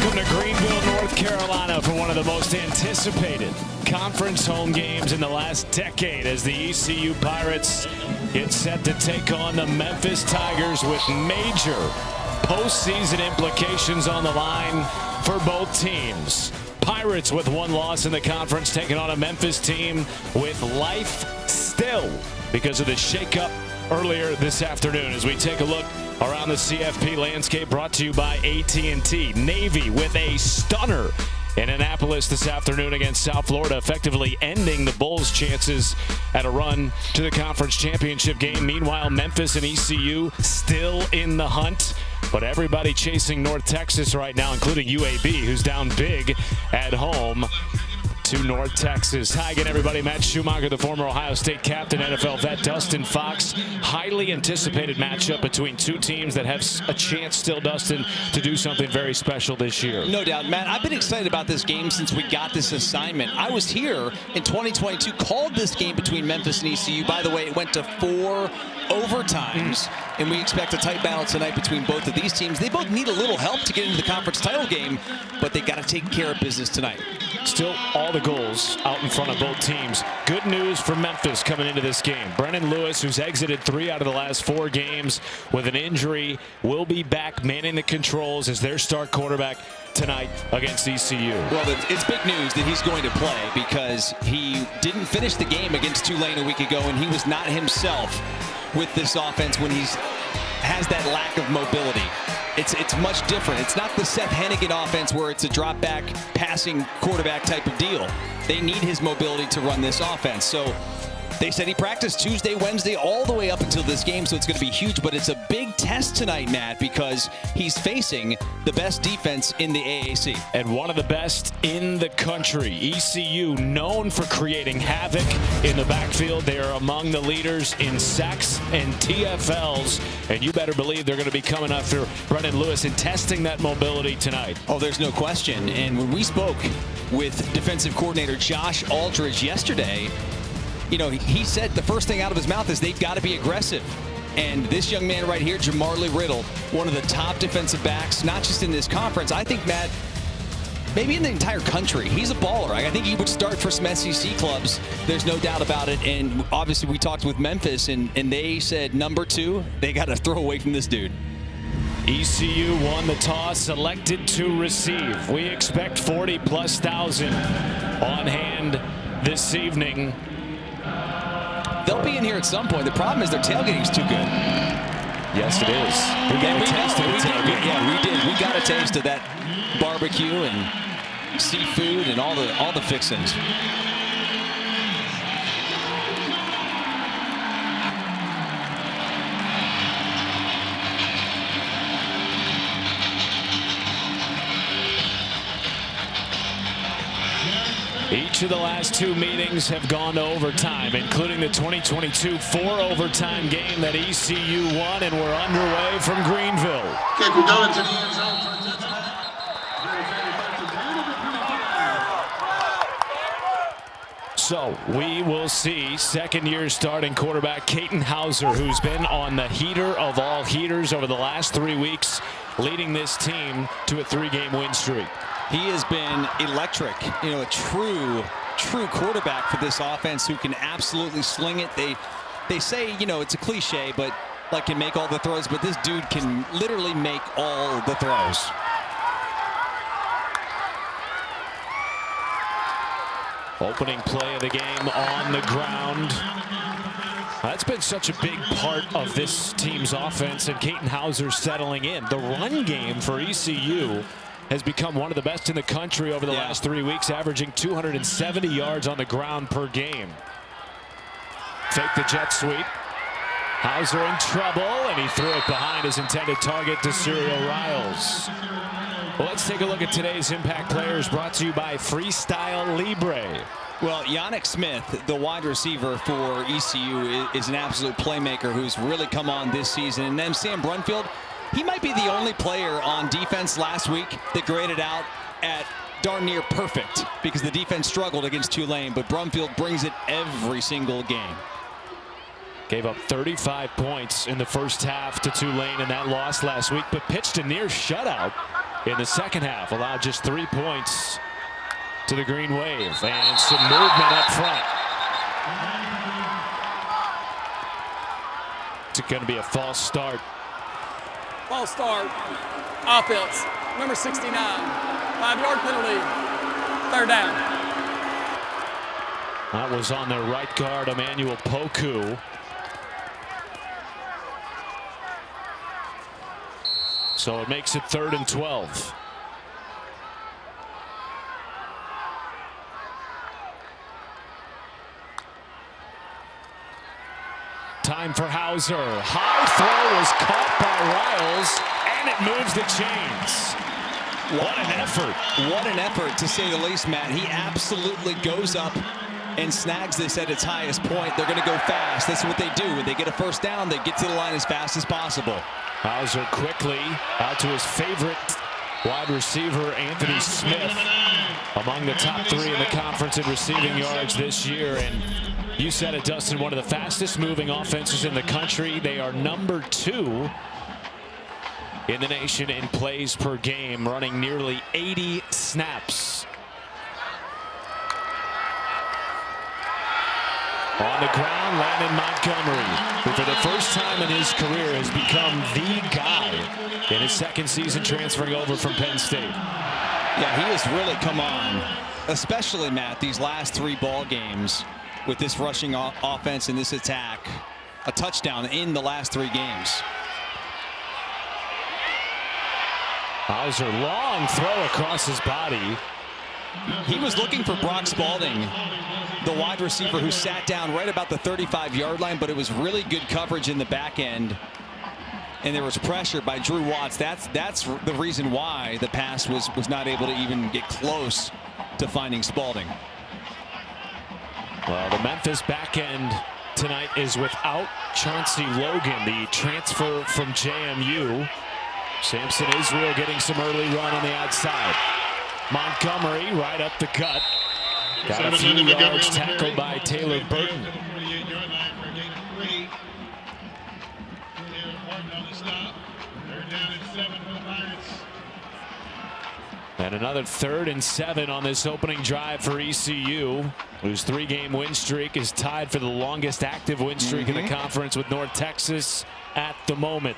Welcome to Greenville, North Carolina for one of the most anticipated conference home games in the last decade as the ECU Pirates get set to take on the Memphis Tigers with major postseason implications on the line for both teams. Pirates with one loss in the conference taking on a Memphis team with life still because of the shakeup earlier this afternoon. As we take a look around the CFP landscape, brought to you by AT&T. Navy with a stunner in Annapolis this afternoon against South Florida, effectively ending the Bulls' chances at a run to the conference championship game. Meanwhile, Memphis and ECU still in the hunt, but everybody chasing North Texas right now, including UAB, who's down big at home to North Texas. Hi again, everybody. Matt Schumacher, the former Ohio State captain, NFL vet Dustin Fox. Highly anticipated matchup between two teams that have a chance still, Dustin, to do something very special this year. No doubt, Matt. I've been excited about this game since we got this assignment. I was here in 2022, called this game between Memphis and ECU. By the way, it went to 4 overtimes, and we expect a tight battle tonight between both of these teams. They both need a little help to get into the conference title game, but they got to take care of business tonight. Still all the goals out in front of both teams. Good news for Memphis coming into this game. Brennan Lewis, who's exited 3 out of the last 4 games with an injury, will be back manning the controls as their star quarterback tonight against ECU. Well, it's big news that he's going to play because he didn't finish the game against Tulane a week ago, and he was not himself with this offense when he has that lack of mobility. It's much different. It's not the Seth Hennigan offense where it's a drop back passing quarterback type of deal. They need his mobility to run this offense. So they said he practiced Tuesday, Wednesday, all the way up until this game, so it's going to be huge. But it's a big test tonight, Matt, because he's facing the best defense in the AAC. And one of the best in the country. ECU, known for creating havoc in the backfield. They are among the leaders in sacks and TFLs. And you better believe they're going to be coming after Brennan Lewis and testing that mobility tonight. Oh, there's no question. And when we spoke with defensive coordinator Josh Aldridge yesterday, you know, he said the first thing out of his mouth is they've got to be aggressive. And this young man right here, Jamarly Riddle, one of the top defensive backs, not just in this conference, I think, Matt, maybe in the entire country. He's a baller. I think he would start for some SEC clubs. There's no doubt about it. And obviously we talked with Memphis, and they said number 2, they got to throw away from this dude. ECU won the toss, selected to receive. We expect 40,000+ on hand this evening. They'll be in here at some point. The problem is their tailgating's too good. Yes, it is. We got a taste of the tailgate. Yeah, we did. We got a taste of that barbecue and seafood and all the fixings. Each of the last 2 meetings have gone to overtime, including the 2022 4-overtime game that ECU won, and we're underway from Greenville. Kick will go into the end zone for a touchdown. So we will see second-year starting quarterback Katin Hauser, who's been on the heater of all heaters over the last 3 weeks, leading this team to a 3-game win streak. He has been electric, you know, a true quarterback for this offense who can absolutely sling it. They say, you know, it's a cliche, but like can make all the throws, but this dude can literally make all the throws. Opening play of the game on the ground. That's been such a big part of this team's offense, and Katin Hauser settling in. The run game for ECU has become one of the best in the country over the last 3 weeks, averaging 270 yards on the ground per game. Fake the jet sweep. Hauser in trouble, and he threw it behind his intended target to Serial Riles. Well, let's take a look at today's impact players, brought to you by Freestyle Libre. Well, Yannick Smith, the wide receiver for ECU, is an absolute playmaker who's really come on this season. And then Sam Brunfield, he might be the only player on defense last week that graded out at darn near perfect because the defense struggled against Tulane, but Brumfield brings it every single game. Gave up 35 points in the first half to Tulane in that loss last week, but pitched a near shutout in the second half. Allowed just 3 points to the Green Wave. And some movement up front. It's going to be a false start. False start. Offense. Number 69. 5-yard penalty. 3rd down. That was on their right guard, Emmanuel Poku. So it makes it 3rd and 12. Time for Hauser. High throw was caught by Riles, and it moves the chains. What an effort. What an effort, to say the least, Matt. He absolutely goes up and snags this at its highest point. They're going to go fast. That's what they do. When they get a first down, they get to the line as fast as possible. Hauser quickly out to his favorite wide receiver, Anthony Smith, among the top 3 in the conference in receiving yards this year. And you said it, Dustin, one of the fastest moving offenses in the country. They are number 2 in the nation in plays per game, running nearly 80 snaps. On the ground, Landon Montgomery, who for the first time in his career has become the guy in his 2nd season transferring over from Penn State. Yeah, he has really come on, especially, Matt, these last 3 ball games with this rushing offense and this attack. A touchdown in the last 3 games. Hauser, long throw across his body. He was looking for Brock Spalding, the wide receiver who sat down right about the 35-yard line, but it was really good coverage in the back end. And there was pressure by Drew Watts. That's the reason why the pass was not able to even get close to finding Spalding. Well, the Memphis back end tonight is without Chauncey Logan, the transfer from JMU. Samson Israel getting some early run on the outside. Montgomery right up the gut. Got a few yards tackled by Taylor Burton. And another 3rd and 7 on this opening drive for ECU, whose 3-game win streak is tied for the longest active win streak in the conference with North Texas at the moment.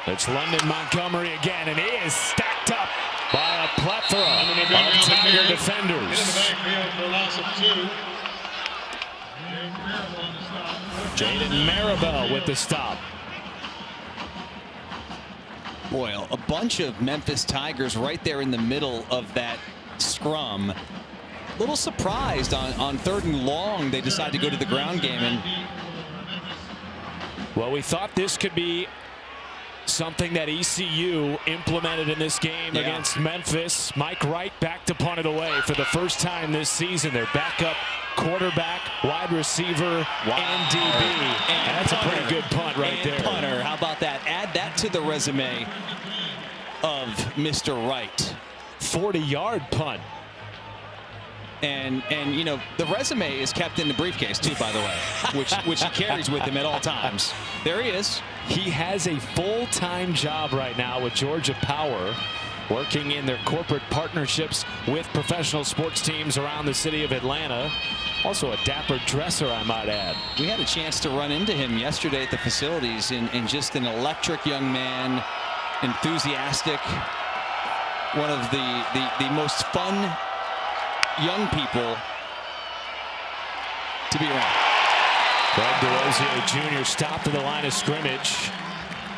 It's London Montgomery again, and he is stacked up by a plethora of Tiger defenders. Jaden Maribel with the stop. Boy, a bunch of Memphis Tigers right there in the middle of that scrum. A little surprised on 3rd and long they decided to go to the ground game. And well, we thought this could be something that ECU implemented in this game against Memphis. Mike Wright back to punt it away for the first time this season. Their backup quarterback, wide receiver, and DB. And that's a pretty good punt right there. Punter, how about that? Add that to the resume of Mr. Wright. 40-yard punt. And you know, the resume is kept in the briefcase too, by the way, which he carries with him at all times. There he is. He has a full-time job right now with Georgia Power, working in their corporate partnerships with professional sports teams around the city of Atlanta. Also a dapper dresser, I might add. We had a chance to run into him yesterday at the facilities, and just an electric young man, enthusiastic, one of the most fun young people to be around. Greg DeRosier Jr. stopped at the line of scrimmage.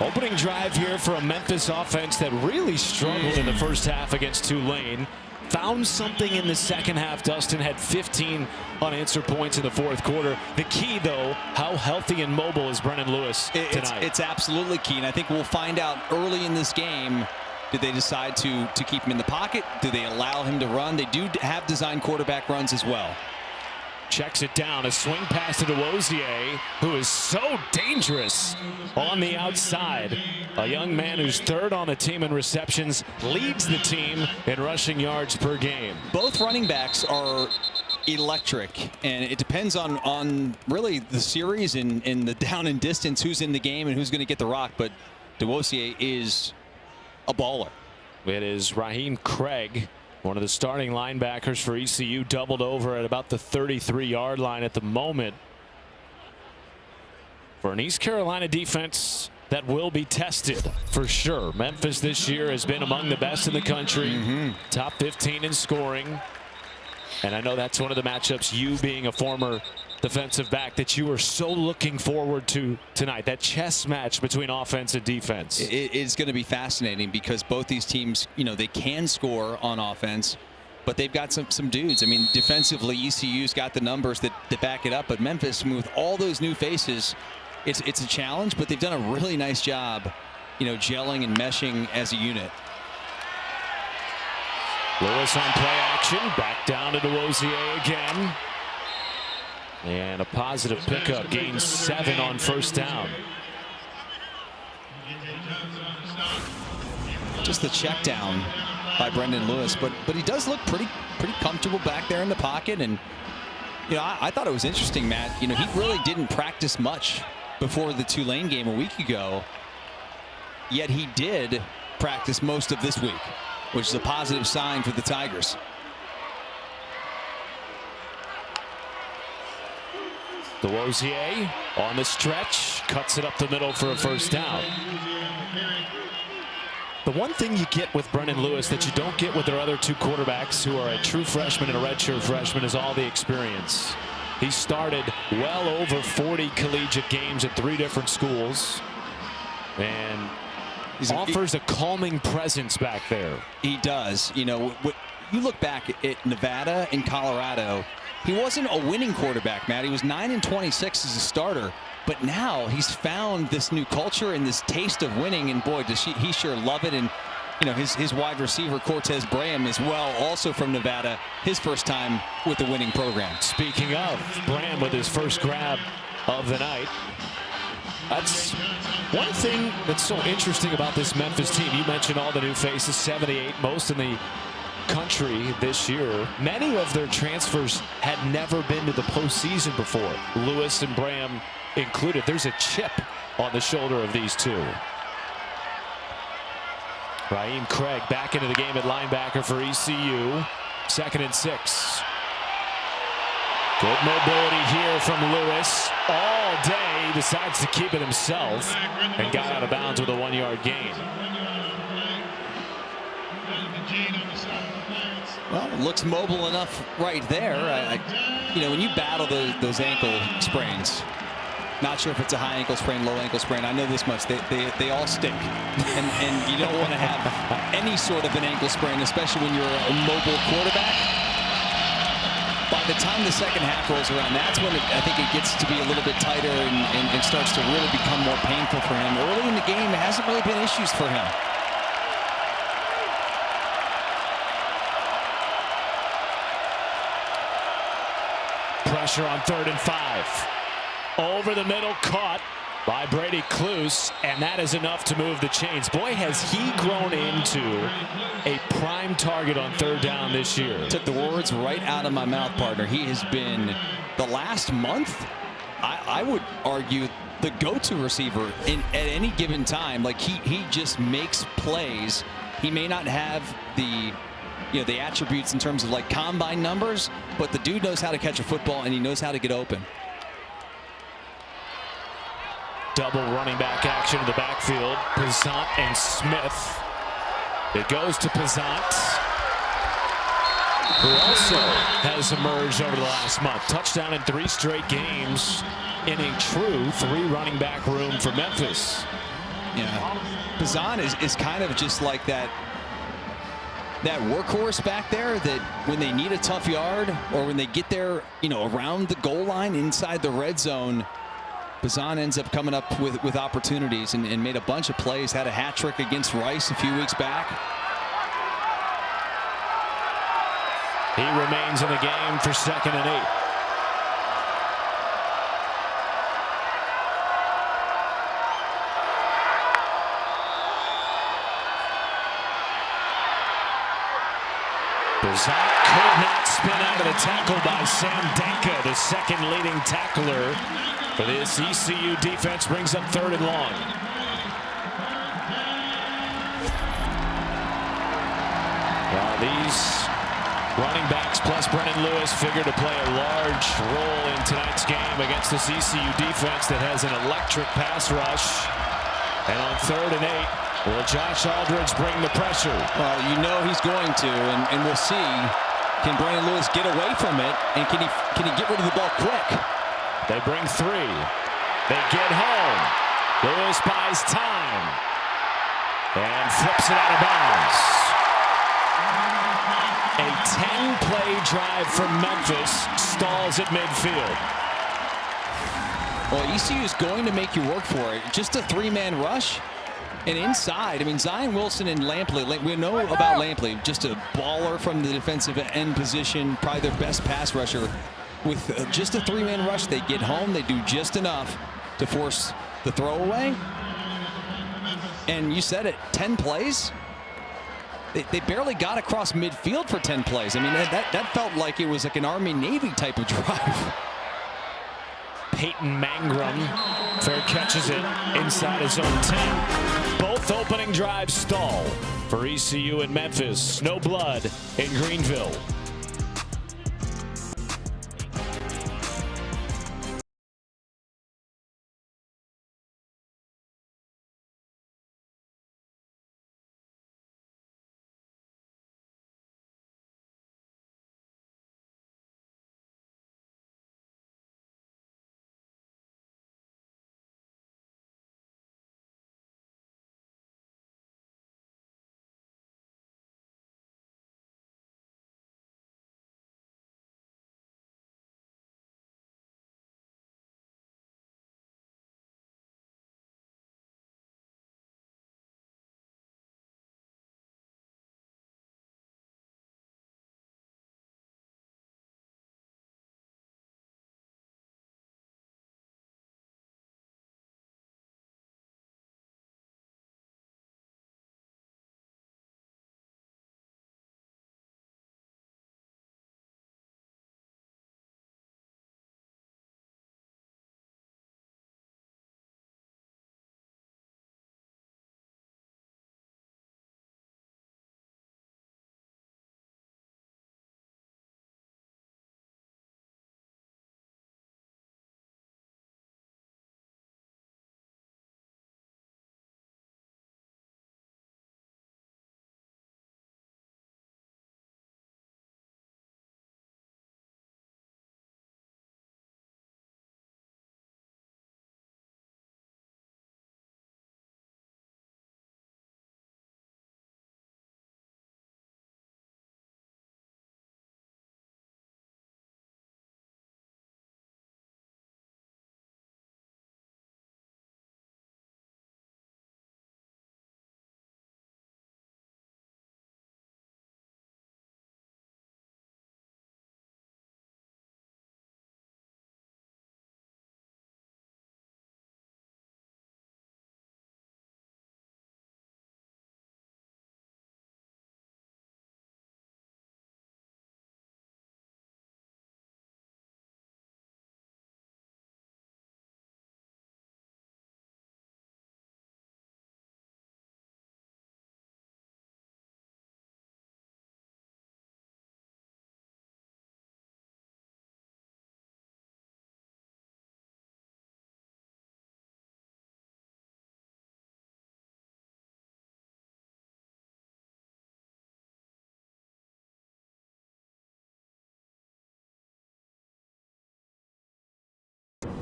Opening drive here for a Memphis offense that really struggled in the first half against Tulane. Found something in the second half. Dustin had 15 unanswered points in the 4th quarter. The key, though, how healthy and mobile is Brennan Lewis tonight? It's absolutely key, and I think we'll find out early in this game. Did they decide to keep him in the pocket? Do they allow him to run? They do have designed quarterback runs as well. Checks it down. A swing pass to DeWosier, who is so dangerous on the outside. A young man who's third on the team in receptions, leads the team in rushing yards per game. Both running backs are electric, and it depends on really the series and the down and distance, who's in the game and who's going to get the rock. But DeWosier is a baller. It is Raheem Craig, one of the starting linebackers for ECU, doubled over at about the 33-yard line at the moment. For an East Carolina defense that will be tested for sure. Memphis this year has been among the best in the country, top 15 in scoring. And I know that's one of the matchups, you being a former defensive back, that you were so looking forward to tonight. That chess match between offense and defense. It is going to be fascinating because both these teams, they can score on offense, but they've got some dudes. I mean, defensively, ECU's got the numbers that back it up, but Memphis, with all those new faces, it's a challenge, but they've done a really nice job, gelling and meshing as a unit. Lewis on play action, back down to DeWosier again. And a positive pickup, gains 7 on first down. Just the check down by Brendan Lewis, but he does look pretty comfortable back there in the pocket. And I thought it was interesting, Matt. He really didn't practice much before the Tulane game a week ago, yet he did practice most of this week, which is a positive sign for the Tigers. DeWosier on the stretch, cuts it up the middle for a first down. The one thing you get with Brendan Lewis that you don't get with their other two quarterbacks, who are a true freshman and a redshirt freshman, is all the experience. He started well over 40 collegiate games at 3 different schools, and offers a calming presence back there. He does. You look back at Nevada and Colorado, he wasn't a winning quarterback, Matt. He was 9-26 as a starter, but now he's found this new culture and this taste of winning, and boy, does he sure love it. And his wide receiver Cortez Braham as well, also from Nevada, his first time with the winning program. Speaking of Braham with his first grab of the night, that's one thing that's so interesting about this Memphis team. You mentioned all the new faces, 78, most in the country this year. Many of their transfers had never been to the postseason before, Lewis and Braham included. There's a chip on the shoulder of these two. Raheem Craig back into the game at linebacker for ECU. 2nd and 6. Good mobility here from Lewis all day. Decides to keep it himself and got out of bounds with a 1-yard gain. Well, looks mobile enough right there. When you battle those ankle sprains, not sure if it's a high ankle sprain, low ankle sprain. I know this much: they all stink, and you don't want to have any sort of an ankle sprain, especially when you're a mobile quarterback. By the time the second half rolls around, that's when I think it gets to be a little bit tighter and starts to really become more painful for him. Early in the game, it hasn't really been issues for him. Pressure on 3rd and 5. Over the middle, caught by Brady Cluse, and that is enough to move the chains. Boy, has he grown into a prime target on 3rd down this year. Took the words right out of my mouth, partner. He has been, the last month, I would argue, the go-to receiver at any given time. Like, he just makes plays. He may not have the attributes in terms of like combine numbers, but the dude knows how to catch a football and he knows how to get open. Double running back action in the backfield. Pizant and Smith. It goes to Pizant, who also has emerged over the last month. Touchdown in 3 straight games in a true 3 running back room for Memphis. Yeah, Pizant is kind of just like that workhorse back there, that when they need a tough yard or when they get there, around the goal line inside the red zone, Pizant ends up coming up with opportunities and made a bunch of plays. Had a hat trick against Rice a few weeks back. He remains in the game for 2nd and 8. Bazant could not spin out of the tackle by Sam Danka, the second leading tackler for this ECU defense. Brings up 3rd and long. Well, these running backs plus Brennan Lewis figure to play a large role in tonight's game against this ECU defense that has an electric pass rush. And on 3rd and 8, will Josh Aldridge bring the pressure? Well, you know he's going to, and we'll see. Can Brennan Lewis get away from it, and can he get rid of the ball quick? They bring 3. They get home. Lewis buys time and flips it out of bounds. A 10-play drive from Memphis stalls at midfield. Well, ECU is going to make you work for it. Just a 3-man rush. And inside, I mean, Zion Wilson and Lampley, we know about Lampley, just a baller from the defensive end position, probably their best pass rusher. With just a 3-man rush, they get home, they do just enough to force the throwaway. And you said it, 10 plays? They barely got across midfield for 10 plays. I mean, that felt like it was like an Army-Navy type of drive. Peyton Mangrum fair catches it inside his own 10. Both opening drives stall for ECU in Memphis. No blood in Greenville.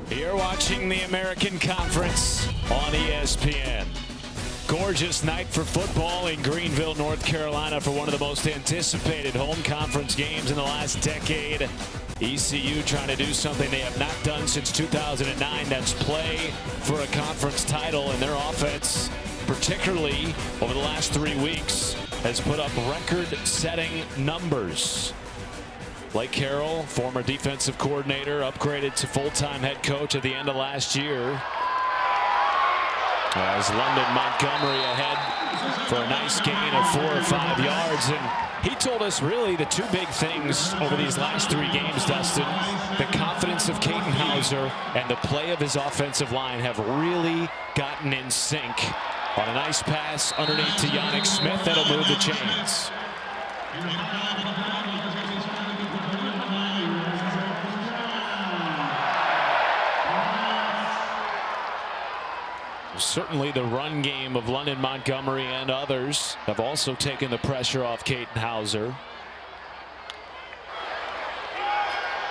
You're watching the American Conference on ESPN. Gorgeous night for football in Greenville, North Carolina for one of the most anticipated home conference games in the last decade. ECU trying to do something they have not done since 2009. That's play for a conference title, and their offense, particularly over the last 3 weeks, has put up record-setting numbers. Blake Carroll, former defensive coordinator, upgraded to full-time head coach at the end of last year. As London Montgomery ahead for a nice gain of 4 or 5 yards. And he told us really the two big things over these last 3 games, Dustin. The confidence of Kaden Hauser and the play of his offensive line have really gotten in sync. On a nice pass underneath to Yannick Smith, that'll move the chains. Certainly the run game of London Montgomery and others have also taken the pressure off Kaden Hauser.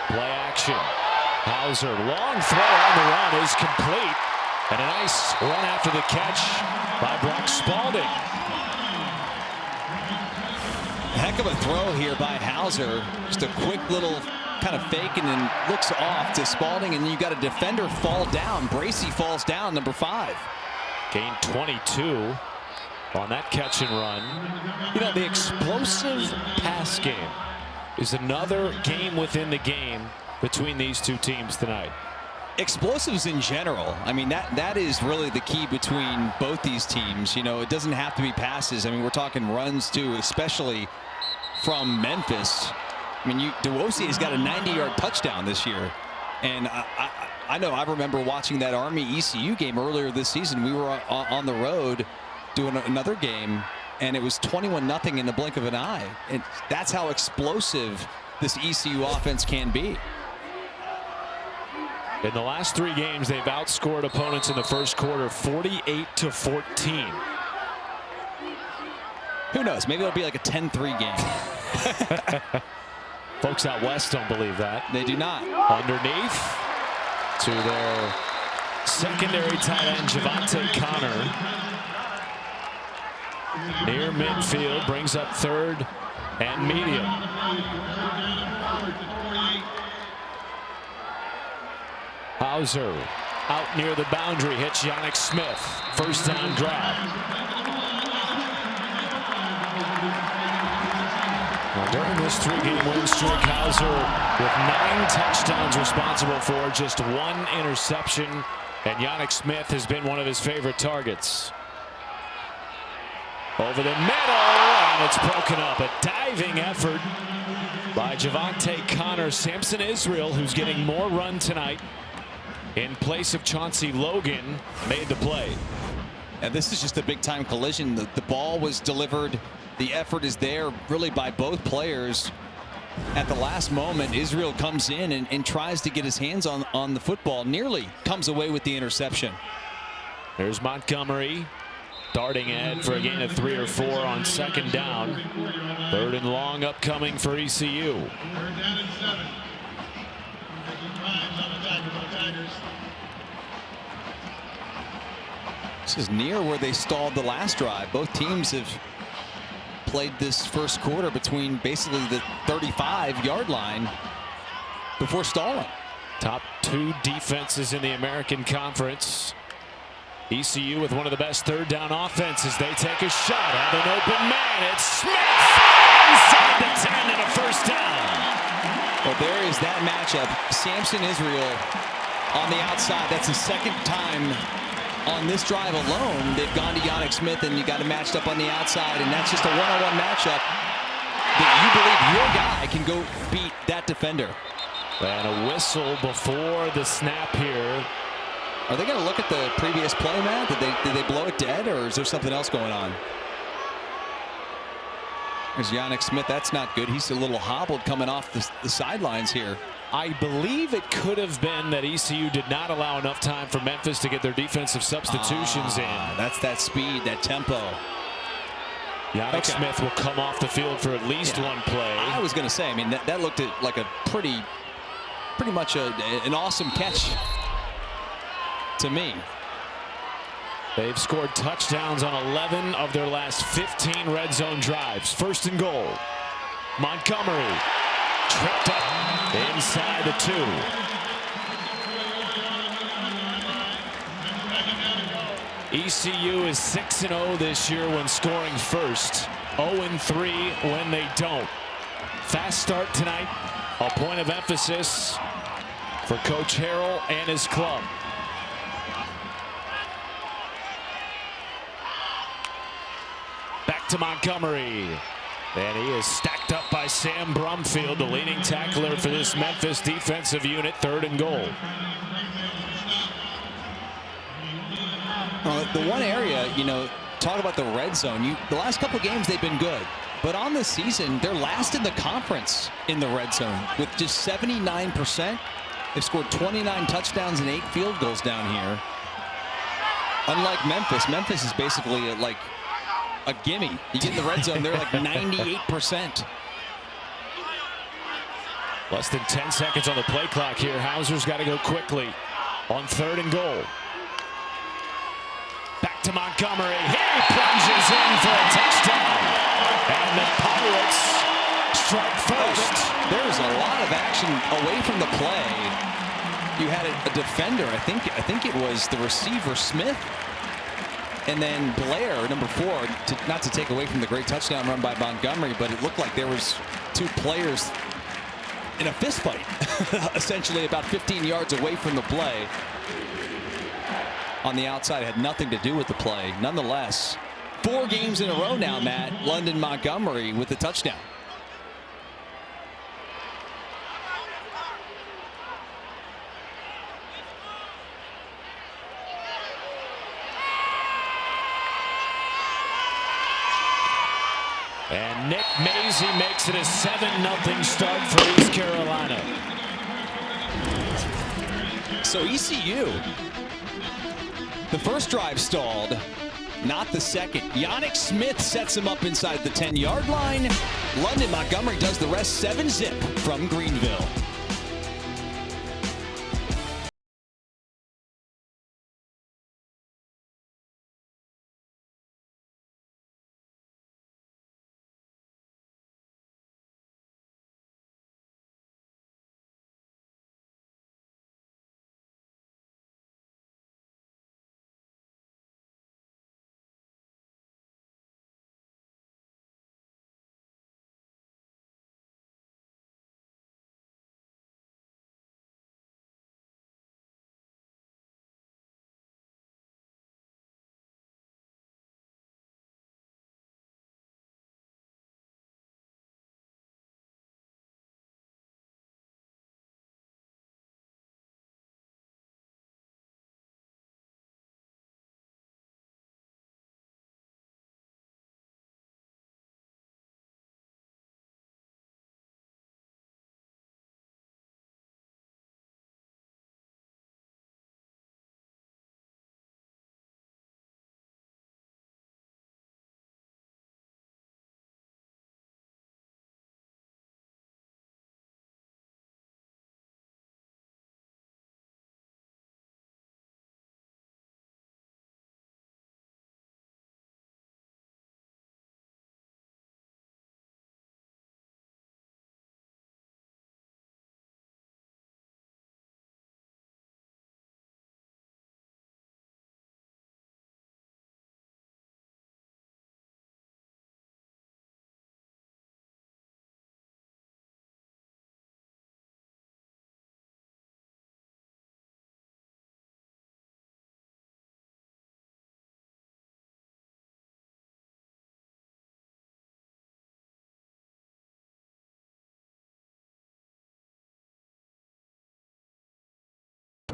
Play action. Hauser, long throw on the run is complete. And a nice run after the catch by Brock Spalding. Heck of a throw here by Hauser. Just a quick little kind of fake and then looks off to Spalding, and you got a defender fall down. Bracey falls down, number 5. Gained 22 on that catch and run. You know, the explosive pass game is another game within the game between these two teams tonight. Explosives in general. I mean, that is really the key between both these teams. You know, it doesn't have to be passes. I mean, we're talking runs too, especially from Memphis. I mean, DeWosi has got a 90-yard touchdown this year. And I know I remember watching that Army ECU game earlier this season. We were on the road doing another game, and it was 21-0 in the blink of an eye. And that's how explosive this ECU offense can be. In the last 3 games, they've outscored opponents in the first quarter 48-14. Who knows? Maybe it'll be like a 10-3 game. Folks out west don't believe that. They do not. Underneath to their secondary tight end, Javante Connor. Near midfield, brings up 3rd and medium. Hauser out near the boundary, hits Yannick Smith. First down grab. Well, during this 3-game win streak, Hauser with 9 touchdowns responsible for just 1 interception, and Yannick Smith has been one of his favorite targets. Over the middle, and it's broken up. A diving effort by Javante Connor. Samson Israel, who's getting more run tonight, in place of Chauncey Logan, made the play. And this is just a big-time collision. The ball was delivered. The effort is there really by both players. At the last moment, Israel comes in and tries to get his hands on the football. Nearly comes away with the interception. There's Montgomery darting ahead for a gain of 3 or 4 on 2nd down. 3rd and long upcoming for ECU. 3rd down and 7. This is near where they stalled the last drive. Both teams have played this first quarter between basically the 35-yard line before stalling. Top 2 defenses in the American Conference. ECU with one of the best 3rd down offenses. They take a shot at an open man. It's Smith inside the 10 and a first down. Well, there is that matchup. Samson Israel on the outside. That's the 2nd time on this drive alone they've gone to Yannick Smith, and you got him matched up on the outside, and that's just a one-on-one matchup that you believe your guy can go beat that defender. And a whistle before the snap here. Are they going to look at the previous play, Matt? Did they blow it dead, or is there something else going on? There's Yannick Smith. That's not good. He's a little hobbled coming off the sidelines here. I believe it could have been that ECU did not allow enough time for Memphis to get their defensive substitutions in. That's that speed, that tempo. Yannick Smith will come off the field for at least 1 play. I was going to say, I mean, that looked like a pretty much an awesome catch to me. They've scored touchdowns on 11 of their last 15 red zone drives. 1st and goal. Montgomery tripped up inside the 2. ECU is 6-0 this year when scoring first. 0-3 when they don't. Fast start tonight. A point of emphasis for Coach Harrell and his club. to Montgomery. And he is stacked up by Sam Brumfield, the leading tackler for this Memphis defensive unit. 3rd and goal. The one area, talk about the red zone. The last couple of games, they've been good. But on the season, they're last in the conference in the red zone with just 79%. They've scored 29 touchdowns and 8 field goals down here. Unlike Memphis, Memphis is basically like a gimme. You get in the red zone, they're like 98%. Less than 10 seconds on the play clock here. Hauser's got to go quickly on 3rd and goal. Back to Montgomery. He plunges in for a touchdown. And the Pirates strike first. There's a lot of action away from the play. You had a defender, I think it was the receiver Smith, and then Blair, number 4, not to take away from the great touchdown run by Montgomery, but it looked like there was 2 players in a fist fight, essentially about 15 yards away from the play. On the outside, it had nothing to do with the play. Nonetheless, 4 games in a row now, Matt, London Montgomery with the touchdown. And Nick Mazie makes it a 7-0 start for East Carolina. So ECU, the first drive stalled, not the second. Yannick Smith sets him up inside the 10-yard line. London Montgomery does the rest. 7-zip from Greenville.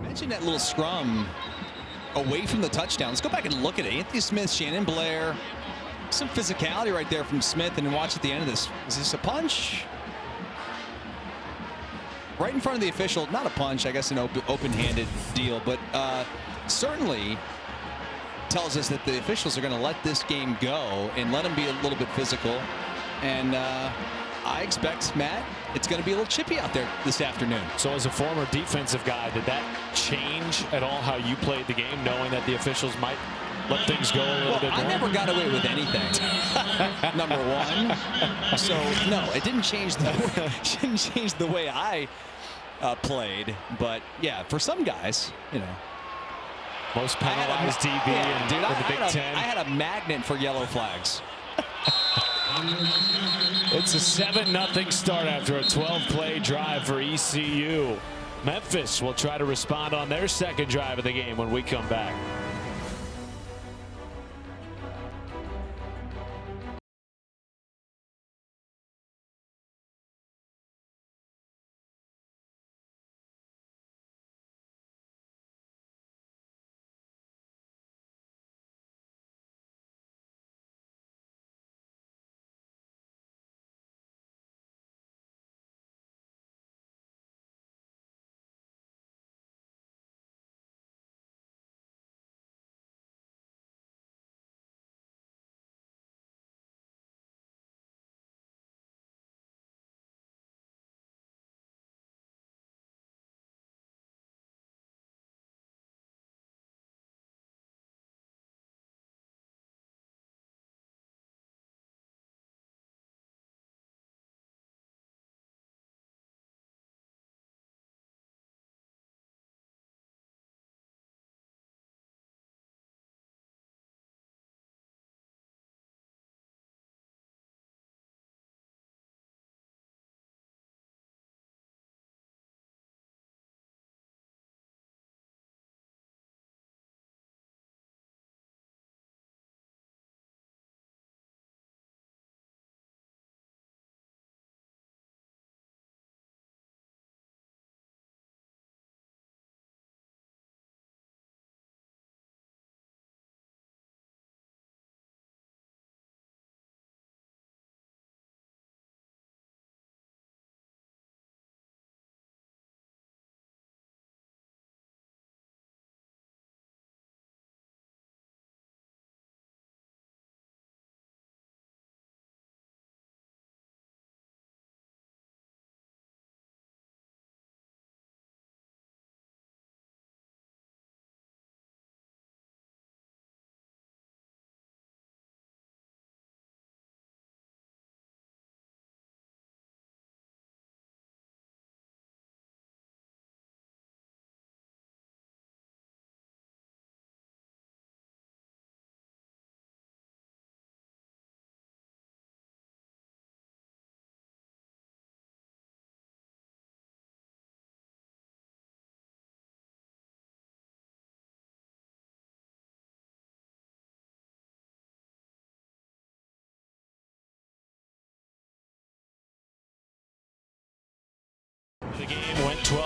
Mention that little scrum away from the touchdown. Let's go back and look at it. Anthony Smith, Shannon Blair. Some physicality right there from Smith. And then watch at the end of this. Is this a punch? Right in front of the official. Not a punch, I guess an open-handed deal. But certainly tells us that the officials are going to let this game go and let them be a little bit physical. And I expect, Matt, it's going to be a little chippy out there this afternoon. So as a former defensive guy, did that change at all how you played the game, knowing that the officials might let things go a little bit more? I never got away with anything, number 1. So, no, it didn't change the way I played. But, yeah, for some guys, most penalized DB in the Big Ten. I had a magnet for yellow flags. It's a 7-0 start after a 12-play drive for ECU. Memphis will try to respond on their second drive of the game when we come back.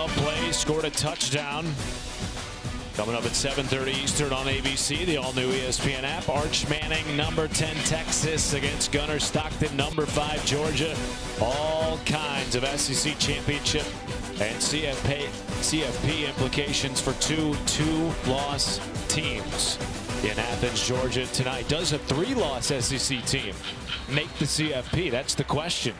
12 plays, scored a touchdown. Coming up at 7:30 Eastern on ABC, the all-new ESPN app. Arch Manning, number 10 Texas against Gunnar Stockton, number 5 Georgia. All kinds of SEC championship and CFP implications for two-loss teams in Athens, Georgia tonight. Does a 3-loss SEC team make the CFP? That's the question.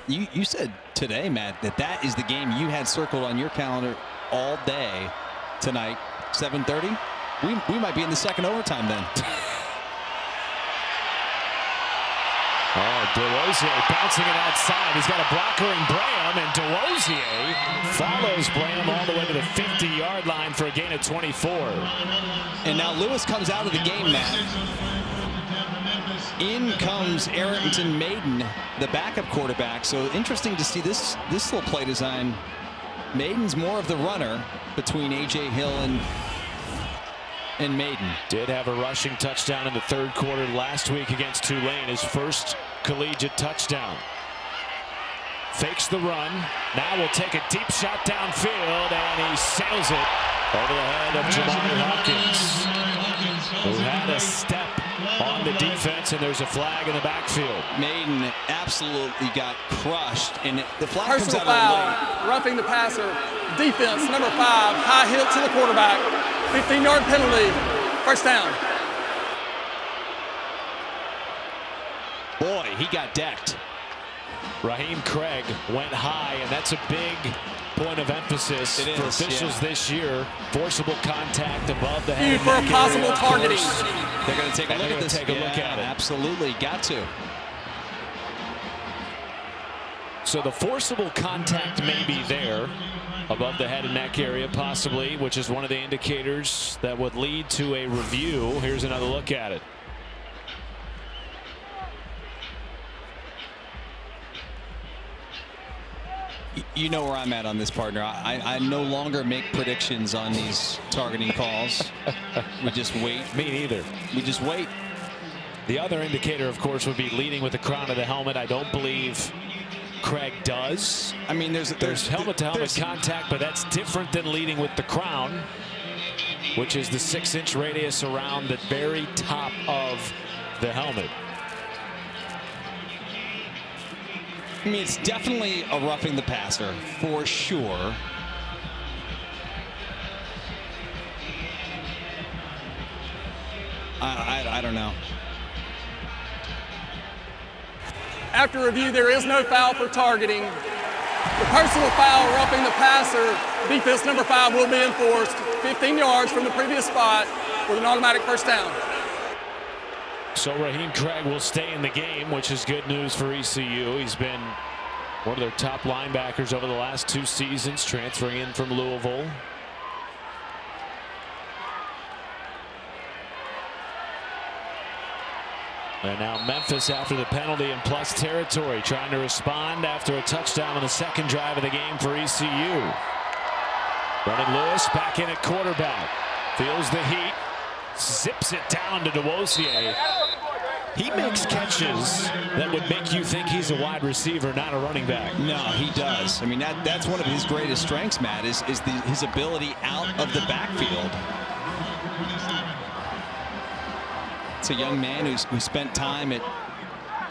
You said today, Matt, that is the game you had circled on your calendar all day tonight, 7:30. We might be in the second overtime then. Oh, DeRosier bouncing it outside. He's got a blocker in Graham, and DeRosier follows Graham all the way to the 50-yard line for a gain of 24. And now Lewis comes out of the game, Matt. In comes Arrington Maiden, the backup quarterback. So interesting to see this little play design. Maiden's more of the runner between A.J. Hill and Maiden. Did have a rushing touchdown in the third quarter last week against Tulane, his first collegiate touchdown. Fakes the run. Now will take a deep shot downfield, and he sails it over the head of Jamari Hawkins, who had a step on the defense, and there's a flag in the backfield. Maiden absolutely got crushed, and the flag Personal comes out foul, late. roughing the passer. Defense, number 5, high hit to the quarterback. 15-yard penalty, first down. Boy, he got decked. Raheem Craig went high, and that's a big point of emphasis for officials this year. Forcible contact above the head. For a possible targeting. They're going to take a look at this. Take a look at it. Absolutely, got to. So the forcible contact may be there above the head and neck area, possibly, which is one of the indicators that would lead to a review. Here's another look at it. You know where I'm at on this, partner. I no longer make predictions on these targeting calls. We just wait. Me neither. We just wait. The other indicator, of course, would be leading with the crown of the helmet. I don't believe Craig does. I mean, there's helmet-to-helmet contact, but that's different than leading with the crown, which is the 6-inch radius around the very top of the helmet. I mean, it's definitely a roughing the passer, for sure. I don't know. After review, there is no foul for targeting. The personal foul roughing the passer, defense number 5 will be enforced 15 yards from the previous spot with an automatic first down. So Raheem Craig will stay in the game, which is good news for ECU. He's been one of their top linebackers over the last 2 seasons, transferring in from Louisville. And now Memphis after the penalty in plus territory, trying to respond after a touchdown on the second drive of the game for ECU. Brennan Lewis back in at quarterback. Feels the heat. Zips it down to DeRosier. He makes catches that would make you think he's a wide receiver, not a running back. No, he does. I mean, that's one of his greatest strengths, Matt, is his ability out of the backfield. It's a young man who spent time at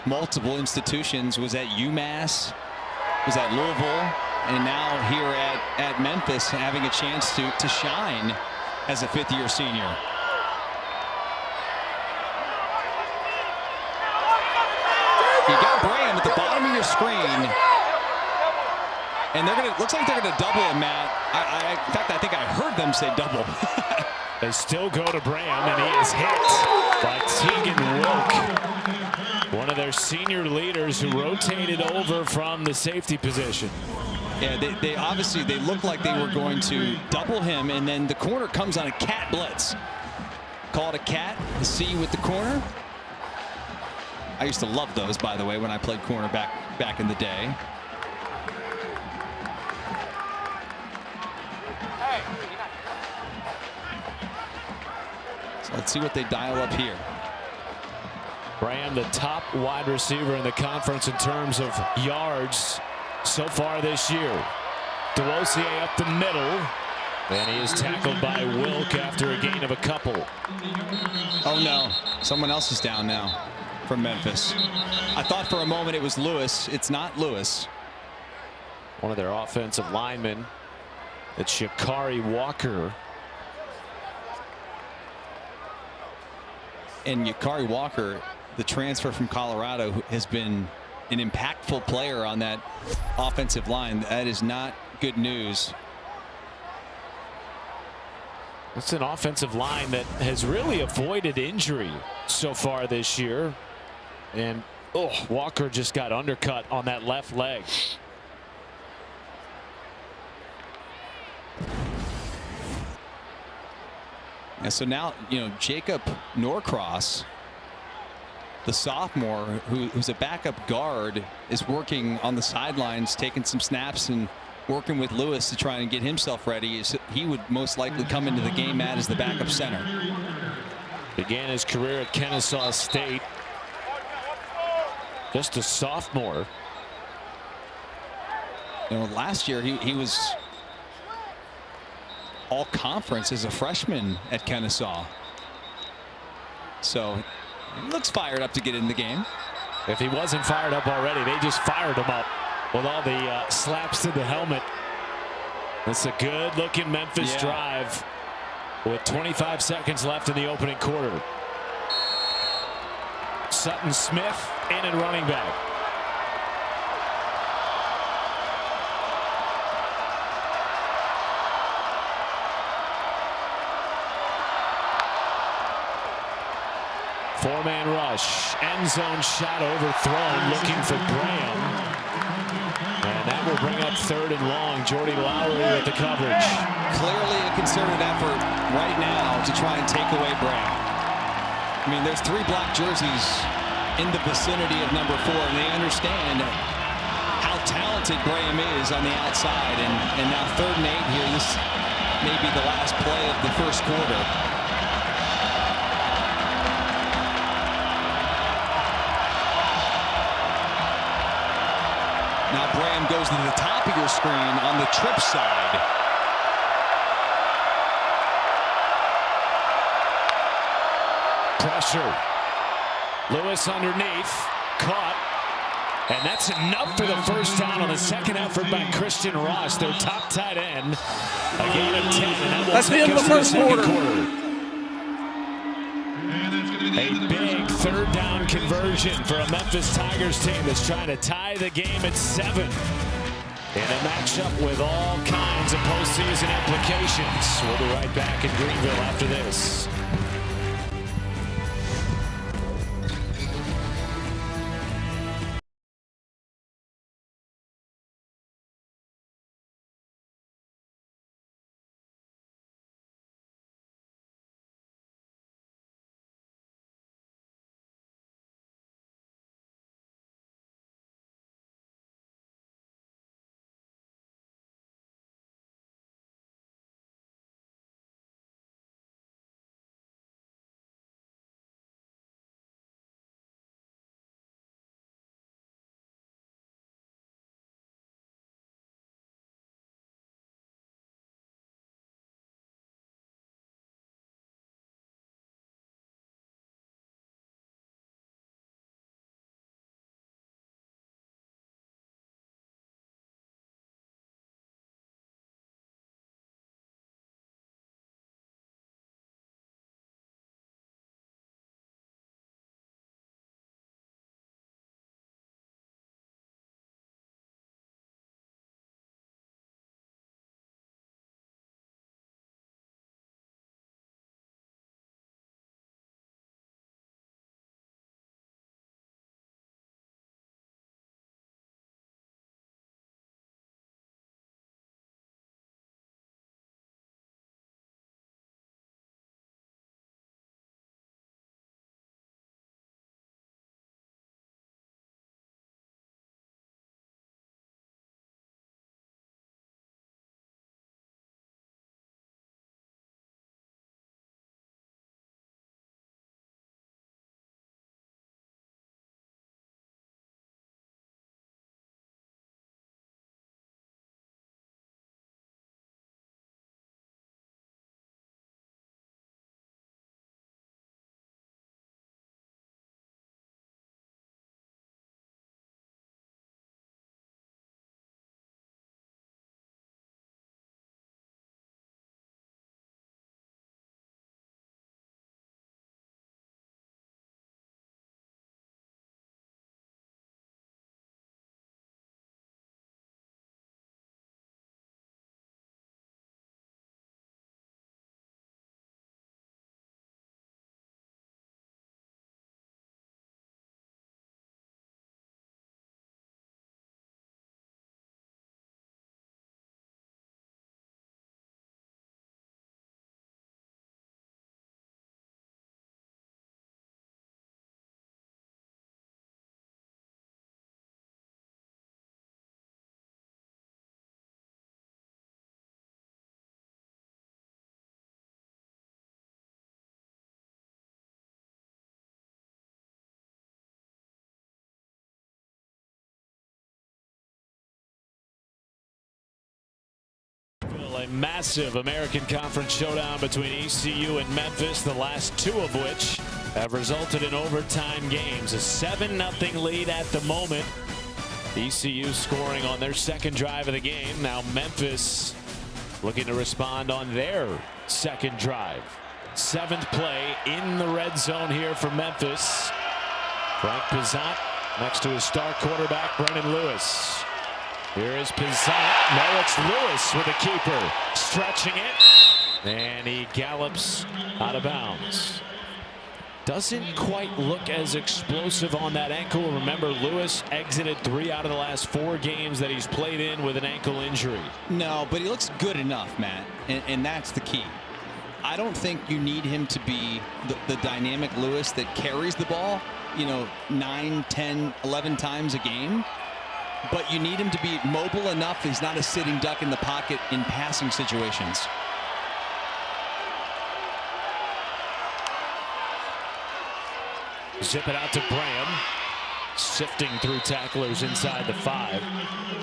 multiple institutions, was at UMass, was at Louisville, and now here at Memphis, having a chance to shine as a 5th-year senior. You got Graham at the bottom of your screen, and looks like they're gonna double him, Matt. In fact, I think I heard them say double. They still go to Graham, and he is hit by Tegan Wilk, one of their senior leaders who rotated over from the safety position. Yeah, they obviously looked like they were going to double him, and then the corner comes on a cat blitz. Called a cat, the C with the corner. I used to love those, by the way, when I played corner back in the day. So let's see what they dial up here. Graham, the top wide receiver in the conference in terms of yards so far this year. Duosier up the middle. And he is tackled by Wilk after a gain of a couple. Oh no, someone else is down now from Memphis. I thought for a moment it was Lewis. It's not Lewis. One of their offensive linemen. It's Shakari Walker. And Yakari Walker, the transfer from Colorado, has been an impactful player on that offensive line. That is not good news. It's an offensive line that has really avoided injury so far this year. And Walker just got undercut on that left leg. And so now, Jacob Norcross, the sophomore who's a backup guard, is working on the sidelines, taking some snaps and working with Lewis to try and get himself ready. He would most likely come into the game as the backup center. Began his career at Kennesaw State. Just a sophomore. Last year he was all conference as a freshman at Kennesaw. So he looks fired up to get in the game. If he wasn't fired up already, they just fired him up with all the slaps to the helmet. It's a good-looking Memphis drive with 25 seconds left in the opening quarter. Sutton Smith in and running back. Four-man rush, end zone shot overthrown, looking for Graham. And that will bring up 3rd and long. Jordy Lowry with the coverage. Clearly a concerted effort right now to try and take away Graham. I mean, there's 3 black jerseys in the vicinity of number 4, and they understand how talented Graham is on the outside. And now 3rd and 8 here. This may be the last play of the first quarter. Now Graham goes to the top of your screen on the trip side. Pressure. Lewis underneath. Caught. And that's enough for the first down on the second effort by Christian Ross, their top tight end. A gain of 10. And that's the end of the first quarter. A big 3rd down conversion for a Memphis Tigers team that's trying to tie the game at 7. In a matchup with all kinds of postseason implications. We'll be right back in Greenville after this. a massive American Conference showdown between ECU and Memphis, the last two of which have resulted in overtime games. A 7-0 lead at the moment. ECU scoring on their second drive of the game. Now Memphis looking to respond on their second drive. Seventh play in the red zone here for Memphis. Frank Pizant next to his star quarterback, Brennan Lewis. Here is Pizant. No, it's Lewis with a keeper. Stretching it. And he gallops out of bounds. Doesn't quite look as explosive on that ankle. Remember, Lewis exited 3 out of the last 4 games that he's played in with an ankle injury. No, but he looks good enough, Matt, and that's the key. I don't think you need him to be the dynamic Lewis that carries the ball, 9, 10, 11 times a game. But you need him to be mobile enough. He's not a sitting duck in the pocket in passing situations. Zip it out to Graham, sifting through tacklers inside the 5.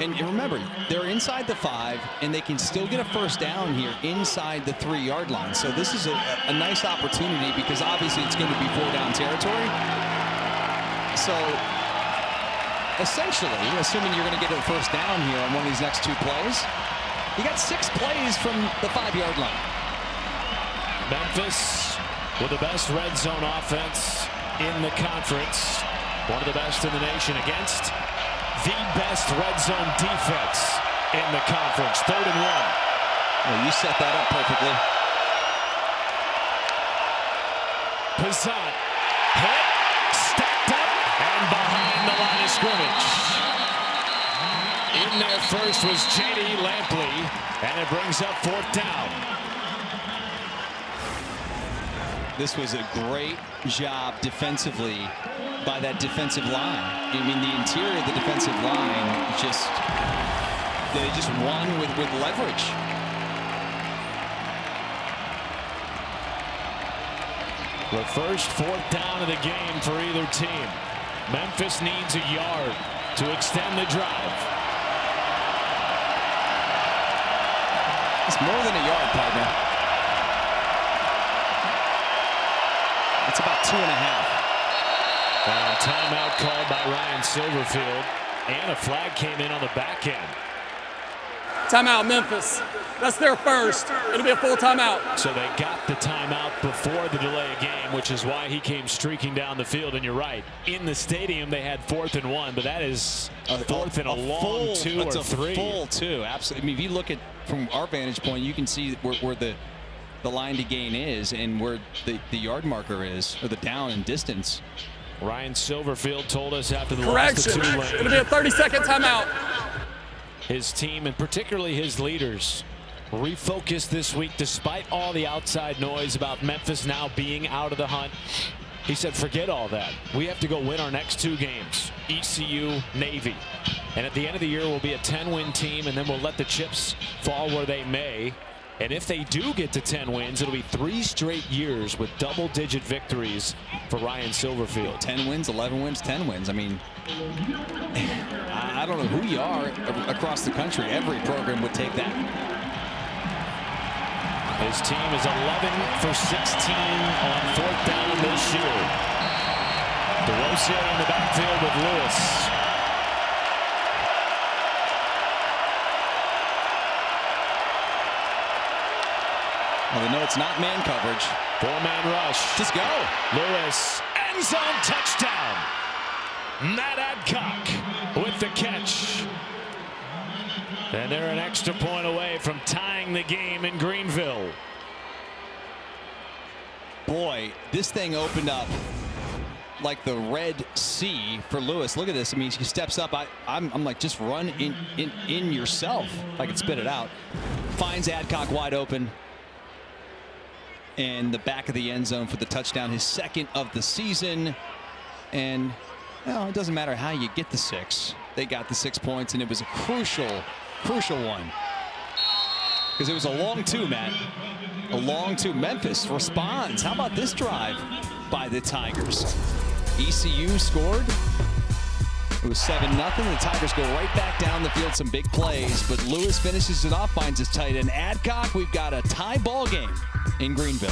And remember, they're inside the 5, and they can still get a first down here inside the 3-yard line. So this is a nice opportunity because obviously it's going to be 4-down territory. So essentially, assuming you're going to get a first down here on one of these next 2 plays, you got 6 plays from the 5-yard line. Memphis with the best red zone offense in the conference, one of the best in the nation against the best red zone defense in the conference. 3rd and 1. Well, you set that up perfectly. Pizant hit, stacked up, and behind the line of scrimmage. In there first was J.D. Lampley, and it brings up 4th down. This was a great job defensively by that defensive line. I mean, the interior of the defensive line they just won with leverage. The first 4th down of the game for either team. Memphis needs a yard to extend the drive. It's more than a yard, partner. It's about 2.5. And timeout called by Ryan Silverfield, and a flag came in on the back end. Timeout, Memphis. That's their first. It'll be a full timeout. So they got the timeout before the delay of game, which is why he came streaking down the field. And you're right, in the stadium they had 4th and 1, but that is a 4th and a long 2 or 3. A full 2, absolutely. I mean, if you look at from our vantage point, you can see where the line to gain is and where the yard marker is, or the down and distance. Ryan Silverfield told us after the loss to Tulane. It'll be a 30-second timeout. His team, and particularly his leaders, refocused this week despite all the outside noise about Memphis now being out of the hunt. He said, forget all that. We have to go win our next 2 games, ECU, Navy. And at the end of the year, we'll be a 10-win team, and then we'll let the chips fall where they may. And if they do get to 10 wins, it'll be 3 straight years with double-digit victories for Ryan Silverfield. 10 wins, 11 wins, 10 wins. I mean, I don't know who you are across the country. Every program would take that. His team is 11 for 16 on 4th down this year. DeRozier in the backfield with Lewis. Well, they know it's not man coverage. 4-man rush. Just go. Lewis, end zone touchdown. Matt Adcock with the catch. And they're an extra point away from tying the game in Greenville. Boy, this thing opened up like the Red Sea for Lewis. Look at this. I mean, he steps up. I'm like, just run in yourself, if I can spit it out. Finds Adcock wide open. And the back of the end zone for the touchdown, his 2nd of the season. And well, it doesn't matter how you get the 6. They got the 6 points, and it was a crucial one. Because it was a long 2, Matt. A long 2. Memphis responds. How about this drive by the Tigers? ECU scored. It was 7-0. The Tigers go right back down the field, some big plays, but Lewis finishes it off, finds his tight end Adcock. We've got a tie ball game in Greenville.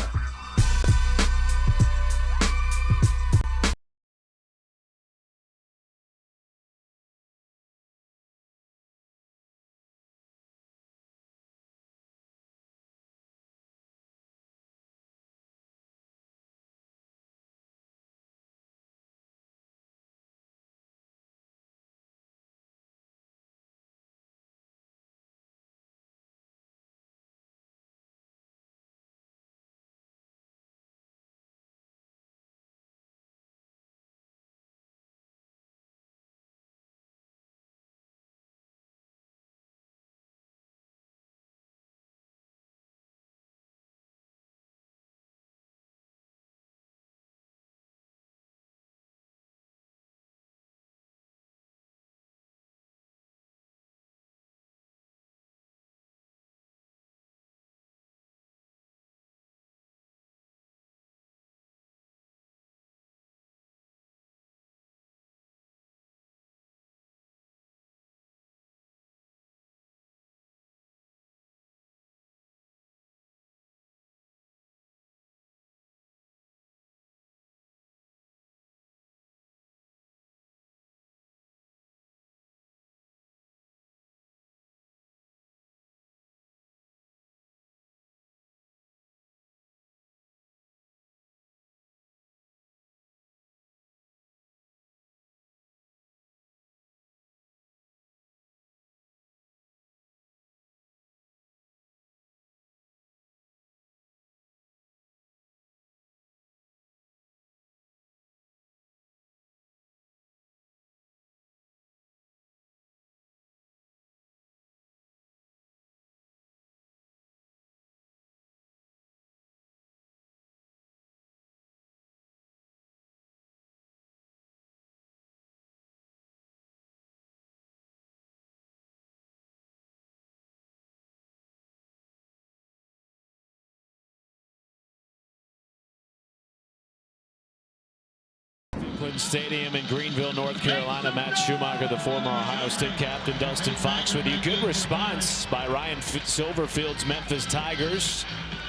Stadium in Greenville, North Carolina. Matt Schumacher, the former Ohio State captain. Dustin Fox with you. Good response by Ryan Silverfield's Memphis Tigers.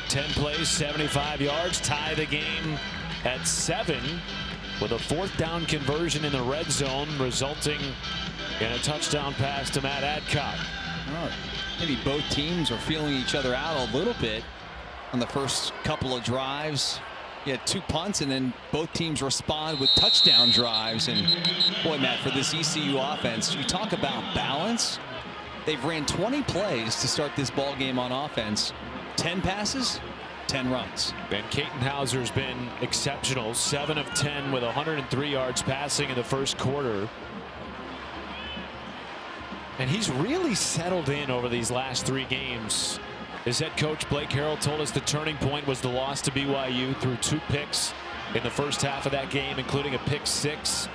10 plays, 75 yards. Tie the game at 7 with a 4th down conversion in the red zone, resulting in a touchdown pass to Matt Adcock. Maybe both teams are feeling each other out a little bit on the first couple of drives. You had 2 punts, and then both teams respond with touchdown drives. And boy, Matt, for this ECU offense, you talk about balance. They've ran 20 plays to start this ball game on offense. 10 passes, 10 runs. Ben Katenhauser's been exceptional. 7 of 10 with 103 yards passing in the first quarter. And he's really settled in over these last 3 games. His head coach Blake Harrell told us the turning point was the loss to BYU through 2 picks in the first half of that game, including a pick 6.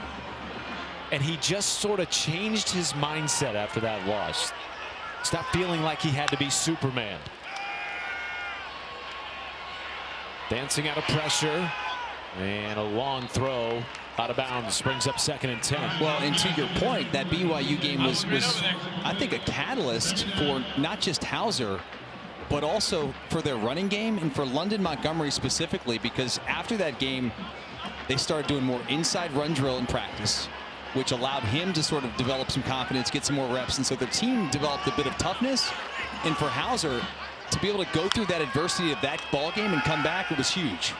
And he just sort of changed his mindset after that loss. Stopped feeling like he had to be Superman. Dancing out of pressure, and a long throw out of bounds, brings up 2nd and 10. Well, and to your point, that BYU game was I think, a catalyst for not just Hauser, but also for their running game and for London Montgomery specifically, because after that game, they started doing more inside run drill in practice, which allowed him to sort of develop some confidence, get some more reps. And so the team developed a bit of toughness. And for Hauser to be able to go through that adversity of that ball game and come back, it was huge.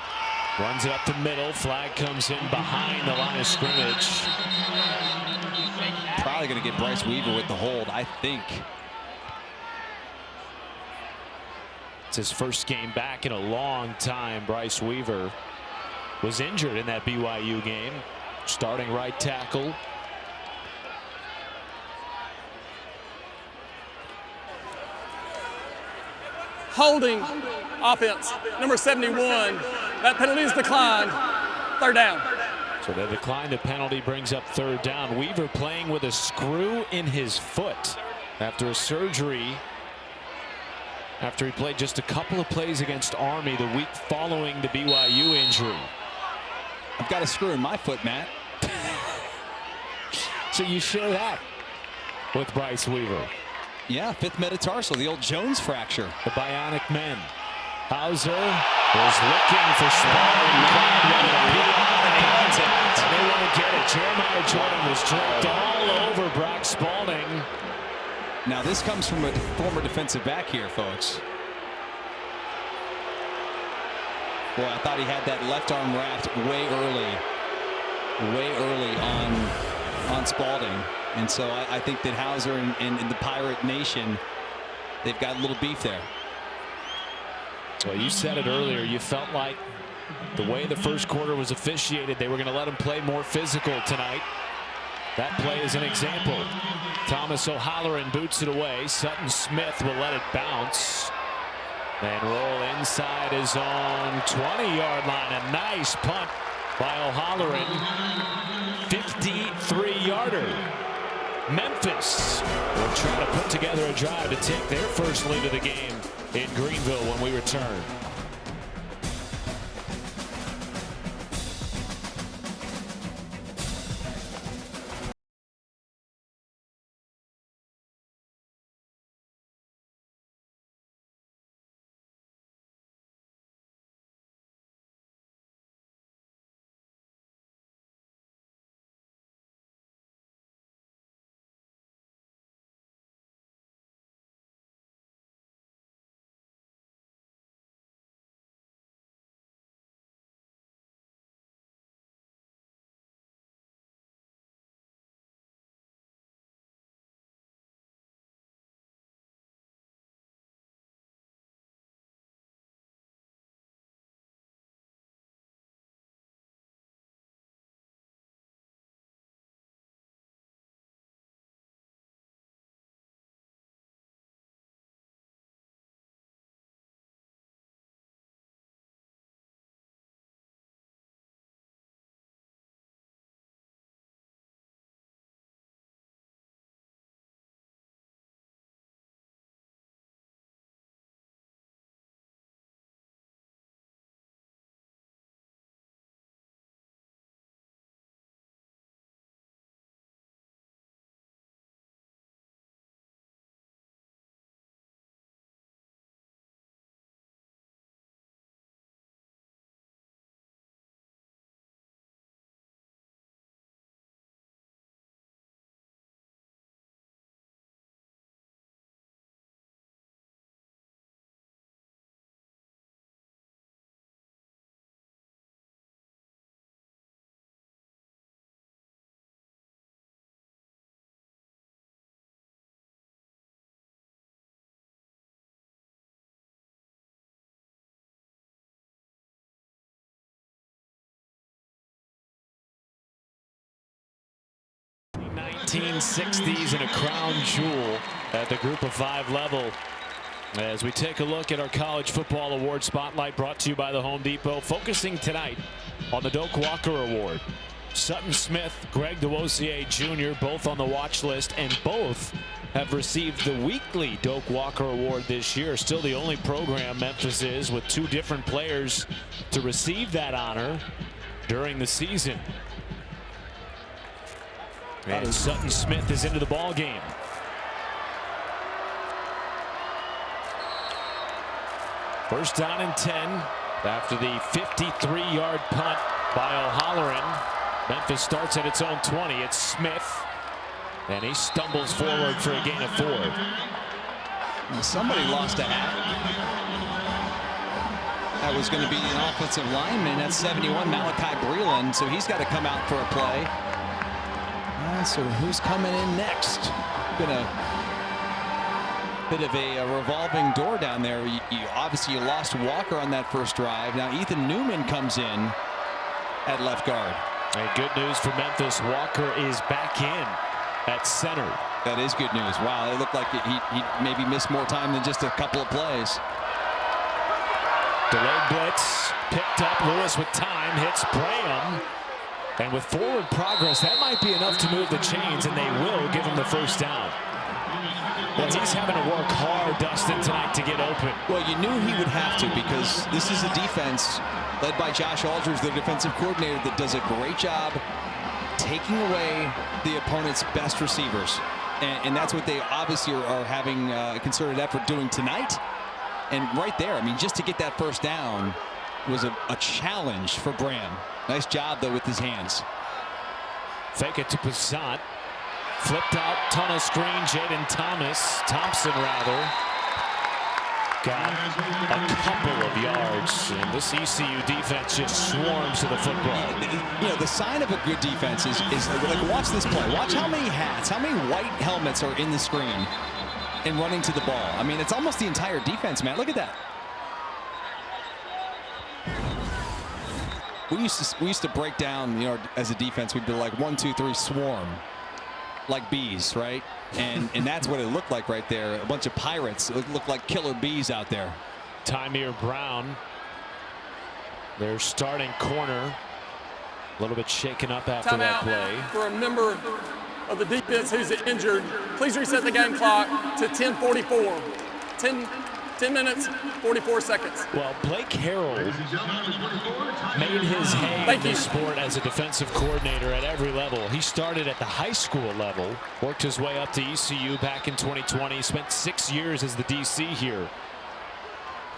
Runs it up the middle. Flag comes in behind the line of scrimmage. Probably going to get Bryce Weaver with the hold, I think. It's his first game back in a long time. Bryce Weaver was injured in that BYU game. Starting right tackle. Holding offense, number 71. That penalty is declined. 3rd down. So they decline the penalty, brings up 3rd down. Weaver playing with a screw in his foot after a surgery. After he played just a couple of plays against Army the week following the BYU injury. I've got a screw in my foot, Matt. Actually, you share that with Bryce Weaver. Yeah, 5th metatarsal, the old Jones fracture. The bionic men. Hauser was looking for Spalding. And they won't get it. Jeremiah Jordan was draped all over Brock Spalding. Now this comes from a former defensive back here, folks. Boy, I thought he had that left arm wrapped way early on Spalding. And so I think that Hauser and the Pirate Nation, they've got a little beef there. Well, you said it earlier. You felt like the way the first quarter was officiated, they were going to let him play more physical tonight. That play is an example. Thomas O'Halloran boots it away. Sutton Smith will let it bounce and roll inside his own 20-yard line. A nice punt by O'Halloran. 53-yarder. Memphis will try to put together a drive to take their first lead of the game in Greenville when we return. '60s and a crown jewel at the Group of 5 level. As we take a look at our College Football Award Spotlight, brought to you by the Home Depot, focusing tonight on the Doak Walker Award. Sutton Smith, Greg DeWosier Jr., both on the watch list, and both have received the weekly Doak Walker Award this year. Still the only program, Memphis is, with 2 different players to receive that honor during the season. And Sutton Smith is into the ball game. First down and 10 after the 53-yard punt by O'Halloran. Memphis starts at its own 20. It's Smith, and he stumbles forward for a gain of 4. Somebody lost a hat. That was going to be an offensive lineman. That's 71, Malachi Breland. So he's got to come out for a play. So who's coming in next? Been a bit of a revolving door down there. Obviously you lost Walker on that first drive. Now Ethan Newman comes in at left guard. Hey, good news for Memphis. Walker is back in at center. That is good news. Wow, it looked like he maybe missed more time than just a couple of plays. Delayed blitz, picked up. Lewis with time, hits Braham. And with forward progress, that might be enough to move the chains, and they will give him the first down. But he's having to work hard, Dustin, tonight to get open. Well, you knew he would have to, because this is a defense led by Josh Aldridge, the defensive coordinator, that does a great job taking away the opponent's best receivers. And that's what they obviously are having a concerted effort doing tonight. And right there, I mean, just to get that first down was a challenge for Bram. Nice job, though, with his hands. Fake it to Passant. Flipped out, tunnel screen, Jaden Thompson rather. Got a couple of yards, and this ECU defense just swarms to the football. You know, the sign of a good defense is like, watch this play. Watch how many hats, how many white helmets are in the screen and running to the ball. I mean, it's almost the entire defense, man. Look at that. We used to break down, you know, as a defense, we'd be like 1, 2, 3, swarm, like bees, right? And that's what it looked like right there. A bunch of pirates. It looked like killer bees out there. Tymier Brown, their starting corner, a little bit shaken up after that play. For a member of the defense who's injured, please reset the game clock to 10:44. 10 minutes, 44 seconds. Well, Blake Harrell made his hay in this sport as a defensive coordinator at every level. He started at the high school level, worked his way up to ECU back in 2020, spent 6 years as the DC here.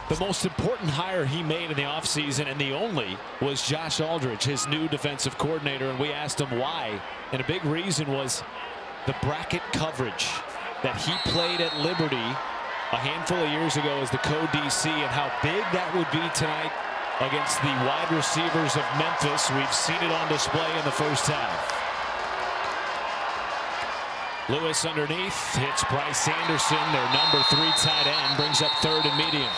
The most important hire he made in the offseason, and the only, was Josh Aldridge, his new defensive coordinator, and we asked him why. And a big reason was the bracket coverage that he played at Liberty a handful of years ago as the co-DC, and how big that would be tonight against the wide receivers of Memphis. We've seen it on display in the first half. Lewis underneath, hits Bryce Anderson, their number 3 tight end, brings up 3rd and medium.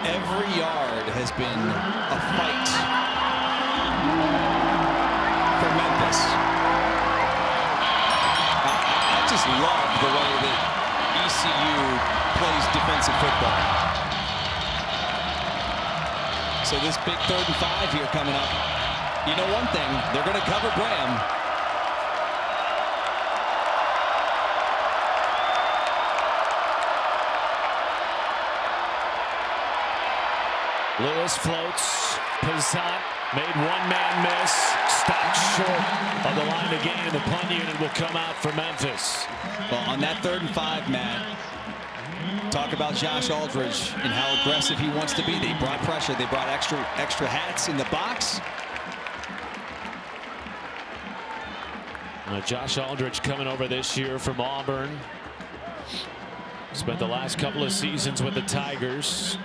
Every yard has been a fight for Memphis. I just love the way that ECU plays defensive football. So this big 3rd and 5 here coming up. You know one thing, they're going to cover Bram. Lewis floats. Passant made one man miss. Stopped short of the line to gain, and the punt unit will come out for Memphis. Well, on that 3rd and 5, Matt, talk about Josh Aldridge and how aggressive he wants to be. They brought pressure. They brought extra hats in the box. Josh Aldridge coming over this year from Auburn. Spent the last couple of seasons with the Tigers.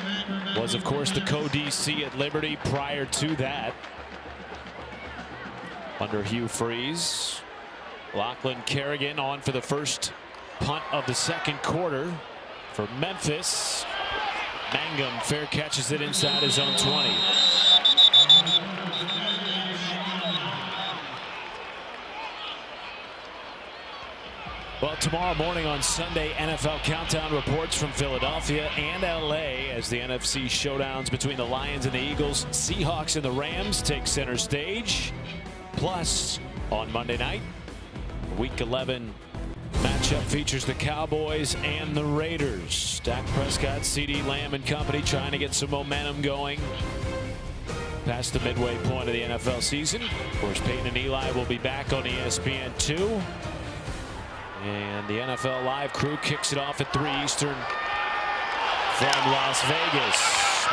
Was, of course, the co-DC at Liberty prior to that, under Hugh Freeze. Lachlan Kerrigan on for the first punt of the 2nd quarter for Memphis. Mangum fair catches it inside his own 20. Well, tomorrow morning on Sunday, NFL Countdown reports from Philadelphia and LA as the NFC showdowns between the Lions and the Eagles, Seahawks and the Rams take center stage. Plus, on Monday night, Week 11 matchup features the Cowboys and the Raiders. Dak Prescott, CeeDee Lamb and company trying to get some momentum going past the midway point of the NFL season. Of course, Peyton and Eli will be back on ESPN2. And the NFL Live crew kicks it off at 3 Eastern from Las Vegas.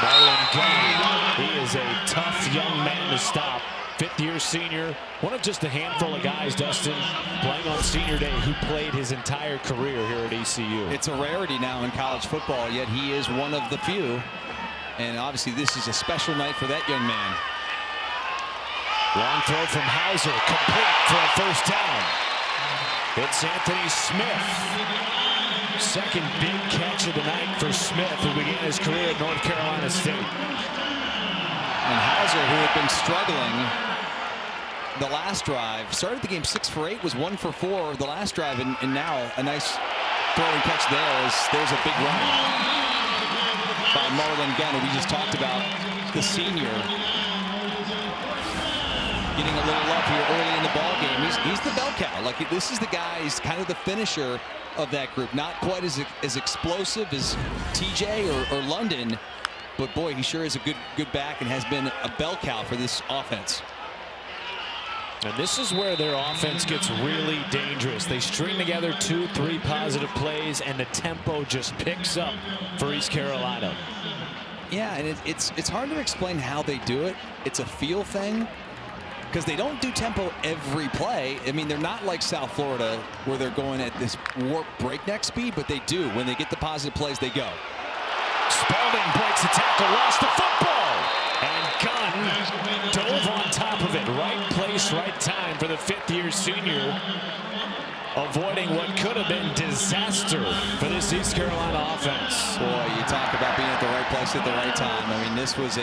Marlon Gunn, he is a tough young man to stop. 5th-year senior, one of just a handful of guys, Dustin, playing on senior day who played his entire career here at ECU. It's a rarity now in college football, yet he is one of the few. And obviously this is a special night for that young man. Long throw from Hauser, complete for a first down. It's Anthony Smith. 2nd big catch of the night for Smith, who began his career at North Carolina State. And Hauser, who had been struggling the last drive, started the game 6 for 8, was 1 for 4 the last drive, and now a nice throw and catch there. There's a big run by Marlon Gunn, who we just talked about, the senior. Getting a little love here early in the ball game. He's the bell cow. Like, this is the guy. He's kind of the finisher of that group. Not quite as explosive as TJ or London, But boy, he sure is a good back and has been a bell cow for this offense. And this is where their offense gets really dangerous. They string together 2-3 positive plays, and the tempo just picks up for East Carolina. Yeah, and it's hard to explain how they do it. It's a feel thing, because they don't do tempo every play. I mean, they're not like South Florida where they're going at this warp breakneck speed, but they do. When they get the positive plays, they go. Spalding breaks the tackle, lost the football, and Gunn dove on top of it. Right place, right time for the fifth-year senior, avoiding what could have been disaster for this East Carolina offense. Boy, you talk about being at the right place at the right time. I mean, this was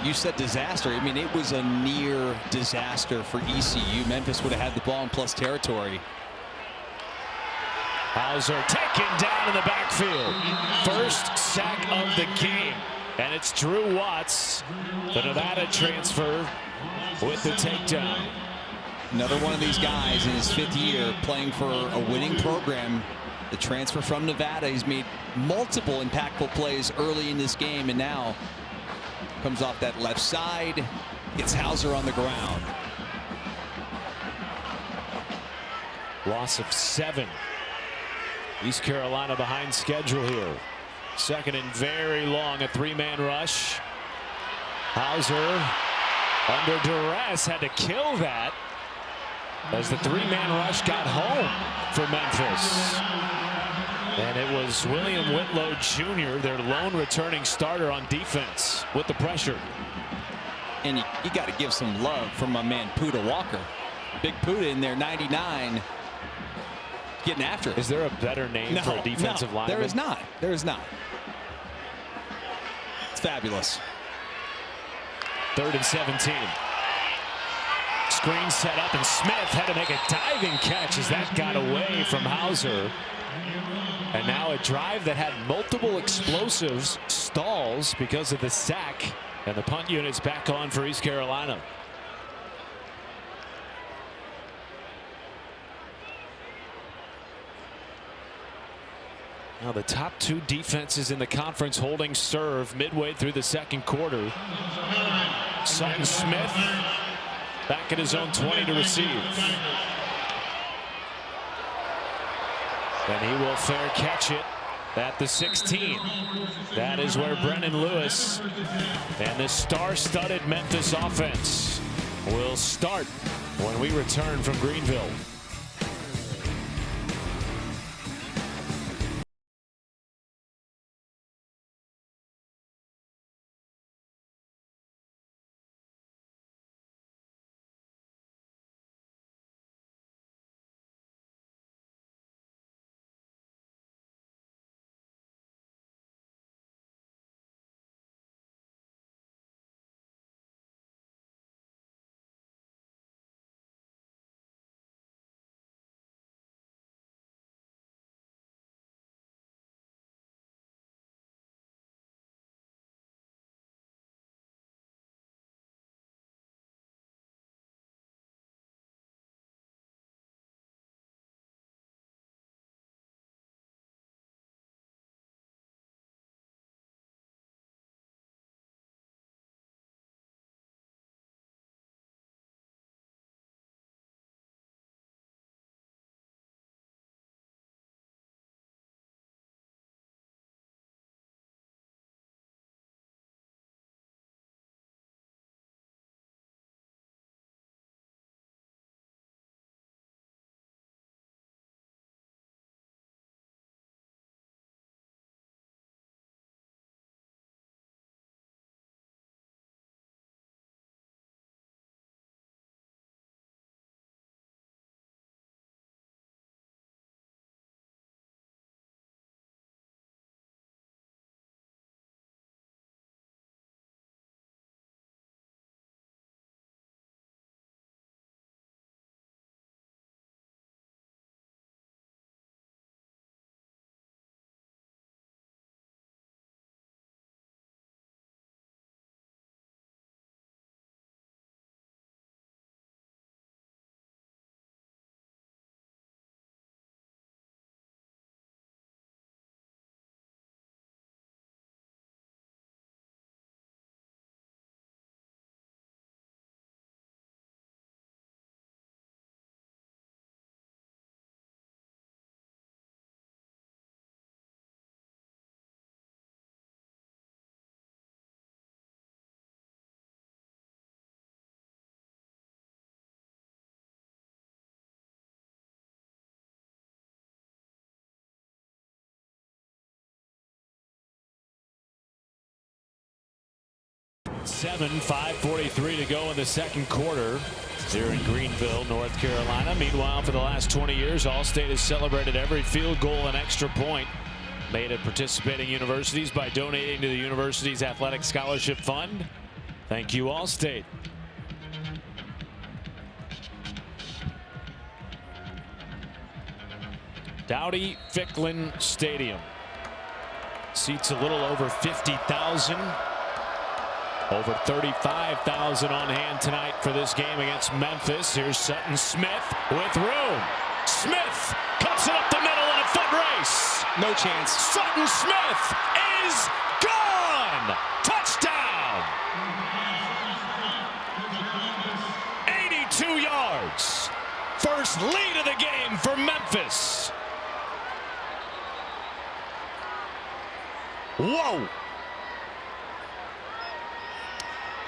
you said disaster. I mean, it was a near disaster for ECU. Memphis would have had the ball in plus territory. Hauser taken down in the backfield. First sack of the game. And it's Drew Watts, the Nevada transfer, with the takedown. Another one of these guys in his fifth year playing for a winning program. The transfer from Nevada. He's made multiple impactful plays early in this game, and now comes off that left side, gets Hauser on the ground. Loss of 7. East Carolina behind schedule here. Second and very long, a 3-man rush. Hauser under duress had to kill that as the 3-man rush got home for Memphis. And it was William Whitlow Jr., their lone returning starter on defense, with the pressure. And you got to give some love from my man Puda Walker. Big Puda in there, 99. Getting after it. Is there a better name for a defensive lineman? There is not. There is not. It's fabulous. 3rd and 17. Screen set up, and Smith had to make a diving catch as that got away from Hauser. And now a drive that had multiple explosives stalls because of the sack, and the punt unit's back on for East Carolina. Now the top 2 defenses in the conference holding serve midway through the second quarter. Sutton Smith back at his own 20 to receive. And he will fair catch it at the 16. That is where Brennan Lewis and the star-studded Memphis offense will start when we return from Greenville. 7, 5:43 to go in the second quarter here in Greenville, North Carolina. Meanwhile, for the last 20 years, Allstate has celebrated every field goal and extra point made at participating universities by donating to the university's athletic scholarship fund. Thank you, Allstate. Dowdy Ficklin Stadium seats a little over 50,000. Over 35,000 on hand tonight for this game against Memphis. Here's Sutton Smith with room. Smith cuts it up the middle in a foot race. No chance. Sutton Smith is gone. Touchdown. 82 yards. First lead of the game for Memphis. Whoa.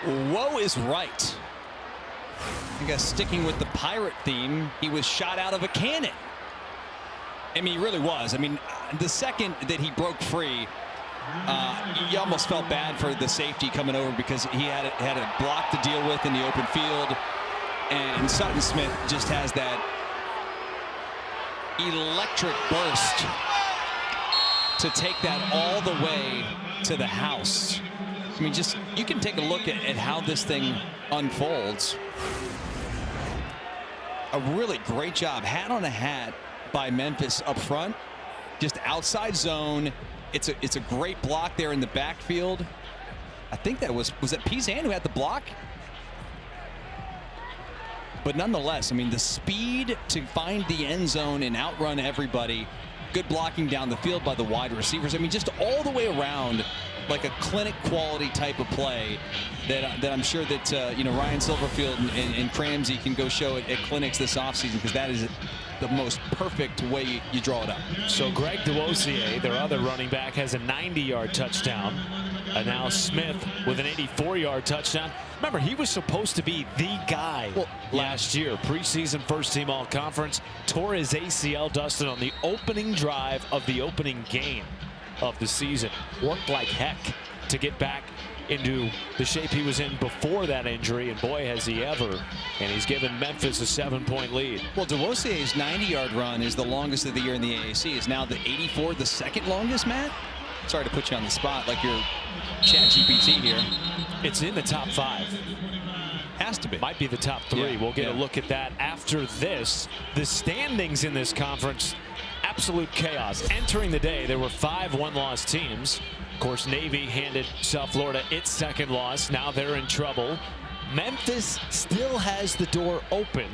Whoa is right. I guess sticking with the pirate theme, he was shot out of a cannon. I mean, he really was. I mean, the second that he broke free, you almost felt bad for the safety coming over because he had a block to deal with in the open field. And Sutton Smith just has that electric burst to take that all the way to the house. I mean, just you can take a look at how this thing unfolds. A really great job, hat on a hat by Memphis up front, just outside zone. It's a great block there in the backfield. I think that was that Pizan who had the block? But nonetheless, I mean, the speed to find the end zone and outrun everybody. Good blocking down the field by the wide receivers. I mean, just all the way around, like a clinic quality type of play that I'm sure that Ryan Silverfield and Cramsey can go show at clinics this offseason, because that is the most perfect way you draw it up. So Greg DeWosier, their other running back, has a 90-yard touchdown. And now Smith with an 84-yard touchdown. Remember, he was supposed to be the guy last year. Preseason first-team all-conference. Tore his ACL, Dustin, on the opening drive of the opening game of the season. Worked like heck to get back into the shape he was in before that injury, and boy has he ever. And he's given Memphis a 7-point lead. Well, DeWosier's 90-yard run is the longest of the year in the AAC. Is now the 84 the second longest, Matt? Sorry to put you on the spot like you're ChatGPT here. It's in the top 5. Has to be. Might be the top 3. Yeah, we'll get a look at that after this. The standings in this conference, absolute chaos. Entering the day, there were 5 one-loss teams. Of course, Navy handed South Florida its second loss. Now they're in trouble. Memphis still has the door open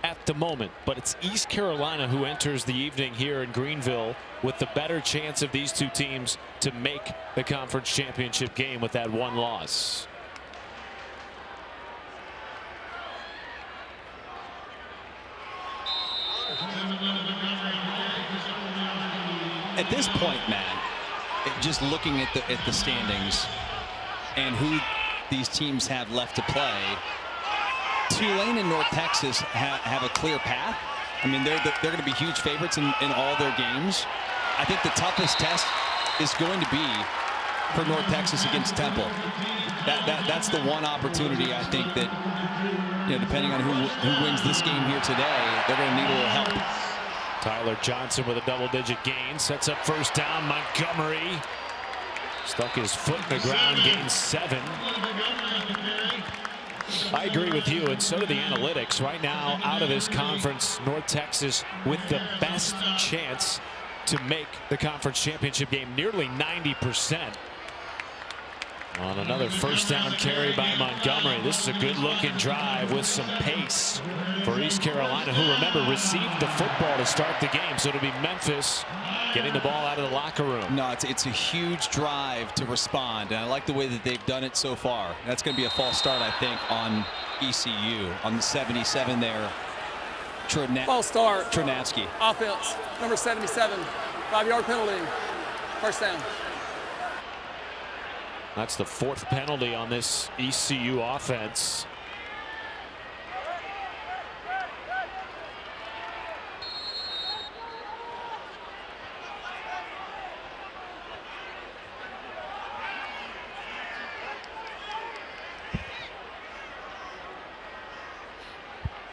at the moment, but it's East Carolina who enters the evening here in Greenville with the better chance of these two teams to make the conference championship game with that one loss. At this point, Matt, just looking at the standings and who these teams have left to play, Tulane and North Texas have a clear path. I mean, they're going to be huge favorites in all their games. I think the toughest test is going to be for North Texas against Temple. That's the one opportunity I think that, depending on who wins this game here today, they're going to need a little help. Tyler Johnson with a double-digit gain, sets up first down. Montgomery stuck his foot in the ground, gains 7. I agree with you, and so do the analytics. Right now, out of this conference, North Texas with the best chance to make the conference championship game, nearly 90%. On another first down carry by Montgomery. This is a good-looking drive with some pace for East Carolina, who, remember, received the football to start the game. So it'll be Memphis getting the ball out of the locker room. No, it's a huge drive to respond, and I like the way that they've done it so far. That's going to be a false start, I think, on ECU, on the 77 there. False start. Trinavsky. Offense, number 77, 5-yard penalty, first down. That's the 4th penalty on this ECU offense.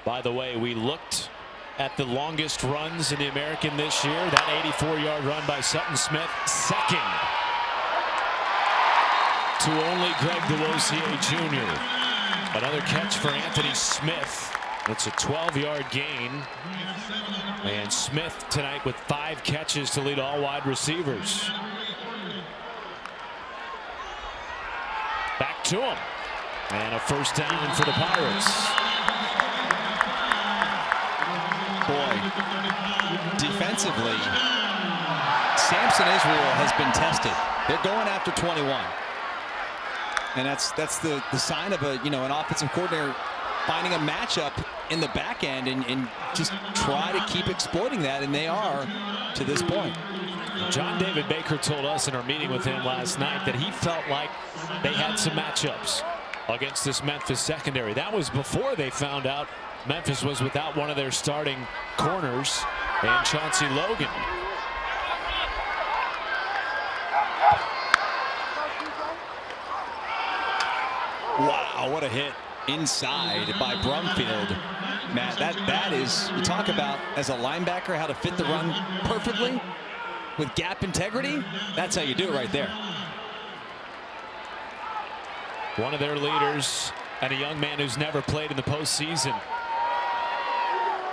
By the way, we looked at the longest runs in the American this year. That 84-yard run by Sutton Smith, second to only Greg DeLosier Jr. Another catch for Anthony Smith. It's a 12-yard gain. And Smith tonight with 5 catches to lead all wide receivers. Back to him. And a first down for the Pirates. Boy, defensively, Samson Israel has been tested. They're going after 21. And that's the sign of an offensive coordinator finding a matchup in the back end and just try to keep exploiting that, and they are to this point. John David Baker told us in our meeting with him last night that he felt like they had some matchups against this Memphis secondary. That was before they found out Memphis was without one of their starting corners and Chauncey Logan. Wow, what a hit inside by Brumfield. Matt, that is, you talk about as a linebacker how to fit the run perfectly with gap integrity. That's how you do it right there. One of their leaders and a young man who's never played in the postseason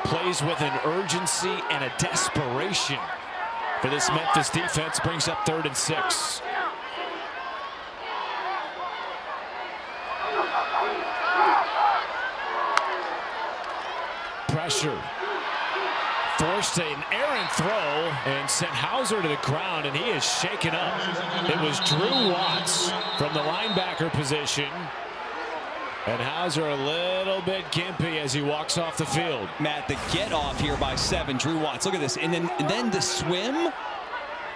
plays with an urgency and a desperation for this Memphis defense. Brings up 3rd and 6. Pressure. Forced an errant throw and sent Hauser to the ground, and he is shaken up. It was Drew Watts from the linebacker position. And Hauser a little bit gimpy as he walks off the field. Matt, the get off here by 7, Drew Watts. Look at this. And then the swim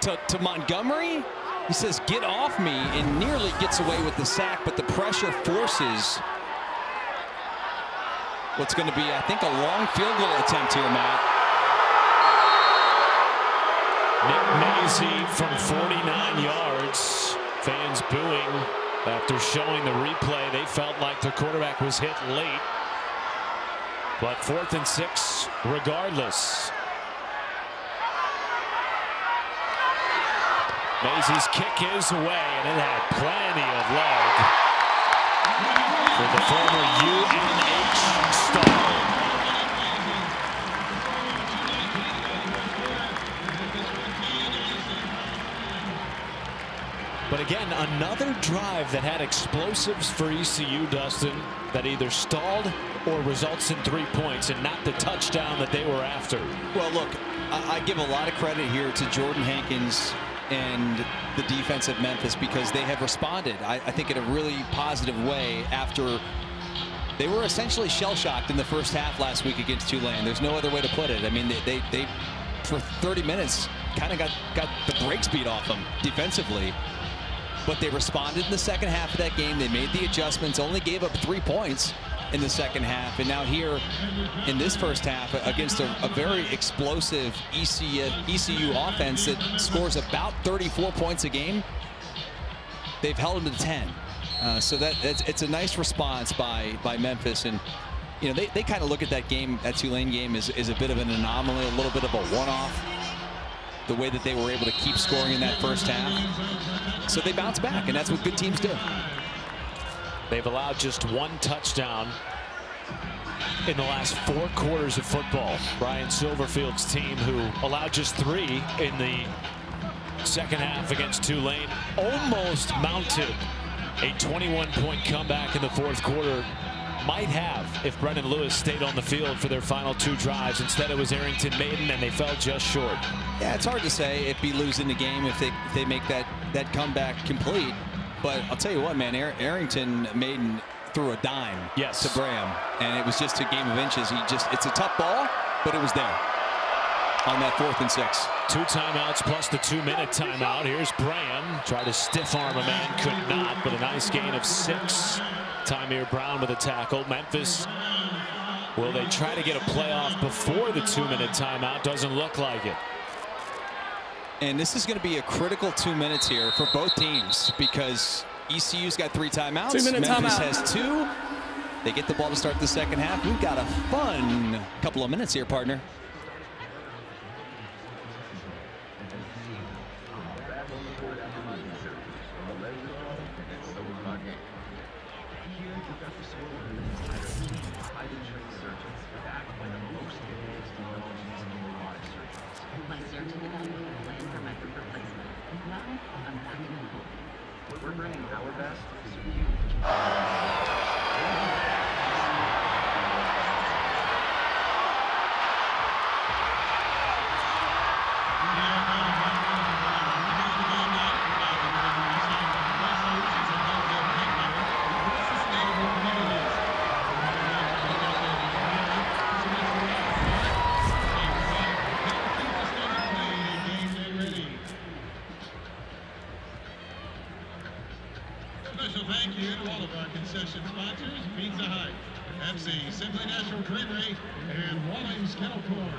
to Montgomery. He says, get off me, and nearly gets away with the sack, but the pressure forces what's going to be, I think, a long field goal attempt here, Matt. Nick Mazie from 49 yards. Fans booing after showing the replay. They felt like the quarterback was hit late. But 4th and 6 regardless. Mazie's kick is away, and it had plenty of leg for the former UNH star. But again, another drive that had explosives for ECU, Dustin, that either stalled or results in 3 points and not the touchdown that they were after. Well, look, I give a lot of credit here to Jordan Hankins and the defense of Memphis because they have responded, I think, in a really positive way after they were essentially shell-shocked in the first half last week against Tulane. There's no other way to put it. I mean, they for 30 minutes kind of got the brakes beat off them defensively. But they responded in the second half of that game. They made the adjustments, only gave up 3 points in the second half. And now here in this first half against a very explosive ECU offense that scores about 34 points a game, they've held them to 10. So it's a nice response by Memphis. And you know, they kind of look at that game, that Tulane game, as a bit of an anomaly, a little bit of a one-off, the way that they were able to keep scoring in that first half. So they bounce back, and that's what good teams do. They've allowed just 1 touchdown in the last 4 quarters of football. Brian Silverfield's team, who allowed just 3 in the second half against Tulane, almost mounted a 21-point comeback in the 4th quarter. Might have if Brendan Lewis stayed on the field for their final 2 drives. Instead, it was Arrington Maiden, and they fell just short. Yeah, it's hard to say if be losing the game if they make that comeback complete. But I'll tell you what, man, Arrington Maiden threw a dime to Bram, and it was just a game of inches. It's a tough ball, but it was there on that 4th and 6. 2 timeouts plus the 2-minute timeout. Here's Bram. Tried to stiff arm a man, could not, but a nice gain of 6. Tymeer Brown with a tackle. Memphis, will they try to get a playoff before the 2-minute timeout? Doesn't look like it. And this is going to be a critical 2 minutes here for both teams because ECU's got 3 timeouts. 2-minute Memphis timeout. has 2. They get the ball to start the second half. We've got a fun couple of minutes here, partner. We're bringing our best to you. Special thank you to all of our concession sponsors, Pizza Hut, Pepsi, Simply Natural Creamery, and Walling's Kettle Corn.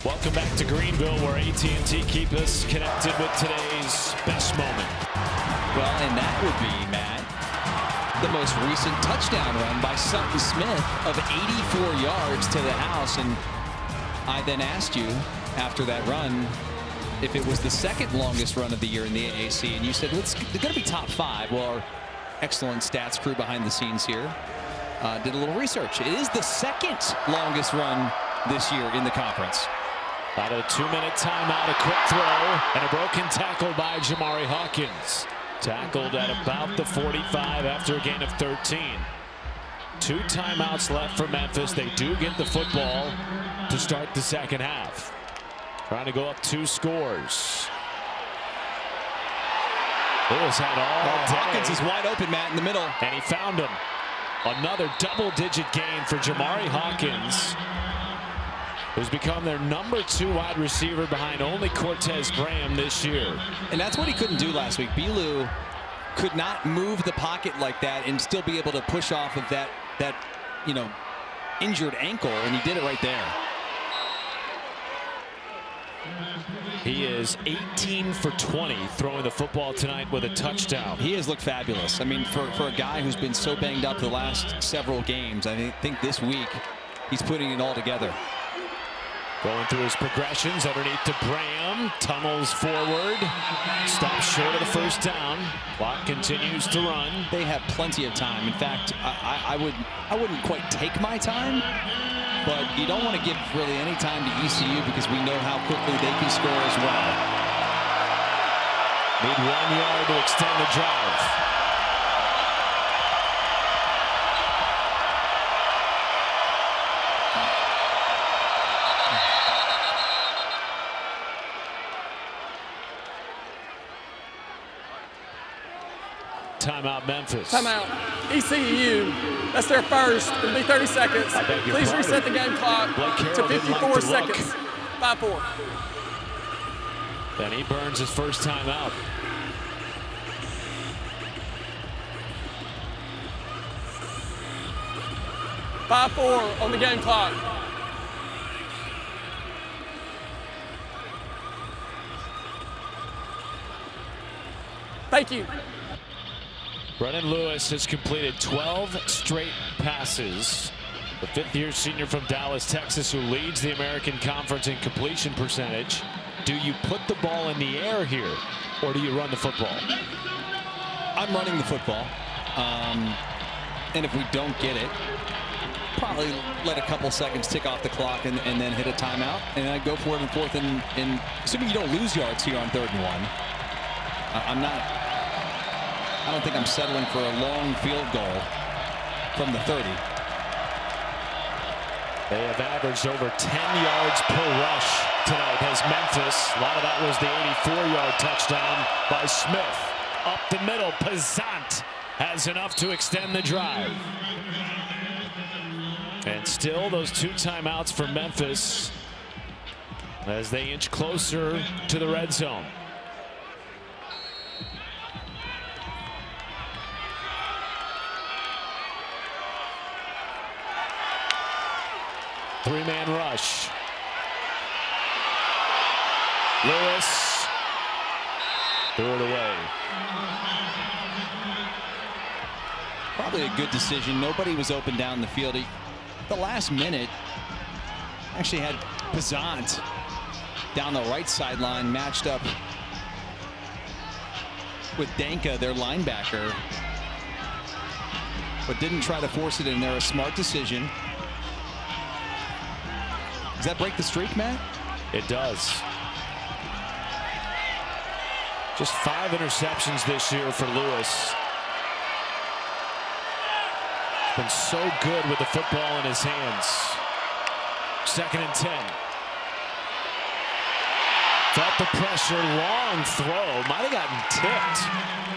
Welcome back to Greenville, where AT&T keep us connected with today's best moment. Well, and that would be, Matt, the most recent touchdown run by Sutton Smith of 84 yards to the house. And I then asked you after that run if it was the second longest run of the year in the AAC, and you said it's going to be top 5. Well, our excellent stats crew behind the scenes here did a little research. It is the second longest run this year in the conference. About a 2-minute timeout, a quick throw, and a broken tackle by Jamari Hawkins. Tackled at about the 45 after a gain of 13. 2 timeouts left for Memphis. They do get the football to start the second half. Trying to go up 2 scores. Lewis had all day. Hawkins is wide open, Matt, in the middle. And he found him. Another double-digit gain for Jamari Hawkins, who's become their number 2 wide receiver behind only Cortez Graham this year. And that's what he couldn't do last week. Belu could not move the pocket like that and still be able to push off of that injured ankle, and he did it right there. He is 18 for 20 throwing the football tonight with a touchdown. He has looked fabulous. I mean, for a guy who's been so banged up the last several games, I think this week he's putting it all together. Going through his progressions underneath to Graham, tunnels forward, stops short of the first down. Clock continues to run. They have plenty of time. In fact, I wouldn't quite take my time, but you don't want to give really any time to ECU because we know how quickly they can score as well. Need 1 yard to extend the drive. Timeout, Memphis. Timeout. ECU. That's their first. It'll be 30 seconds. Please reset the game clock to 54 seconds. 5-4. Then he burns his first timeout. 5-4 on the game clock. Thank you. Brennan Lewis has completed 12 straight passes. The fifth-year senior from Dallas, Texas, who leads the American Conference in completion percentage. Do you put the ball in the air here, or do you run the football? I'm running the football. And if we don't get it, probably let a couple seconds tick off the clock and then hit a timeout. And I go for it in fourth and assuming you don't lose yards here on 3rd and 1. I don't think I'm settling for a long field goal from the 30. They have averaged over 10 yards per rush tonight as Memphis. A lot of that was the 84-yard touchdown by Smith. Up the middle, Pazant has enough to extend the drive. And still those 2 timeouts for Memphis as they inch closer to the red zone. Three-man rush. Lewis threw it away. Probably a good decision. Nobody was open down the field. The last minute actually had Pazant down the right sideline matched up with Danka, their linebacker, but didn't try to force it in there. A smart decision. Does that break the streak, Matt? It does. Just 5 interceptions this year for Lewis. Been so good with the football in his hands. 2nd and 10. Felt the pressure, long throw, might have gotten tipped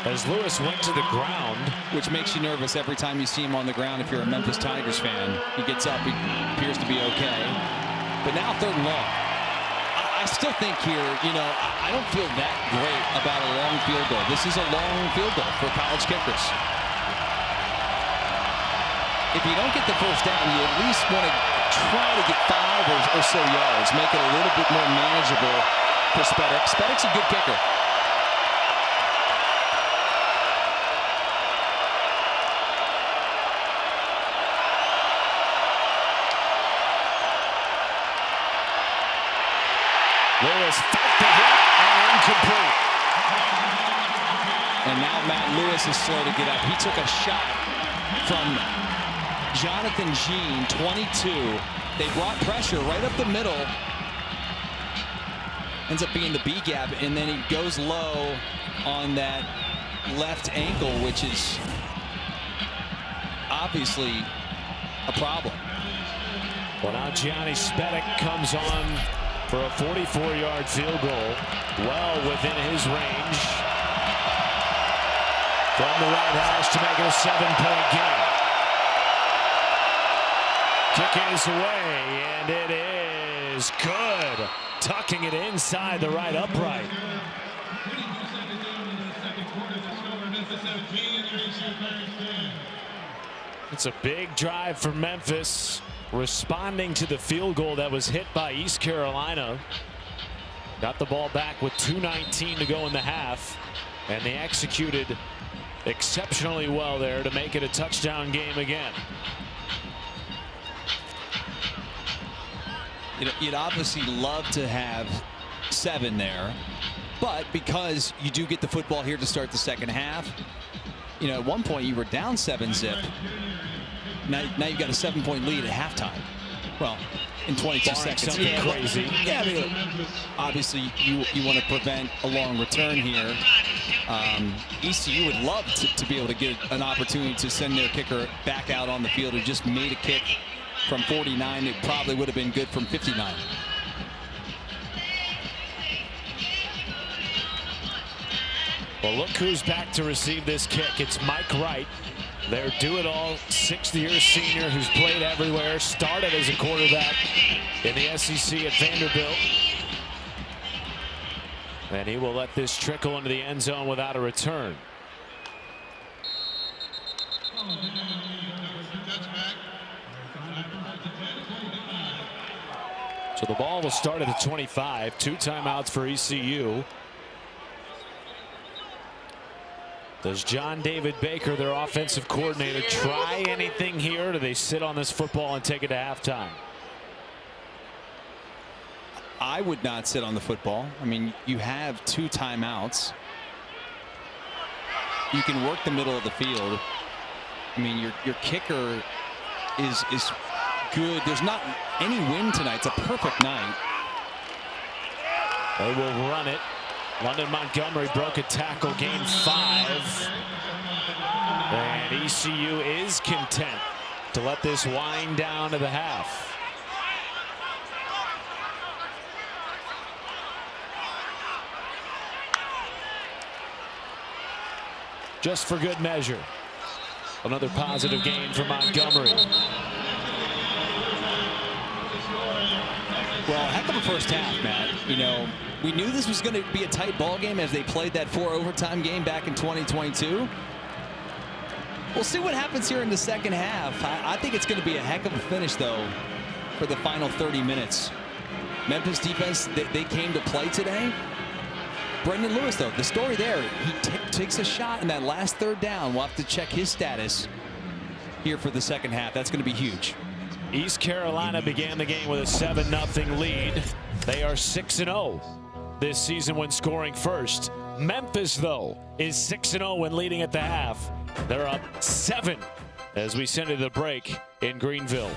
as Lewis went to the ground. Which makes you nervous every time you see him on the ground if you're a Memphis Tigers fan. He gets up, he appears to be okay. But now 3rd and long. I still think here, I don't feel that great about a long field goal. This is a long field goal for college kickers. If you don't get the first down, you at least want to try to get 5 or so yards. Make it a little bit more manageable for Spedek. Spedek's a good kicker. Lewis felt the hit and incomplete. And now Matt Lewis is slow to get up. He took a shot from Jonathan Jean, 22. They brought pressure right up the middle. Ends up being the B gap, and then he goes low on that left ankle, which is obviously a problem. Well, now Gianni Spedek comes on for a 44-yard field goal, well within his range. From the right hash to make it a 7-point game. Kick is away, and it is good. Tucking it inside the right upright. It's a big drive for Memphis, responding to the field goal that was hit by East Carolina. Got the ball back with 2:19 to go in the half, and they executed exceptionally well there to make it a touchdown game again. You'd obviously love to have 7 there, but because you do get the football here to start the second half, at one point you were down 7-zip. Now you've got a 7-point lead at halftime. Well, in 22 seconds. Something crazy. Yeah, obviously you want to prevent a long return here. ECU would love to be able to get an opportunity to send their kicker back out on the field who just made a kick from 49. It probably would have been good from 59. Well, look who's back to receive this kick. It's Mike Wright, their do-it-all 6th-year senior who's played everywhere, started as a quarterback in the SEC at Vanderbilt. And he will let this trickle into the end zone without a return. So the ball will start at the 25. 2 timeouts for ECU. Does John David Baker, their offensive coordinator, try anything here? Or do they sit on this football and take it to halftime? I would not sit on the football. I mean, you have 2 timeouts. You can work the middle of the field. I mean, your kicker is good. There's not any wind tonight. It's a perfect night. They will run it. London Montgomery broke a tackle, gained 5. And ECU is content to let this wind down to the half. Just for good measure. Another positive gain for Montgomery. Well, heck of a first half, Matt. You know, we knew this was going to be a tight ball game as they played that 4 overtime game back in 2022. We'll see what happens here in the second half. I think it's going to be a heck of a finish, though, for the final 30 minutes. Memphis defense, they came to play today. Brendan Lewis, though, the story there, he takes a shot in that last 3rd down. We'll have to check his status here for the second half. That's going to be huge. East Carolina began the game with a 7-0 lead. They are 6-0 this season when scoring first. Memphis, though, is 6-0 when leading at the half. They're up 7 as we send it to the break in Greenville.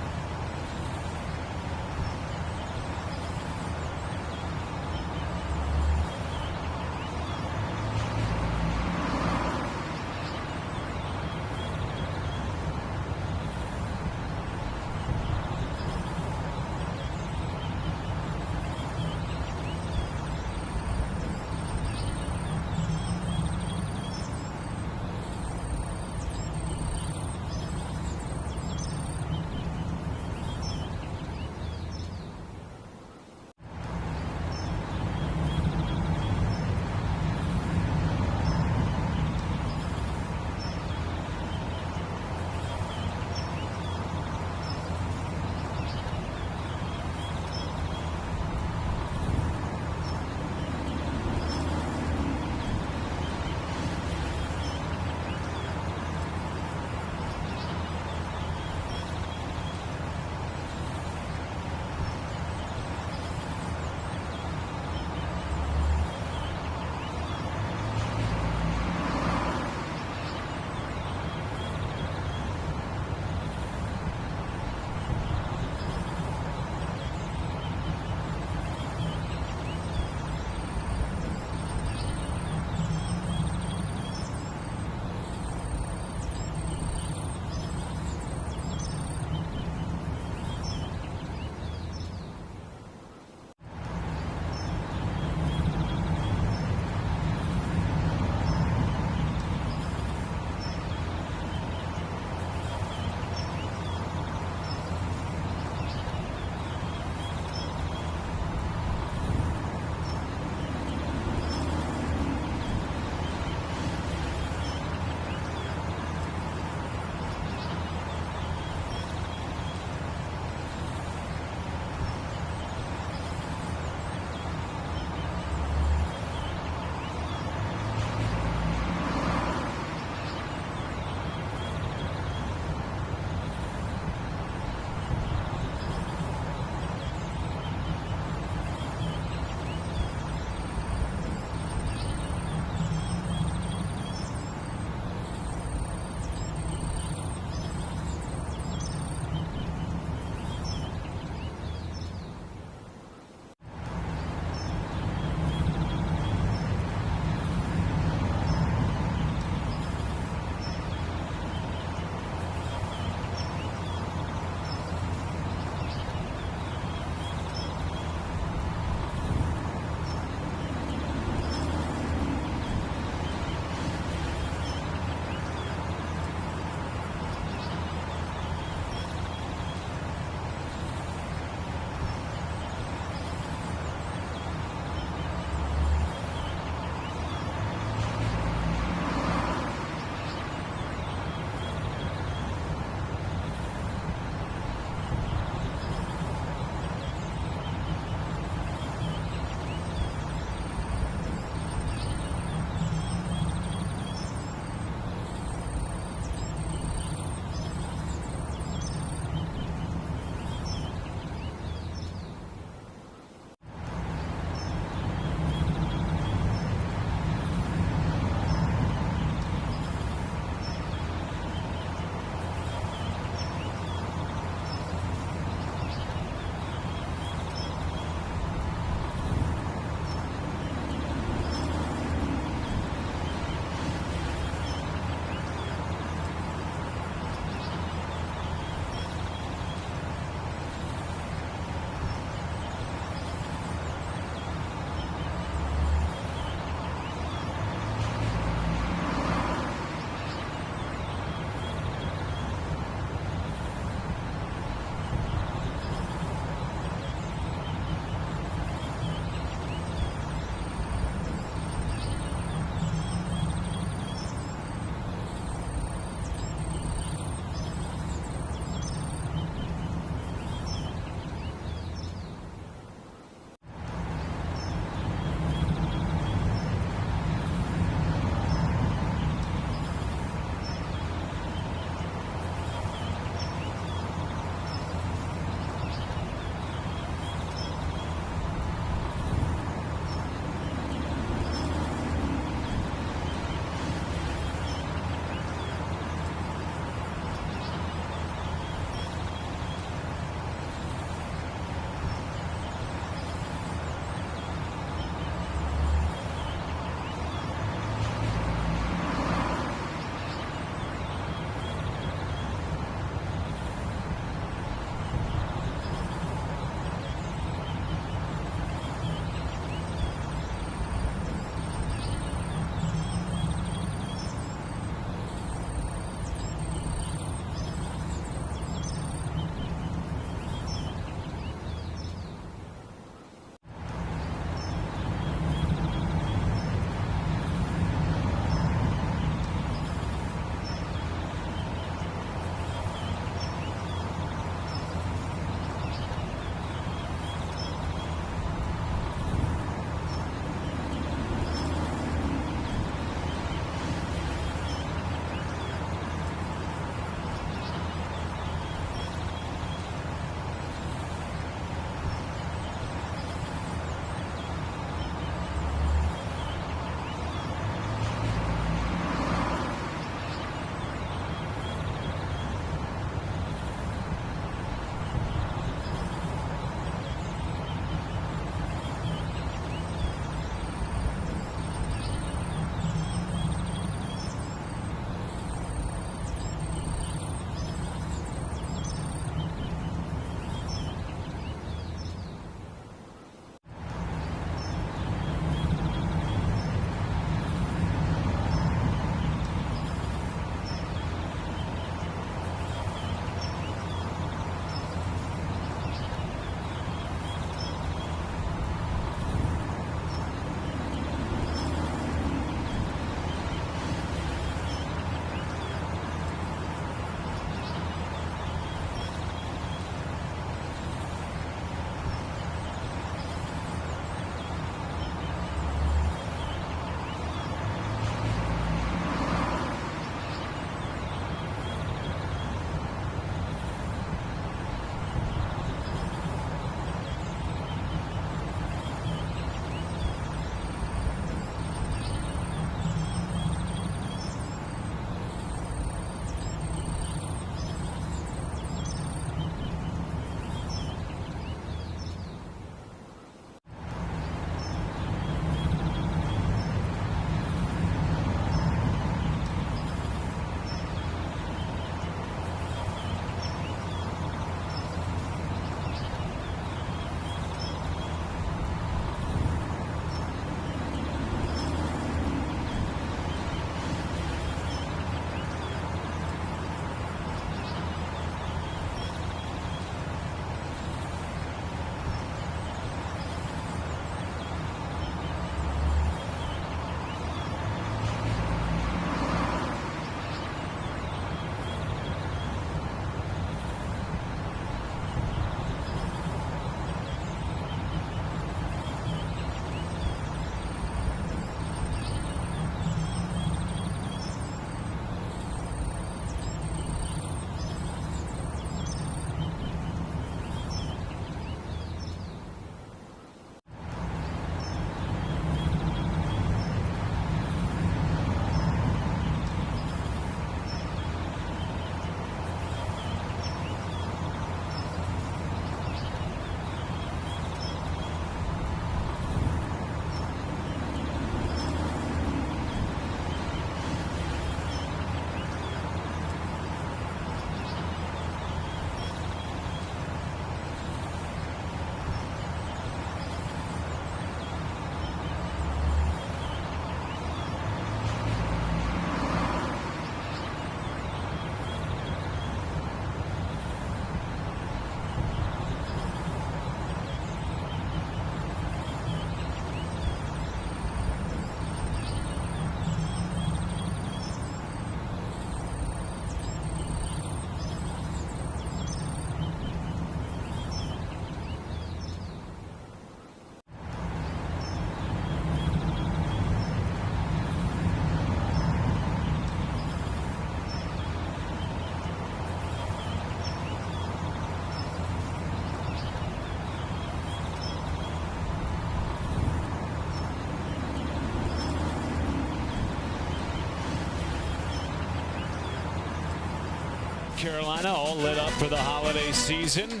North Carolina all lit up for the holiday season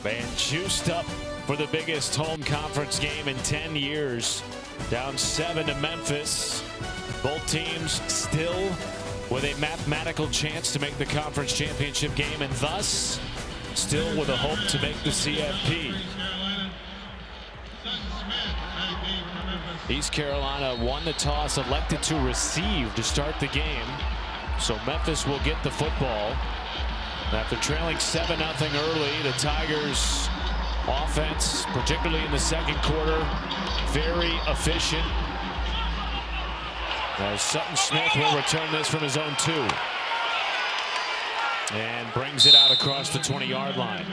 and juiced up for the biggest home conference game in 10 years. Down 7 to Memphis. Both teams still with a mathematical chance to make the conference championship game, and thus still with a hope to make the CFP. East Carolina won the toss, elected to receive to start the game. So Memphis will get the football. After trailing 7-0 early, the Tigers' offense, particularly in the second quarter, very efficient. As Sutton Smith will return this from his own 2. And brings it out across the 20-yard line.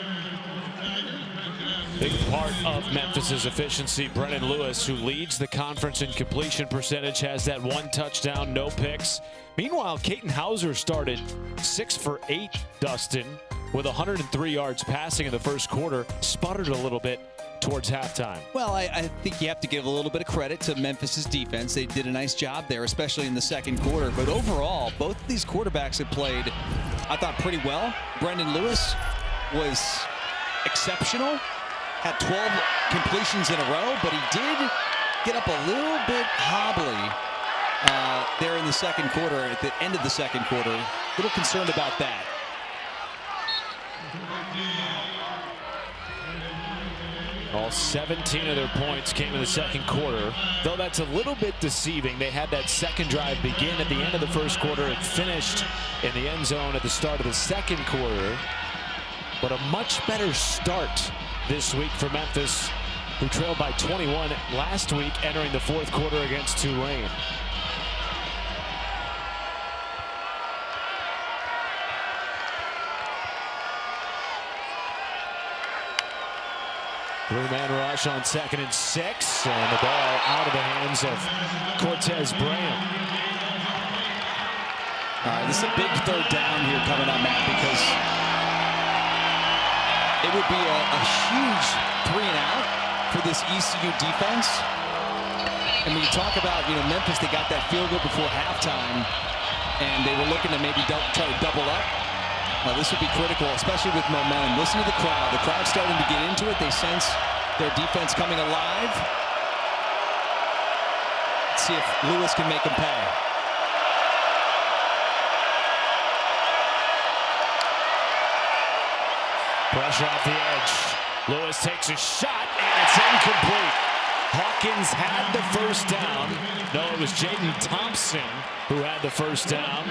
Big part of Memphis's efficiency, Brennan Lewis, who leads the conference in completion percentage, has that 1 touchdown, no picks. Meanwhile, Caton Hauser started 6 for 8, Dustin, with 103 yards passing in the first quarter, sputtered a little bit towards halftime. Well, I think you have to give a little bit of credit to Memphis's defense. They did a nice job there, especially in the second quarter. But overall, both of these quarterbacks have played, I thought, pretty well. Brendan Lewis was exceptional. Had 12 completions in a row, but he did get up a little bit hobbly there in the second quarter, at the end of the second quarter. A little concerned about that. All 17 of their points came in the second quarter, though that's a little bit deceiving. They had that second drive begin at the end of the first quarter. It finished in the end zone at the start of the second quarter, but a much better start this week for Memphis, who trailed by 21 last week entering the fourth quarter against Tulane. Three-man rush on 2nd and 6, and the ball out of the hands of Cortez Graham. All right, this is a big third down here coming up, Matt, because it would be a huge 3-and-out for this ECU defense. And when you talk about, Memphis, they got that field goal before halftime, and they were looking to maybe try to double up. This would be critical, especially with momentum. Listen to the crowd. The crowd's starting to get into it. They sense their defense coming alive. Let's see if Lewis can make them pay. Pressure off the edge. Lewis takes a shot, and it's incomplete. Hawkins had the first down. No, it was Jaden Thompson who had the first down.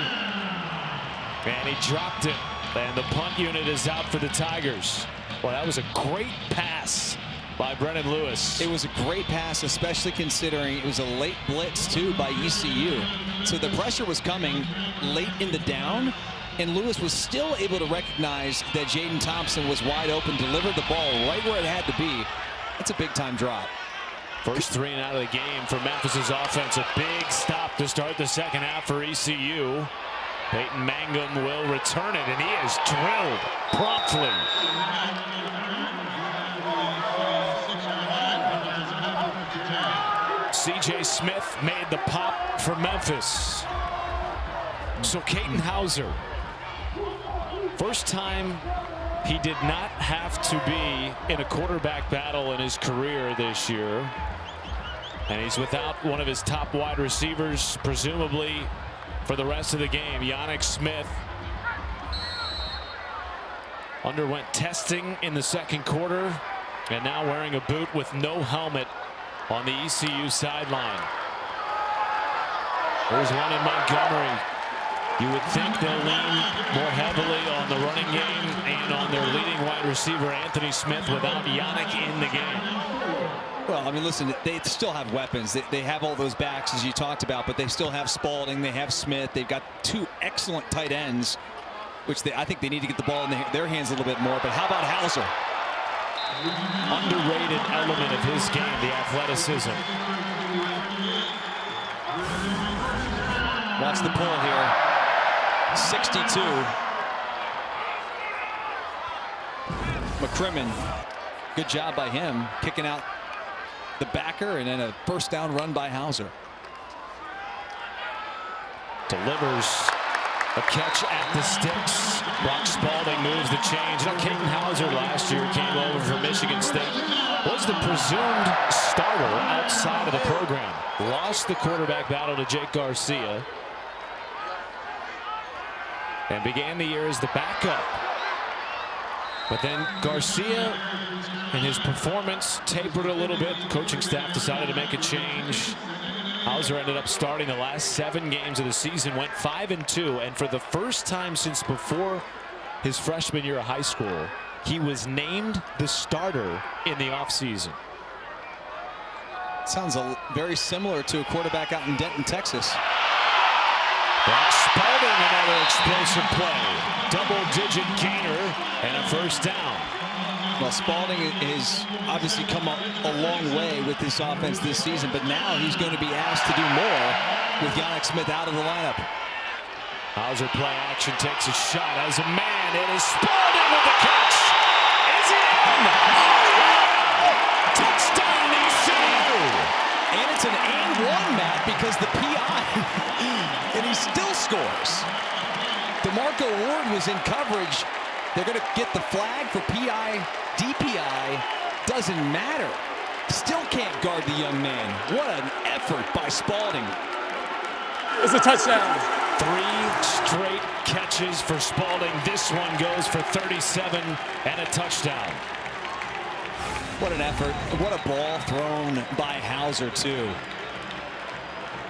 And he dropped it. And the punt unit is out for the Tigers. Well, that was a great pass by Brennan Lewis. It was a great pass, especially considering it was a late blitz, too, by ECU. So the pressure was coming late in the down, and Lewis was still able to recognize that Jaden Thompson was wide open, delivered the ball right where it had to be. That's a big-time drop. First 3 and out of the game for Memphis's offense. A big stop to start the second half for ECU. Peyton Mangum will return it, and he is drilled promptly. C.J. Smith made the pop for Memphis. So Caton Hauser, first time he did not have to be in a quarterback battle in his career this year. And he's without one of his top wide receivers, presumably for the rest of the game. Yannick Smith underwent testing in the second quarter, and now wearing a boot with no helmet on the ECU sideline. There's one in Montgomery. You would think they'll lean more heavily on the running game and on their leading wide receiver, Anthony Smith, without Yannick in the game. Well, I mean, listen, they still have weapons. They have all those backs, as you talked about, but they still have Spalding. They have Smith. They've got 2 excellent tight ends, which I think they need to get the ball in their hands a little bit more. But how about Hauser? Underrated element of his game, the athleticism. Watch the pull here. 62. McCrimmon, good job by him, kicking out the backer, and then a first down run by Hauser. Delivers A catch at the sticks. Brock Spalding moves the chains. You know, Caden Hauser last year came over from Michigan State. Was the presumed starter outside of the program. Lost the quarterback battle to Jake Garcia. And began the year as the backup. But then Garcia and his performance tapered a little bit. The coaching staff decided to make a change. Hauser ended up starting the last 7 games of the season, went 5-2, and for the first time since before his freshman year of high school, he was named the starter in the offseason. Sounds very similar to a quarterback out in Denton, Texas. Brock Spalding, another explosive play. Double-digit gainer and a first down. Well, Spalding has obviously come a long way with this offense this season, but now he's going to be asked to do more with Yannick Smith out of the lineup. Hauser play action, takes a shot as a man. It is Spalding with the catch. Is he in? Oh, yeah! Touchdown, ECU! And it's an and-one, Matt, because the PI, and he still scores. DeMarco Ward was in coverage. They're going to get the flag for PI. DPI doesn't matter. Still can't guard the young man. What an effort by Spalding. It's a touchdown. 3 straight catches for Spalding. This one goes for 37 and a touchdown. What an effort. What a ball thrown by Hauser, too.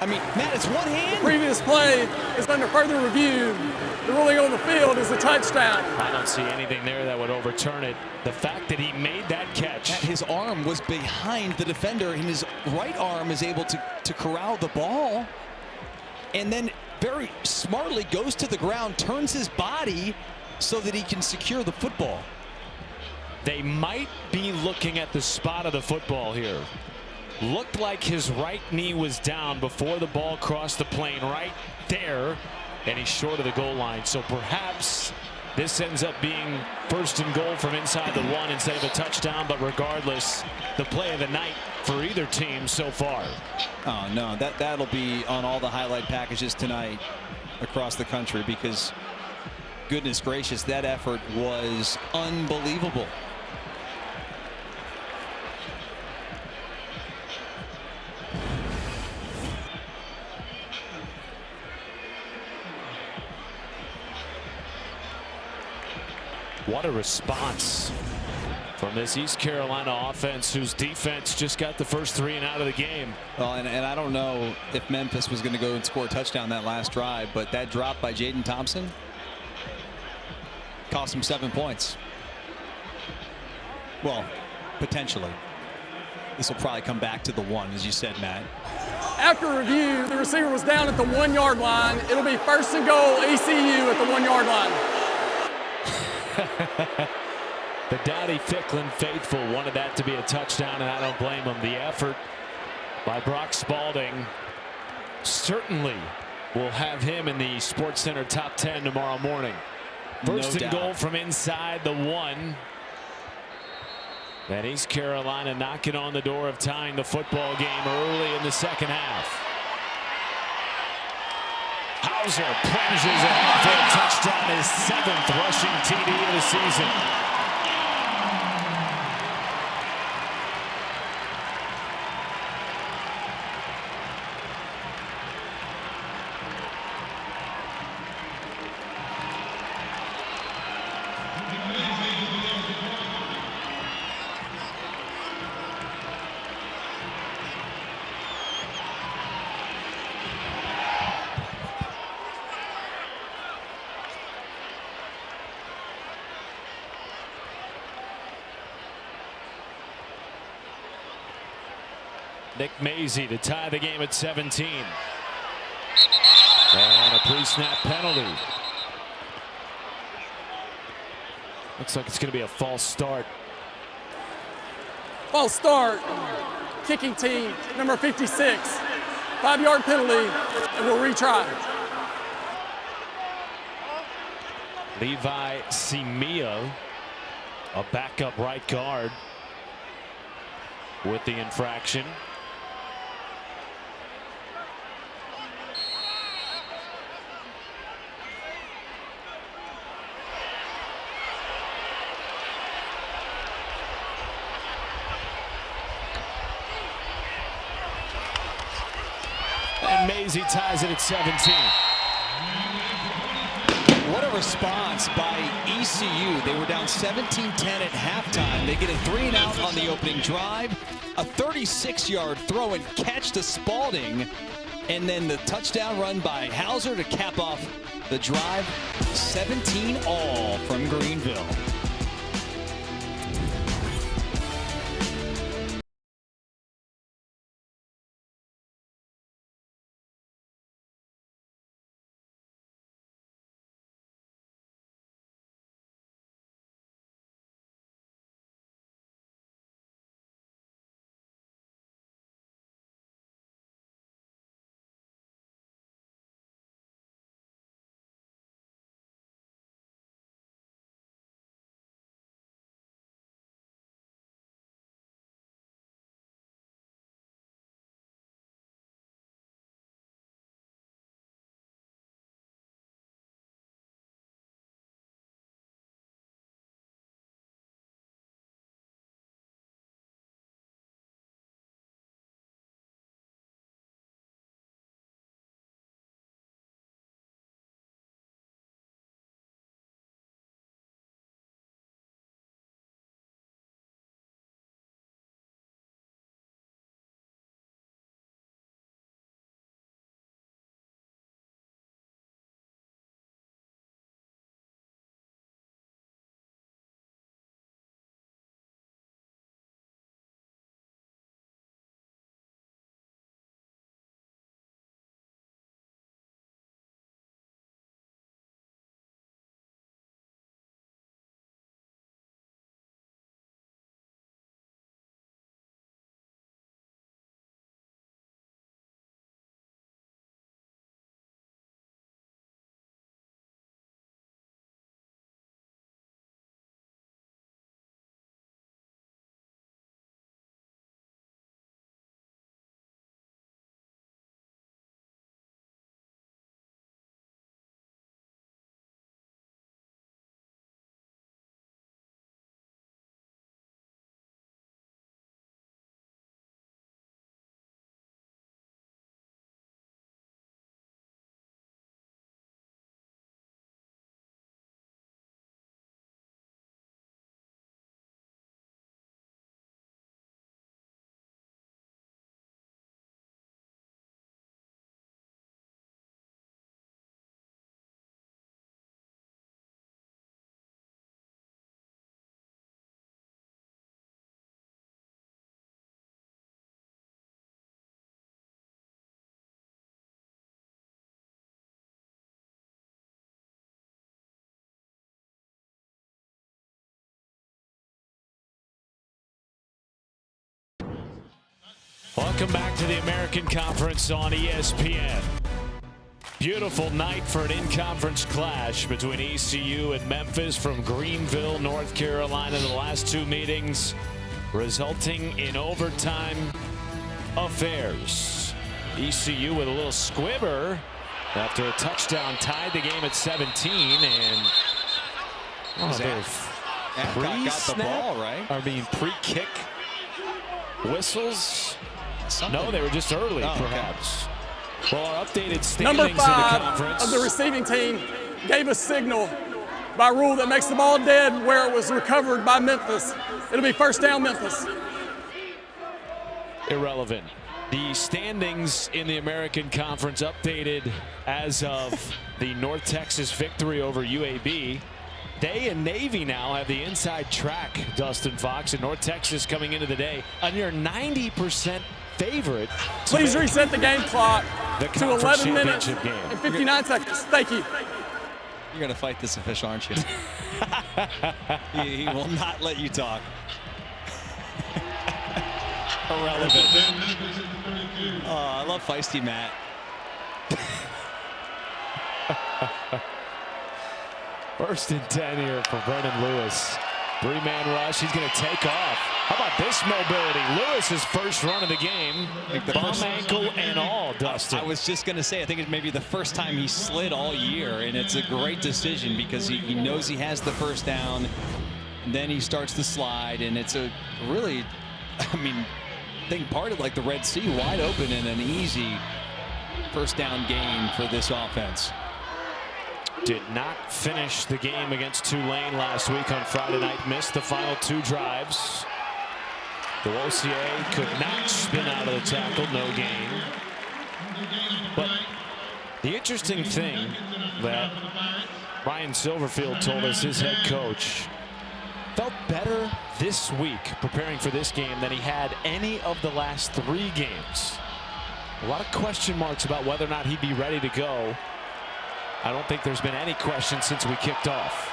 I mean, Matt, it's one hand. The previous play is under further review. The ruling on the field is a touchdown. I don't see anything there that would overturn it. The fact that he made that catch. His arm was behind the defender, and his right arm is able to corral the ball. And then very smartly goes to the ground, turns his body so that he can secure the football. They might be looking at the spot of the football here. Looked like his right knee was down before the ball crossed the plane right there, and he's short of the goal line. So perhaps this ends up being 1st and goal from inside the 1 instead of a touchdown. But regardless, the play of the night for either team so far. Oh, no, that'll be on all the highlight packages tonight across the country, because goodness gracious, that effort was unbelievable. What a response from this East Carolina offense, whose defense just got the first 3 and out of the game. Well, and I don't know if Memphis was going to go and score a touchdown that last drive, but that drop by Jaden Thompson cost him 7 points. Well, potentially. This will probably come back to the 1, as you said, Matt. After review, the receiver was down at the 1-yard line. It'll be 1st and goal, ECU at the 1-yard line. The Dowdy Ficklin faithful wanted that to be a touchdown, and I don't blame him. The effort by Brock Spalding certainly will have him in the SportsCenter top 10 tomorrow morning. 1st and goal from inside the 1. And East Carolina knocking on the door of tying the football game early in the 2nd half. Hauser plunges ahead for a touchdown, his 7th rushing TD of the season. Nick Mazie to tie the game at 17. And a pre-snap penalty. Looks like it's going to be a false start. False start. Kicking team, number 56. 5-yard penalty, and we'll retry. Levi Simia, a backup right guard, with the infraction. And Maisie ties it at 17. What a response by ECU. They were down 17-10 at halftime. They get a 3-and-out on the opening drive, a 36-yard throw and catch to Spalding, and then the touchdown run by Hauser to cap off the drive. 17-all from Greenville. Welcome back to the American Conference on ESPN. Beautiful night for an in-conference clash between ECU and Memphis from Greenville, North Carolina. The last two meetings resulting in overtime affairs. ECU with a little squibber after a touchdown tied the game at 17, and got the ball, right? I mean, pre-kick whistles. Something. No, they were just early, perhaps. Okay. Well, our updated standings Number 5 in the conference of the receiving team gave a signal by rule that makes the ball dead where it was recovered by Memphis. It'll be first down, Memphis. Irrelevant. The standings in the American Conference updated as of the North Texas victory over UAB. They and Navy now have the inside track, Dustin Fox, and North Texas coming into the day a near 90% favorite. Please reset the game clock to 11 minutes and 59 seconds. Thank you. You're going to fight this official, aren't you? He will not let you talk. Irrelevant. Oh, I love feisty Matt. First and 10 here for Brennan Lewis. Three-man rush. He's going to take off. How about this mobility? Lewis's first run of the game. Bum, ankle, and all, Dustin. I was just going to say, I think it may be the first time he slid all year, and it's a great decision because he knows he has the first down, and then he starts to slide, and it's a really, I mean, thing parted like the Red Sea, wide open and an easy first down gain for this offense. Did not finish the game against Tulane last week on Friday night. Missed the final 2 drives. Duosier could not spin out of the tackle. No gain. But the interesting thing that Ryan Silverfield told us, his head coach, felt better this week preparing for this game than he had any of the last 3 games. A lot of question marks about whether or not he'd be ready to go. I don't think there's been any question since we kicked off.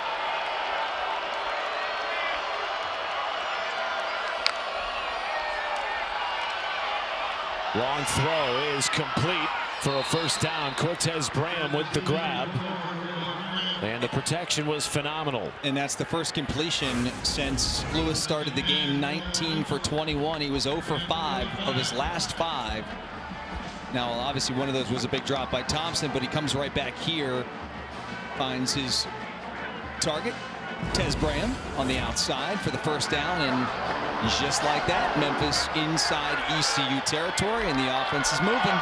Long throw is complete for a first down. Cortez Graham with the grab. And the protection was phenomenal. And that's the first completion since Lewis started the game. 19 for 21. He was 0 for 5 of his last 5. Now, obviously, one of those was a big drop by Thompson, but he comes right back here, finds his target, Tez Graham, on the outside for the first down, and just like that, Memphis inside ECU territory, and the offense is moving.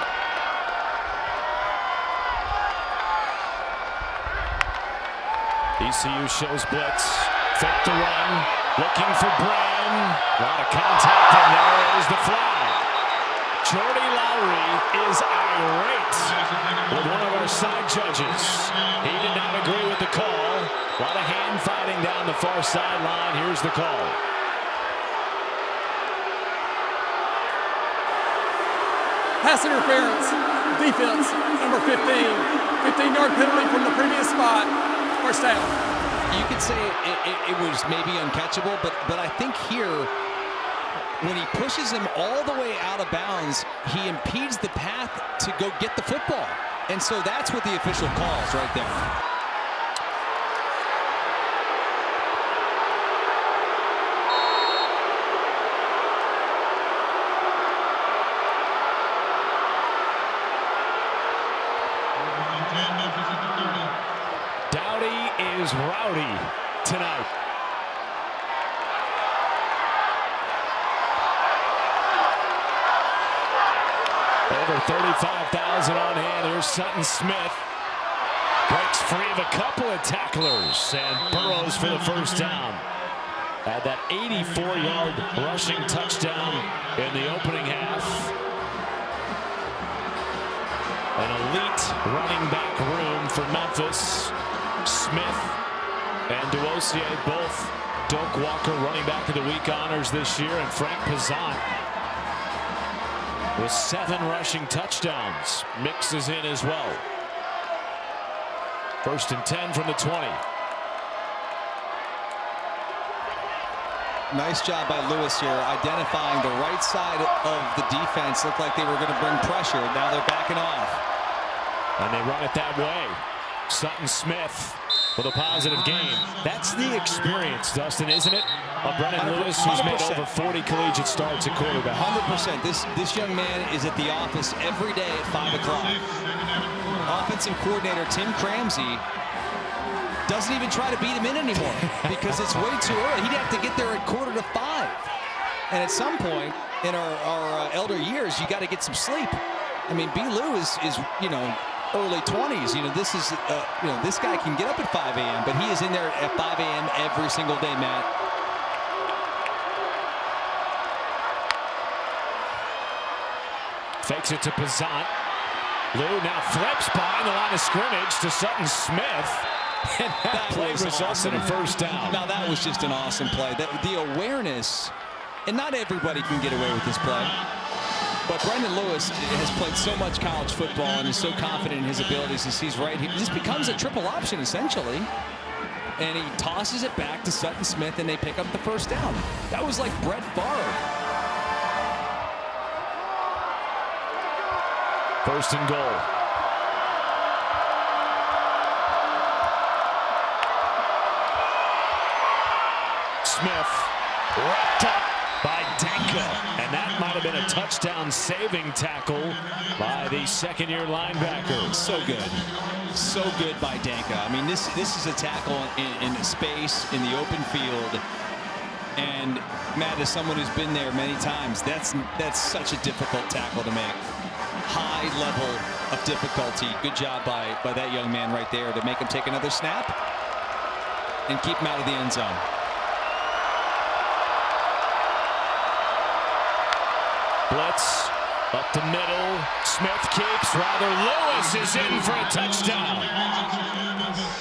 ECU shows blitz, fake the run, looking for Graham. A lot of contact, and there is the flag. Jordy Lowry is irate with one of our side judges. He did not agree with the call. A lot of hand fighting down the far sideline. Here's the call. Pass interference, defense, number 15. 15-yard penalty from the previous spot. First down. You could say it was maybe uncatchable, but I think here, when he pushes him all the way out of bounds, he impedes the path to go get the football. And so that's what the official calls right there. Dowdy is rowdy tonight. Over 35,000 on hand. Here's Sutton Smith. Breaks free of a couple of tacklers and burrows for the first down. Had that 84-yard rushing touchdown in the opening half. An elite running back room for Memphis. Smith and Duosier both Doak Walker running back of the week honors this year, and Frank Pazant with 7 rushing touchdowns mixes in as well. First and 10 from the 20. Nice job by Lewis here, identifying the right side of the defense. Looked like they were going to bring pressure. Now they're backing off. And they run it that way. Sutton Smith with a positive game. That's the experience, Dustin, isn't it? Of Brennan Lewis, who's made over 40 collegiate starts at quarterback. 100%. This young man is at the office every day at 5 o'clock. Offensive coordinator Tim Cramsey doesn't even try to beat him in anymore because it's way too early. He'd have to get there at 4:45. And at some point in our elder years, you got to get some sleep. I mean, B. Lou is early 20s. This is this guy can get up at 5 a.m., but he is in there at 5 a.m. every single day, Matt. Fakes it to Pazant. Lou now flips behind the line of scrimmage to Sutton Smith. And that play results in a first down. Now that was just an awesome play. The awareness, and not everybody can get away with this play. But Brendan Lewis has played so much college football and is so confident in his abilities as he's right here. This becomes a triple option, essentially. And he tosses it back to Sutton Smith, and they pick up the first down. That was like Brett Favre. First and goal. Smith wrapped up by Danka, and that might have been a touchdown-saving tackle by the second-year linebacker. So good by Danka. I mean, this is a tackle in space, in the open field, and Matt, as someone who's been there many times, that's such a difficult tackle to make. High-level of difficulty. Good job by that young man right there to make him take another snap and keep him out of the end zone. Blitz up the middle. Smith keeps. Lewis is in for a touchdown.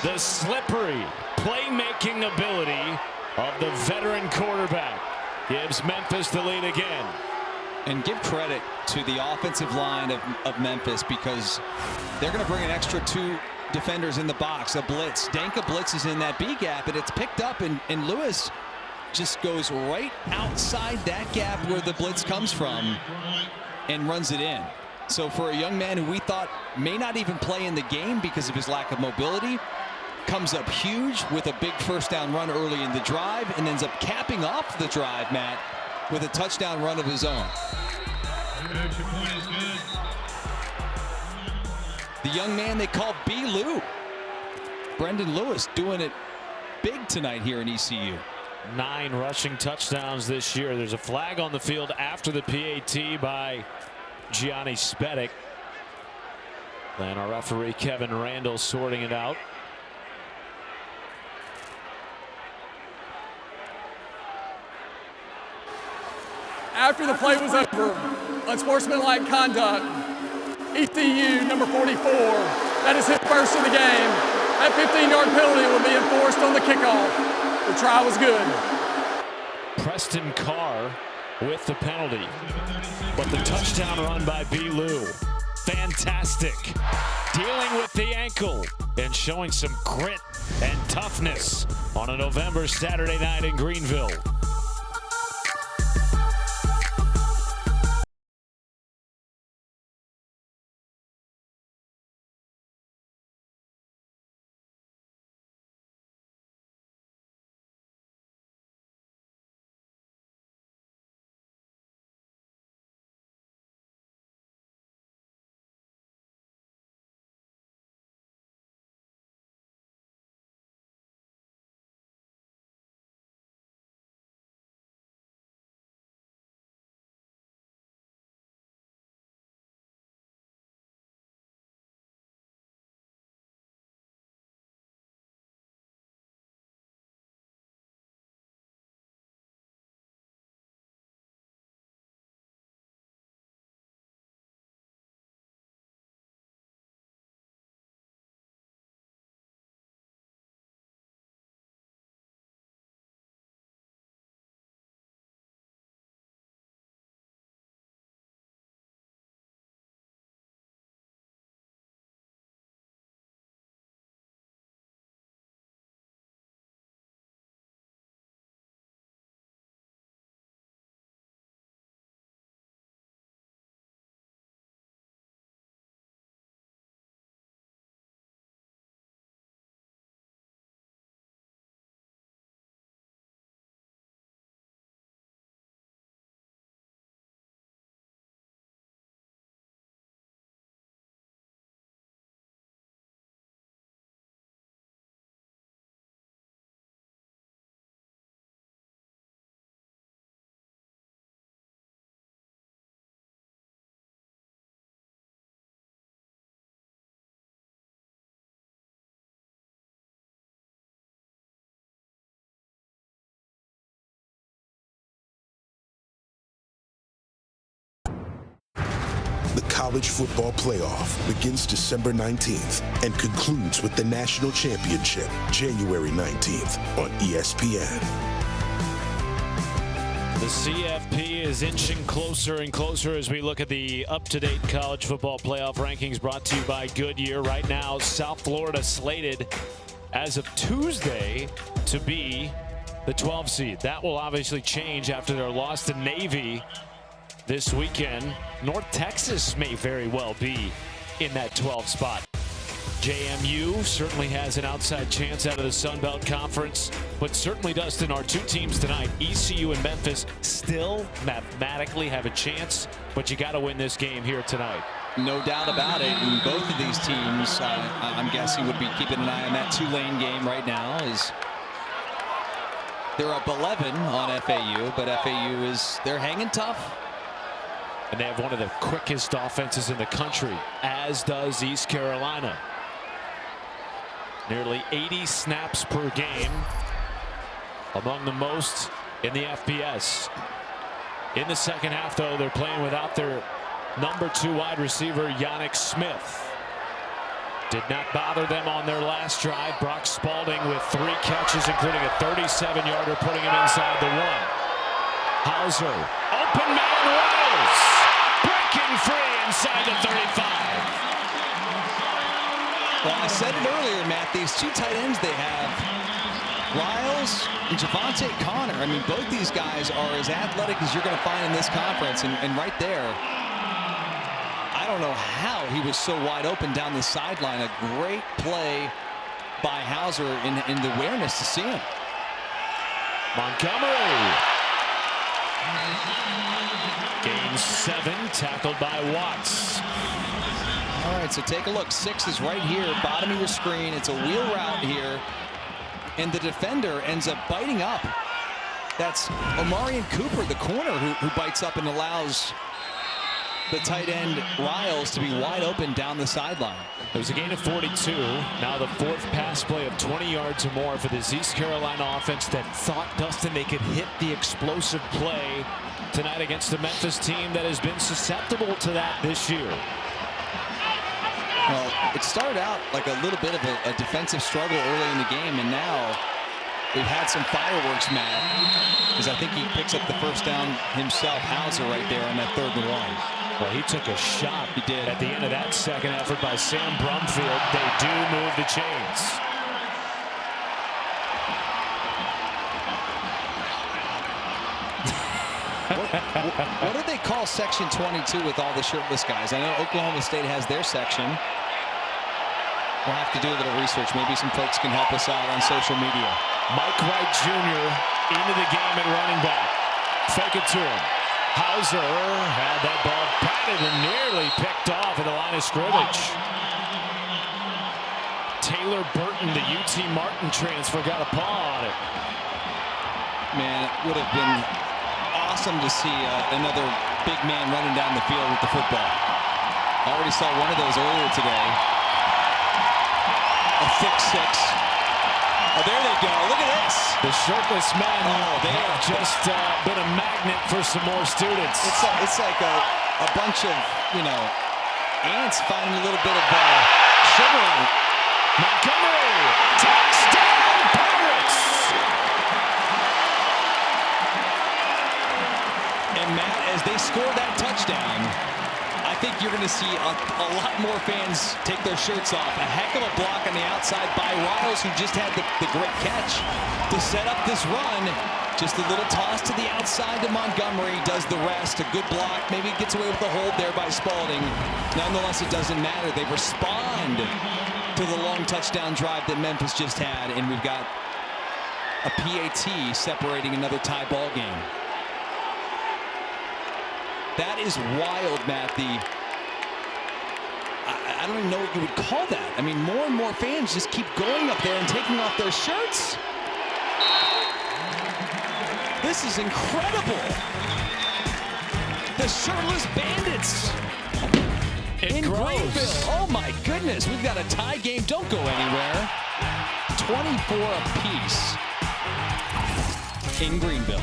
The slippery playmaking ability of the veteran quarterback gives Memphis the lead again. And give credit to the offensive line of Memphis, because they're going to bring an extra 2 defenders in the box. A blitz. Danka blitzes in that B gap, and it's picked up, and Lewis just goes right outside that gap where the blitz comes from and runs it in. So for a young man who we thought may not even play in the game because of his lack of mobility, comes up huge with a big first down run early in the drive and ends up capping off the drive, Matt, with a touchdown run of his own. The young man they call B-Lou. Brendan Lewis doing it big tonight here in ECU. 9 rushing touchdowns this year. There's a flag on the field after the PAT by Gianni Spedic. Then our referee Kevin Randall sorting it out. After the play was over, unsportsmanlike conduct, ECU number 44, that is his first of the game. That 15-yard penalty will be enforced on the kickoff. The try was good. Preston Carr with the penalty, but the touchdown run by B-Lou, fantastic. Dealing with the ankle and showing some grit and toughness on a November Saturday night in Greenville. The College Football Playoff begins December 19th and concludes with the National Championship January 19th on ESPN. The CFP is inching closer and closer as we look at the up-to-date college football playoff rankings brought to you by Goodyear. Right now, South Florida slated as of Tuesday to be the 12 seed. That will obviously change after their loss to Navy this weekend. North Texas may very well be in that 12 spot. JMU certainly has an outside chance out of the Sun Belt Conference, but certainly, Dustin, our 2 teams tonight, ECU and Memphis, still mathematically have a chance, but you got to win this game here tonight. No doubt about it. And both of these teams, I'm guessing, would be keeping an eye on that Tulane game right now. As they're up 11 on FAU, but FAU they're hanging tough. And they have one of the quickest offenses in the country, as does East Carolina. Nearly 80 snaps per game, among the most in the FBS. In the second half, though, they're playing without their number 2 wide receiver, Yannick Smith. Did not bother them on their last drive. Brock Spalding with 3 catches, including a 37-yarder, putting him inside the 1. Hauser, open man, Riles, breaking free inside the 35. Well, I said it earlier, Matt, these 2 tight ends they have, Riles and Javante Connor. I mean, both these guys are as athletic as you're going to find in this conference, and right there, I don't know how he was so wide open down the sideline. A great play by Hauser in the awareness to see him. Montgomery gains 7, tackled by Watts. All right, so take a look. 6 is right here, bottom of your screen. It's a wheel route here, and the defender ends up biting up. That's Omarion Cooper, the corner, who bites up and allows the tight end Riles to be wide open down the sideline. It was a gain of 42. Now the 4th pass play of 20 yards or more for this East Carolina offense that thought, Dustin, they could hit the explosive play tonight against the Memphis team that has been susceptible to that this year. Well, it started out like a little bit of a defensive struggle early in the game, and now we've had some fireworks, Matt, because I think he picks up the first down himself. Hauser right there on that 3rd and 1. Well, he took a shot. He did. At the end of that second effort by Sam Brumfield. They do move the chains. What do they call Section 22 with all the shirtless guys? I know Oklahoma State has their section. We'll have to do a little research. Maybe some folks can help us out on social media. Mike Wright Jr. into the game at running back. Fake it to him. Hauser had that ball patted and nearly picked off at the line of scrimmage. Taylor Burton, the UT Martin transfer, got a paw on it. Man, it would have been awesome to see another big man running down the field with the football. Already saw one of those earlier today. A thick 6. Oh, there they go. Look at this. The shirtless men they have just been a magnet for some more students. It's like a bunch of, ants finding a little bit of sugar on it. Montgomery, touchdown Pirates. And Matt, as they score that touchdown, I think you're going to see a lot more fans take their shirts off. A heck of a block on the outside by Riles, who just had the great catch to set up this run. Just a little toss to the outside to Montgomery, does the rest. A good block, maybe gets away with the hold there by Spalding. Nonetheless, it doesn't matter. They respond to the long touchdown drive that Memphis just had, and we've got a PAT separating another tie ball game. That is wild, Matt. I don't even know what you would call that. I mean, more and more fans just keep going up there and taking off their shirts. This is incredible. The shirtless bandits in Greenville. Oh my goodness, we've got a tie game. Don't go anywhere. 24 apiece in Greenville.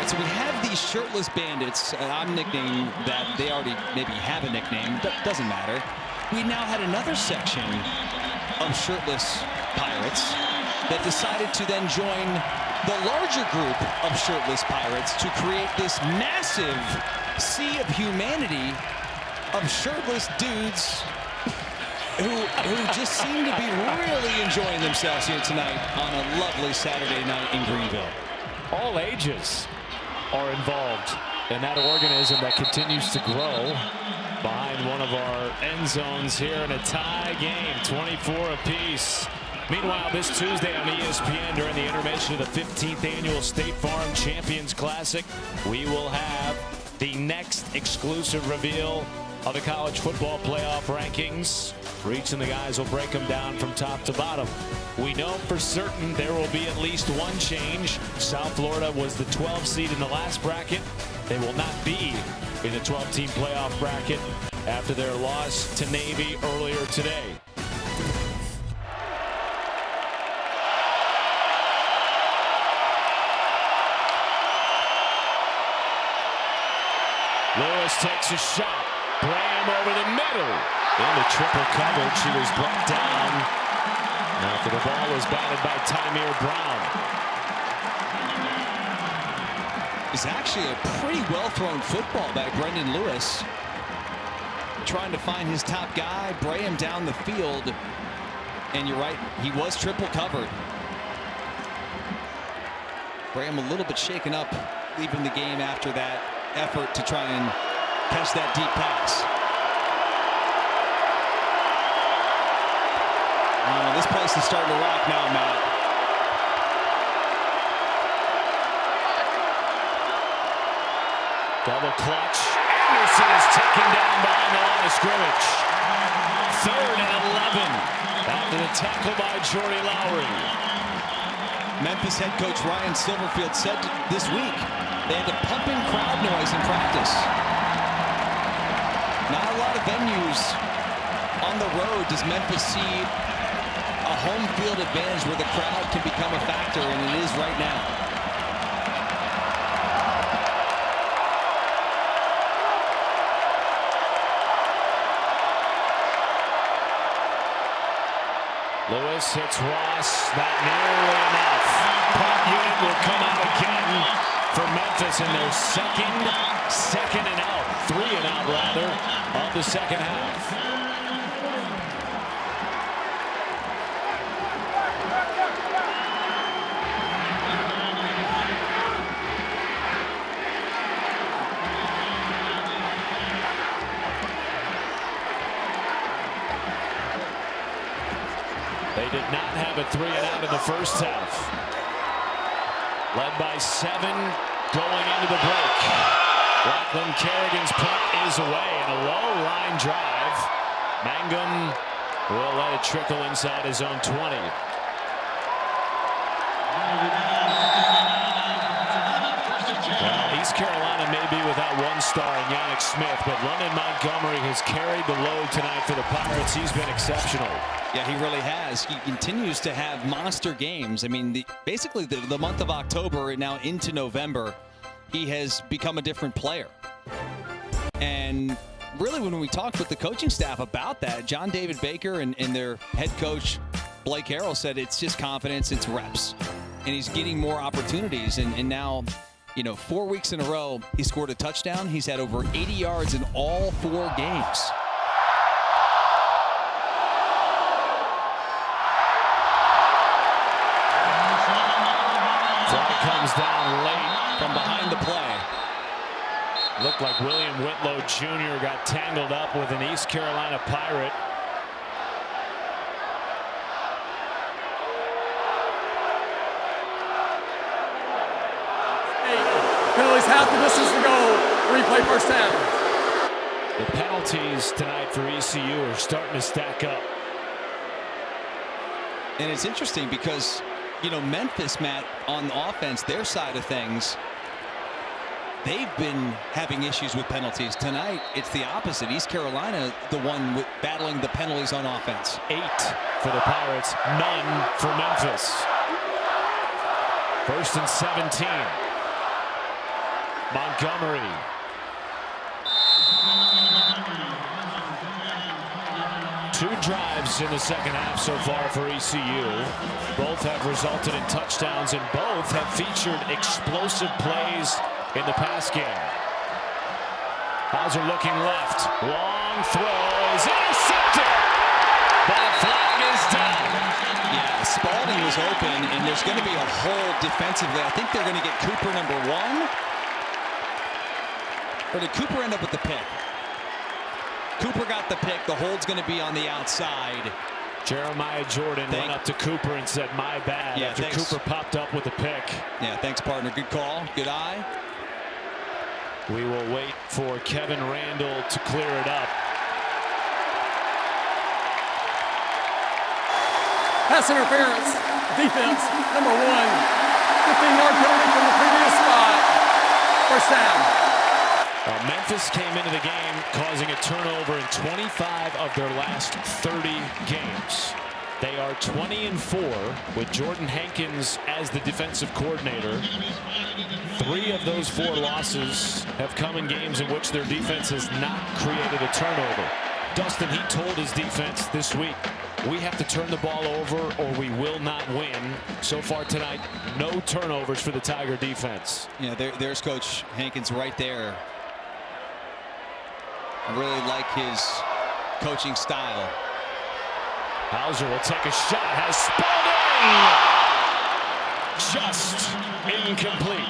right, so we have these shirtless bandits. I'm nicknaming that. They already maybe have a nickname. Doesn't matter. We now had another section of shirtless pirates that decided to then join the larger group of shirtless pirates to create this massive sea of humanity of shirtless dudes who just seem to be really enjoying themselves here tonight on a lovely Saturday night in Greenville. All ages are involved in that organism that continues to grow behind one of our end zones here in a tie game, 24 apiece. Meanwhile, this Tuesday on ESPN during the intermission of the 15th annual State Farm Champions Classic, we will have the next exclusive reveal of the college football playoff rankings. Reach and the guys will break them down from top to bottom. We know for certain there will be at least one change. South Florida was the 12th seed in the last bracket. They will not be in the 12-team playoff bracket after their loss to Navy earlier today. Lewis takes a shot. Graham over the middle. In the triple coverage, she was brought down after the ball was batted by Tymir Brown. It's actually a pretty well-thrown football by Brendan Lewis. Trying to find his top guy, Graham down the field. And you're right, he was triple covered. Graham a little bit shaken up, leaving the game after that effort to try and catch that deep pass. This place is starting to rock now, Matt. Double clutch. Anderson is taken down behind the line of scrimmage. 3rd and 11 after the tackle by Jordy Lowry. Memphis head coach Ryan Silverfield said this week they had to pump in crowd noise in practice. Not a lot of venues on the road does Memphis see a home field advantage where the crowd can become a factor, and it is right now. Lewis hits Ross, not nearly enough. Punt unit will come out again for Memphis in their second and out, 3 and out rather, of the second half. They did not have a 3 and out in the first half. Led by 7 going into the break. Lachlan Kerrigan's punt is away and a low line drive. Mangum will let it trickle inside his own 20. Well, East Carolina may be without one star in Yannick Smith, but London Montgomery has carried the load tonight for the Pirates. He's been exceptional. Yeah, he really has. He continues to have monster games. I mean, basically the month of October and now into November, he has become a different player. And really, when we talked with the coaching staff about that, John David Baker and their head coach, Blake Harrell, said it's just confidence, it's reps. And he's getting more opportunities. And now, 4 weeks in a row, he scored a touchdown. He's had over 80 yards in all 4 games. Flag comes down late from behind the play. Looked like William Whitlow Jr. got tangled up with an East Carolina Pirate. Penalties half the distance to go. Replay first half. The penalties tonight for ECU are starting to stack up. And it's interesting because, Memphis, Matt, on offense, their side of things, they've been having issues with penalties. Tonight, it's the opposite. East Carolina, the one battling the penalties on offense. 8 for the Pirates, none for Memphis. 1st and 17. Montgomery. Two drives in the second half so far for ECU. Both have resulted in touchdowns, and both have featured explosive plays in the pass game. Hauser looking left. Long throw is intercepted. But a flag is down. Yeah, Spalding was open, and there's going to be a hole defensively. I think they're going to get Cooper number 1. Or did Cooper end up with the pick? Cooper got the pick. The hold's going to be on the outside. Jeremiah Jordan went up to Cooper and said, "My bad," after Cooper popped up with a pick. Yeah, thanks, partner. Good call. Good eye. We will wait for Kevin Randall to clear it up. Pass interference. Defense, number 1. 15-yard penalty from the previous spot. First down. Memphis came into the game causing a turnover in 25 of their last 30 games. They are 20-4 with Jordan Hankins as the defensive coordinator. 3 of those 4 losses have come in games in which their defense has not created a turnover. Dustin, he told his defense this week, we have to turn the ball over or we will not win. So far tonight, no turnovers for the Tiger defense. Yeah, there's Coach Hankins right there. I really like his coaching style. Hauser will take a shot, has Spalding! Just incomplete.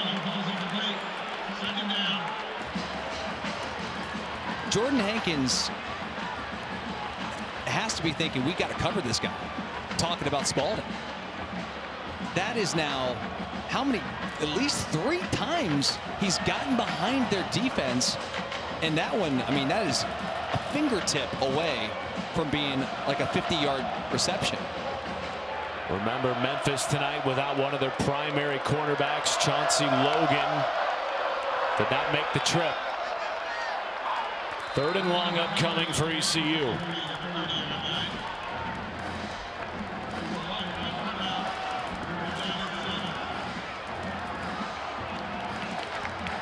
Jordan Hankins has to be thinking, we got to cover this guy. Talking about Spalding. That is now how many? At least 3 times he's gotten behind their defense. And that one, I mean, that is a fingertip away from being like a 50-yard reception. Remember, Memphis tonight without one of their primary cornerbacks, Chauncey Logan, did not make the trip. 3rd and long upcoming for ECU.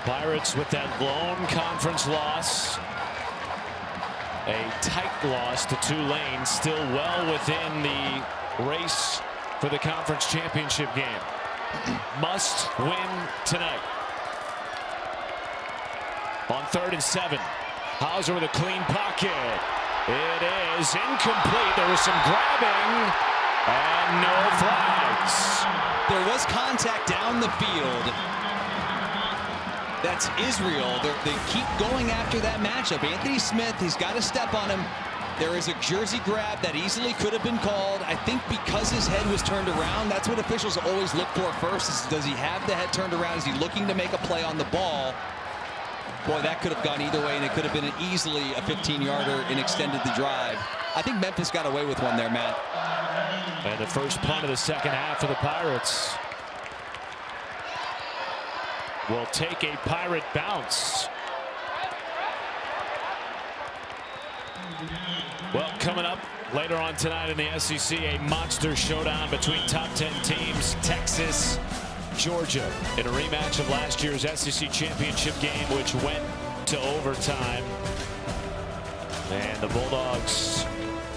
Pirates with that lone conference loss. A tight loss to Tulane, still well within the race for the conference championship game. Must win tonight. On 3rd and 7. Hauser with a clean pocket. It is incomplete. There was some grabbing and no flags. There was contact down the field. That's Israel. They keep going after that matchup. Anthony Smith, he's got to step on him. There is a jersey grab that easily could have been called. I think because his head was turned around, that's what officials always look for first. Is does he have the head turned around? Is he looking to make a play on the ball? Boy, that could have gone either way, and it could have been easily a 15-yarder and extended the drive. I think Memphis got away with one there, Matt. And the first punt of the second half for the Pirates will take a Pirate bounce. Well, coming up later on tonight in the SEC, a monster showdown between top 10 teams, Texas, Georgia, in a rematch of last year's SEC championship game, which went to overtime. And the Bulldogs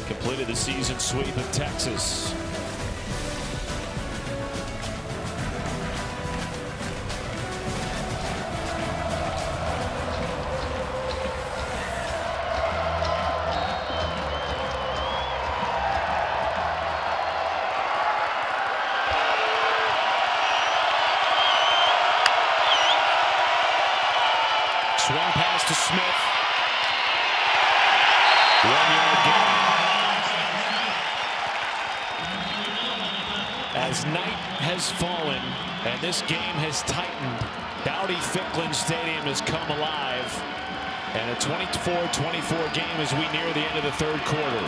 completed the season sweep of Texas. Swing pass to Smith. 1-yard gain. As night has fallen and this game has tightened, Dowdy-Ficklin Stadium has come alive. And a 24-24 game as we near the end of the 3rd quarter.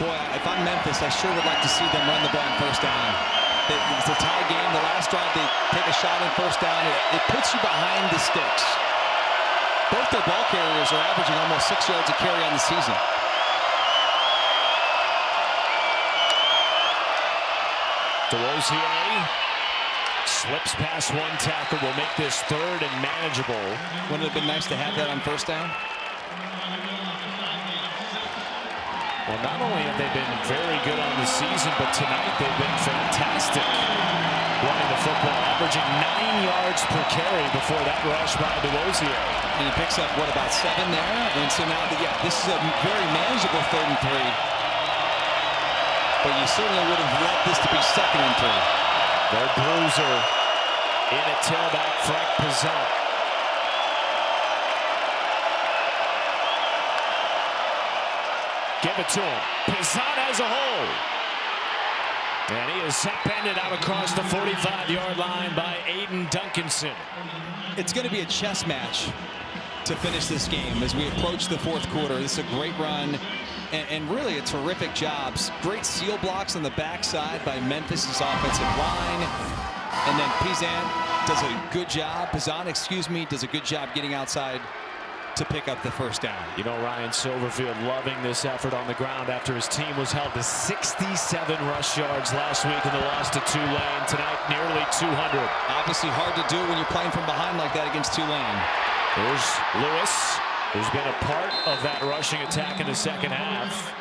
Boy, if I'm Memphis, I sure would like to see them run the ball on 1st down. It's a tie game. The last drive, they take a shot on 1st down. It puts you behind the sticks. Both their ball carriers are averaging almost 6 yards a carry on the season. DeRosier Slips past one tackle, will make this third and manageable. Wouldn't it have been nice to have that on first down? Well, not only have they been very good on the season, but tonight they've been fantastic running the football, averaging 9 yards per carry before that rush by DeRozier. And he picks up, what, about 7 there? And so now, yeah, this is a very manageable 3rd and 3. But you certainly would have liked this to be 2nd and 3. Their bruiser in at tailback, Frank Pizzant. Give it to him. Pizzant has a hole. And he is upended out across the 45-yard line by Aiden Duncanson. It's going to be a chess match to finish this game as we approach the 4th quarter. This is a great run and really a terrific job. Great seal blocks on the backside by Memphis' offensive line. And then Pizzant does a good job. Does a good job getting outside to pick up the first down. You know, Ryan Silverfield loving this effort on the ground after his team was held to 67 rush yards last week in the loss to Tulane. Tonight, nearly 200. Obviously hard to do when you're playing from behind like that against Tulane. There's Lewis, who's been a part of that rushing attack in the second half.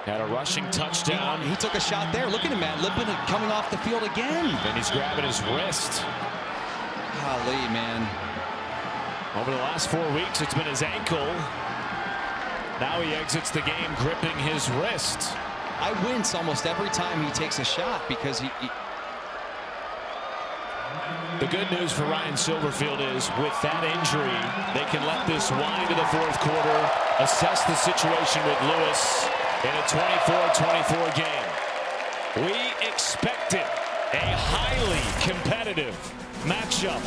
Had a rushing touchdown. He took a shot there. Look at him, man. Lippin coming off the field again. And he's grabbing his wrist. Golly, man. Over the last 4 weeks, it's been his ankle. Now he exits the game gripping his wrist. I wince almost every time he takes a shot because he... The good news for Ryan Silverfield is with that injury, they can let this wind to the 4th quarter, assess the situation with Lewis in a 24-24 game. We expected a highly competitive matchup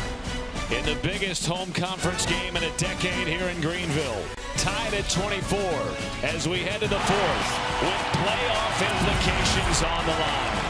in the biggest home conference game in a decade here in Greenville. Tied at 24 as we head to the 4th with playoff implications on the line.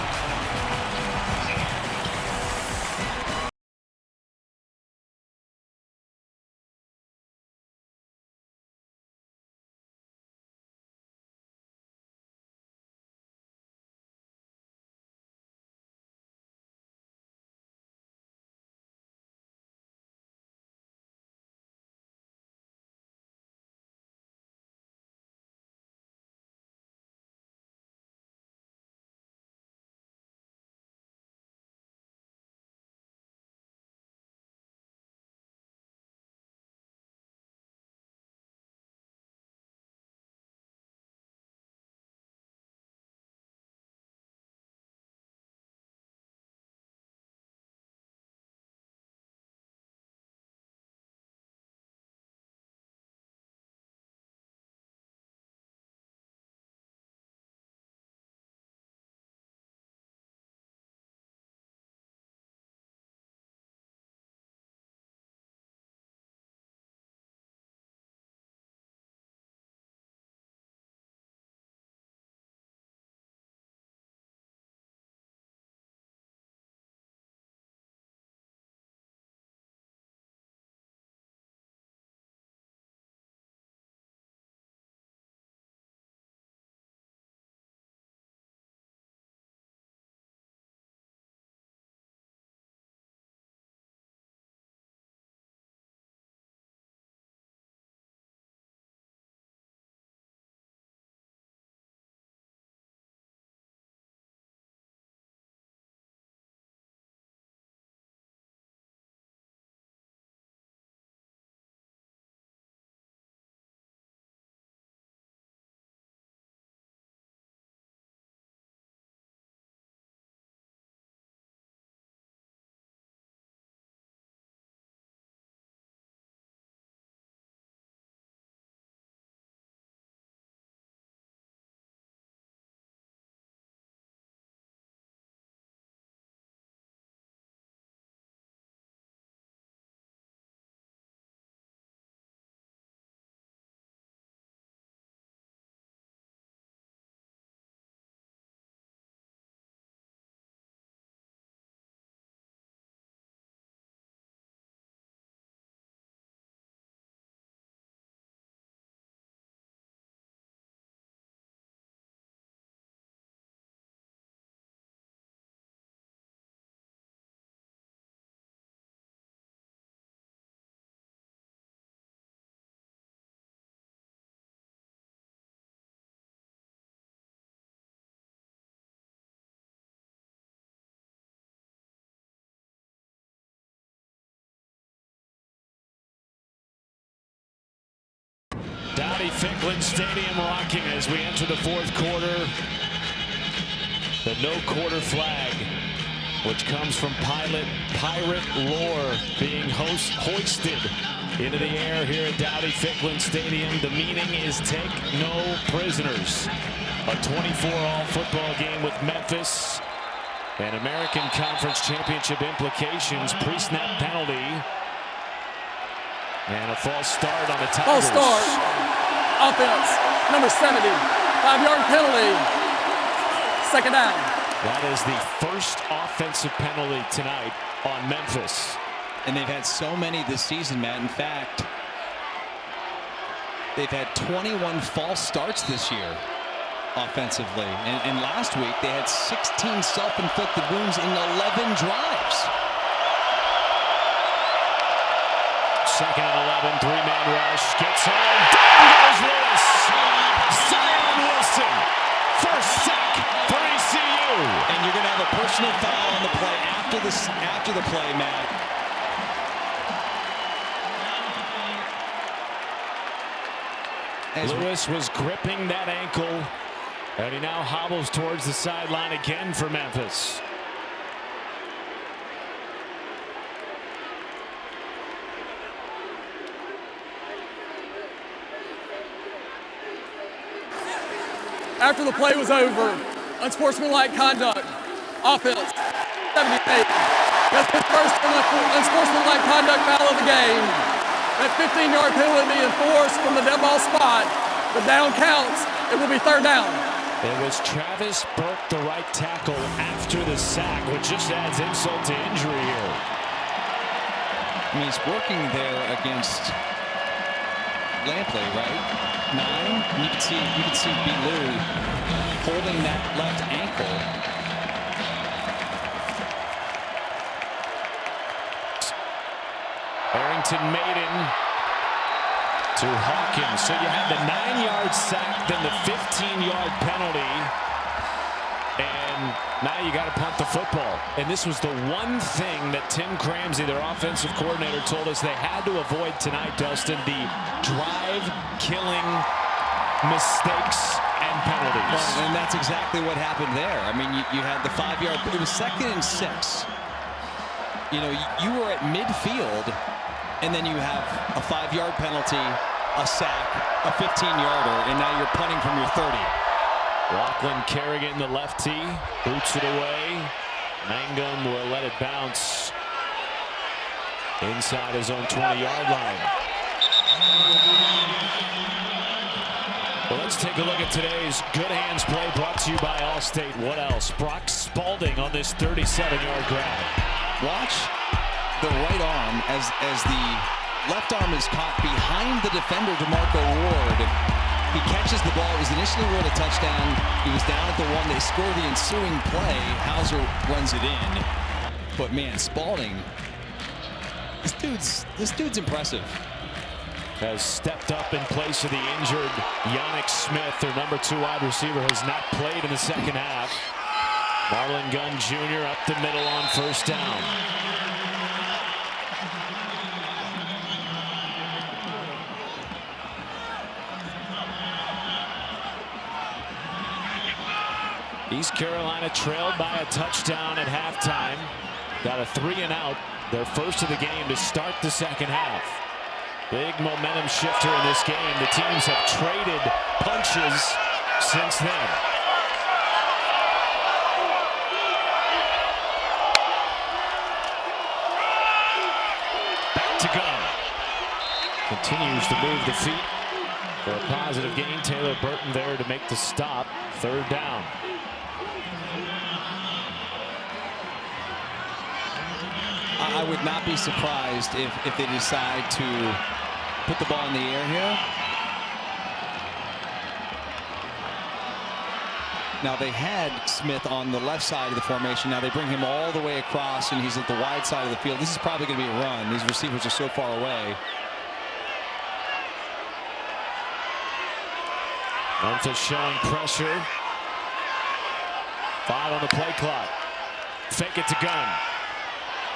Dowdy-Ficklin Stadium rocking as we enter the fourth quarter. The no quarter flag, which comes from Pirate lore, being hoisted into the air here at Dowdy-Ficklin Stadium. The meaning is take no prisoners. A 24-all football game with Memphis. And American Conference Championship implications, pre-snap penalty. And a false start on the Tigers. False start. Offense, number 70. 5-yard penalty. Second down. That is the first offensive penalty tonight on Memphis. And they've had so many this season, Matt. In fact, they've had 21 false starts this year offensively. And last week, they had 16 self-inflicted wounds in 11 drives. Second and 11, three-man rush. Gets home. Down goes Lewis. Zion Wilson. First sack for ECU. And you're going to have a personal foul on the play after the play, Matt. Lewis was gripping that ankle, and he now hobbles towards the sideline again for Memphis. After the play was over, unsportsmanlike conduct. Offense, 78. That's his first unsportsmanlike conduct foul of the game. That 15-yard penalty be enforced from the dead ball spot. The down counts. It will be third down. It was Travis Burke, the right tackle, after the sack, which just adds insult to injury here. I mean, he's working there against Lampley, right? 9. You can see Bellew holding that left ankle. Arrington Maiden to Hawkins. So you had the 9-yard sack, then the 15-yard penalty. And now you got to punt the football. And this was the one thing that Tim Cramsey, their offensive coordinator, told us they had to avoid tonight, Dustin, the drive-killing mistakes and penalties. Well, and that's exactly what happened there. I mean, you had the 5-yard, it was 2nd and 6. You know, you were at midfield, and then you have a 5-yard penalty, a sack, a 15-yarder, and now you're punting from your 30. Lachlan Kerrigan, the lefty, boots it away. Mangum will let it bounce inside his own 20-yard line. Well, let's take a look at today's Good Hands play brought to you by Allstate. What else? Brock Spalding on this 37-yard grab. Watch the right arm as the left arm is caught behind the defender, DeMarco Ward. He catches the ball. It was initially ruled a touchdown. He was down at the 1. They score the ensuing play. Hauser runs it in. But man, Spalding, this dude's impressive. Has stepped up in place of the injured Yannick Smith. Their number 2 wide receiver has not played in the second half. Marlon Gunn Jr. up the middle on first down. East Carolina trailed by a touchdown at halftime. Got a 3-and-out, their first of the game to start the second half. Big momentum shifter in this game. The teams have traded punches since then. Back to Gunn. Continues to move the feet for a positive gain. Taylor Burton there to make the stop. Third down. I would not be surprised if they decide to put the ball in the air here. Now they had Smith on the left side of the formation. Now they bring him all the way across, and he's at the wide side of the field. This is probably going to be a run. These receivers are so far away. Memphis showing pressure. 5 on the play clock. Fake it to Gunn.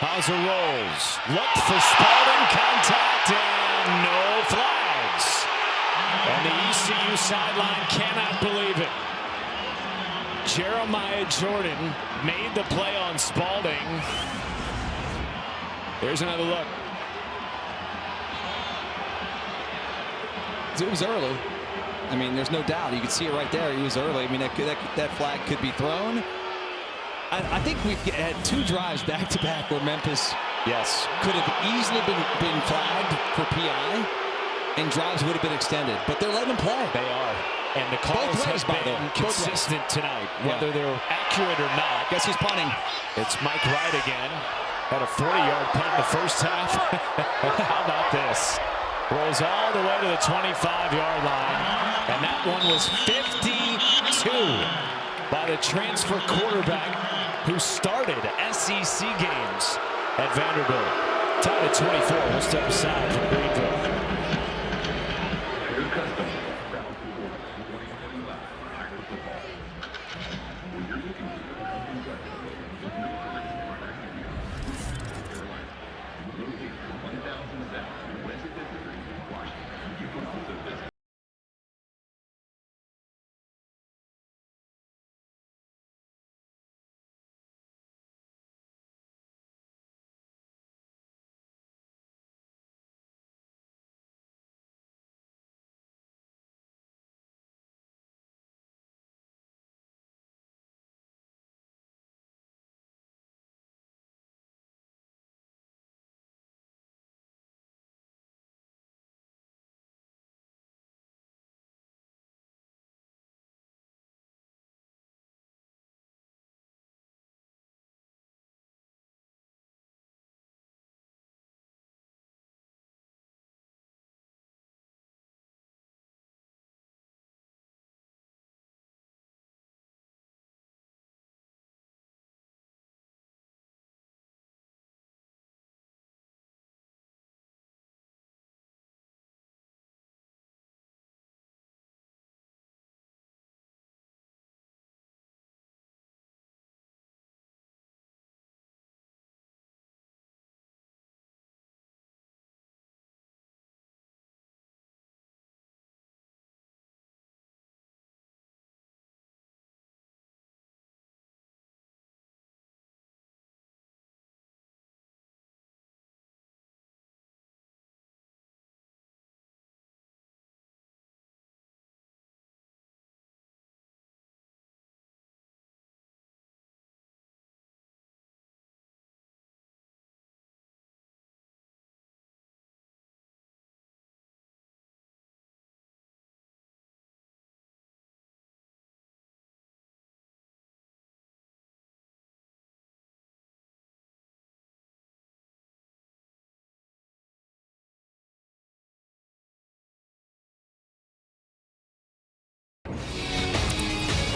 Hauser rolls. Looked for Spalding. Contact and no flags. And the ECU sideline cannot believe it. Jeremiah Jordan made the play on Spalding. Here's another look. It was early. I mean, there's no doubt. You can see it right there. He was early. I mean, that flag could be thrown. I think we've had 2 drives back-to-back where Memphis could have easily been flagged for PI, and drives would have been extended. But they're letting them play. They are. And the calls have been consistent tonight, whether they're accurate or not. Guess who's punting? It's Mike Wright again. Had a 40-yard punt in the first half. How about this? Rolls all the way to the 25-yard line. And that one was 52 by the transfer quarterback who started SEC games at Vanderbilt. Tied at 24. We'll step aside from Greenville.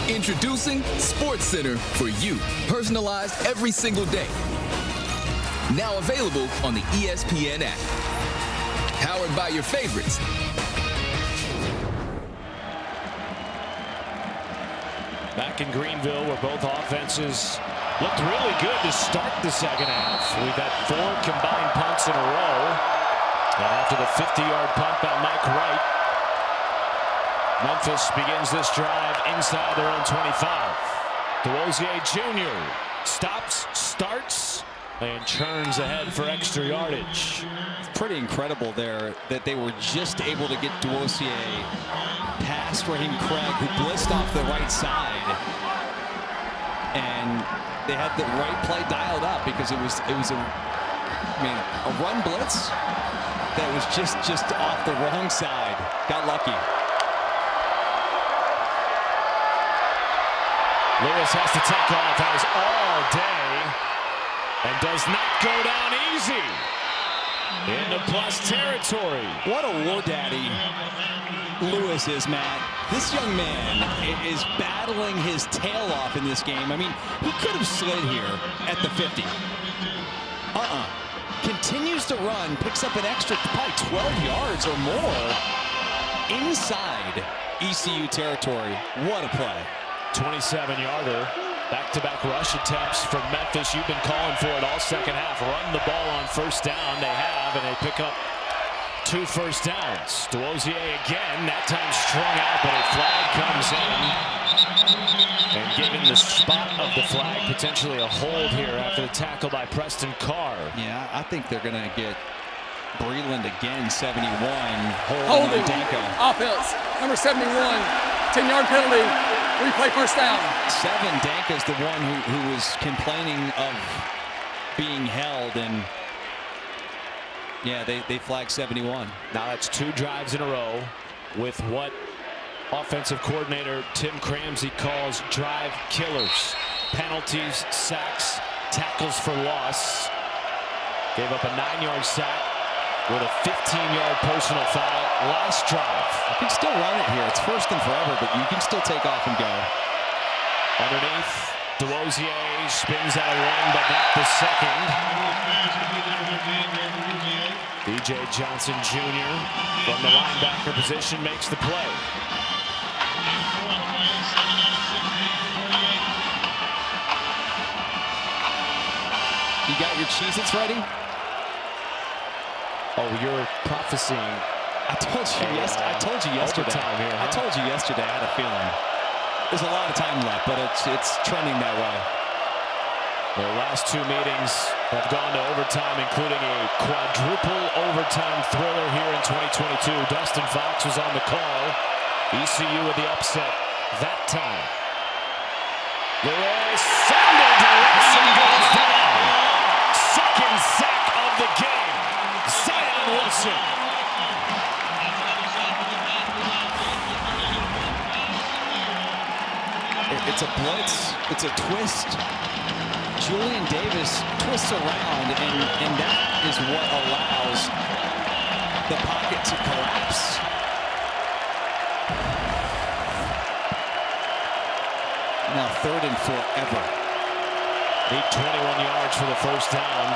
Introducing SportsCenter for you, personalized every single day. Now available on the ESPN app. Powered by your favorites. Back in Greenville, where both offenses looked really good to start the second half. We've had 4 combined punts in a row. And after the 50-yard punt by Mike Wright, Memphis begins this drive inside their own 25. DeWosier Jr. stops, starts, and churns ahead for extra yardage. It's pretty incredible there that they were just able to get DeWosier past Raheem Craig, who blitzed off the right side. And they had the right play dialed up because it was a run blitz that was just off the wrong side. Got lucky. Lewis has to take off, has all day, and does not go down easy. Into plus territory. What a war daddy Lewis is, Matt. This young man is battling his tail off in this game. I mean, he could have slid here at the 50. Continues to run, picks up an extra probably 12 yards or more inside ECU territory. What a play. 27-yarder. Back-to-back rush attempts from Memphis. You've been calling for it all second half. Run the ball on first down. They have, and they pick up 2 first downs. Duozier again, that time strung out, but a flag comes in. And given the spot of the flag, potentially a hold here after the tackle by Preston Carr. Yeah, I think they're going to get Breland again, 71. Holding Danko. Offense, number 71, 10-yard penalty, replay first down. 7, Danko's the one who was complaining of being held, and yeah, they flagged 71. Now that's 2 drives in a row with what offensive coordinator Tim Cramsey calls drive killers. Penalties, sacks, tackles for loss. Gave up a 9-yard sack with a 15-yard personal foul last drive. You can still run it here. It's first and forever, but you can still take off and go. Underneath, Duozier spins out a run, but not the second. DJ Johnson Jr. from the linebacker position makes the play. You got your Cheez-Its ready? Oh, you're prophesying. I told you yesterday. I told you yesterday. Here, huh? I told you yesterday. I had a feeling. There's a lot of time left, but it's trending that way. Their last 2 meetings have gone to overtime, including a quadruple overtime thriller here in 2022. Dustin Fox was on the call. ECU with the upset that time. Lewis fumbled to Wilson goes down. Second sack of the game. Zion Wilson. It's a blitz. It's a twist. Julian Davis twists around, and that is what allows the pocket to collapse. Now 3rd and forever. Need 21 yards for the first down.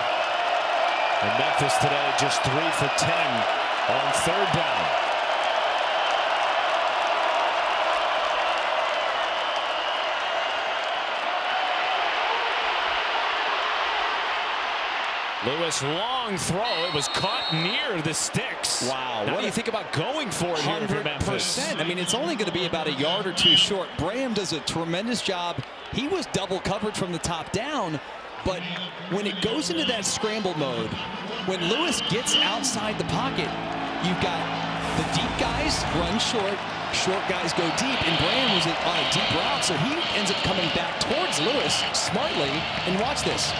And Memphis today just 3 for 10 on 3rd down. Lewis, long throw. It was caught near the sticks. Wow. What do you think about going for it here for Memphis? I mean, it's only going to be about a yard or 2 short. Braham does a tremendous job. He was double covered from the top down, but when it goes into that scramble mode, when Lewis gets outside the pocket, you've got the deep guys run short, short guys go deep, and Braham was on a deep route, so he ends up coming back towards Lewis smartly, and watch this.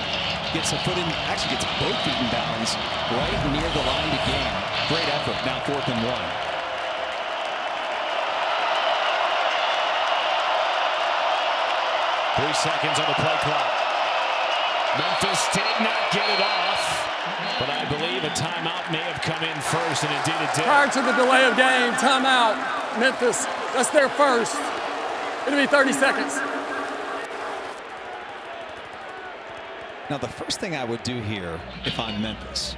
Gets a foot in, actually gets both feet in bounds right near the line to gain. Great effort. Now 4th and 1. Three seconds on the play clock. Memphis did not get it off, but I believe a timeout may have come in first, and indeed it did. Prior to the delay of game, timeout, Memphis, that's their first. It'll be 30 seconds. Now, the first thing I would do here, if I'm Memphis,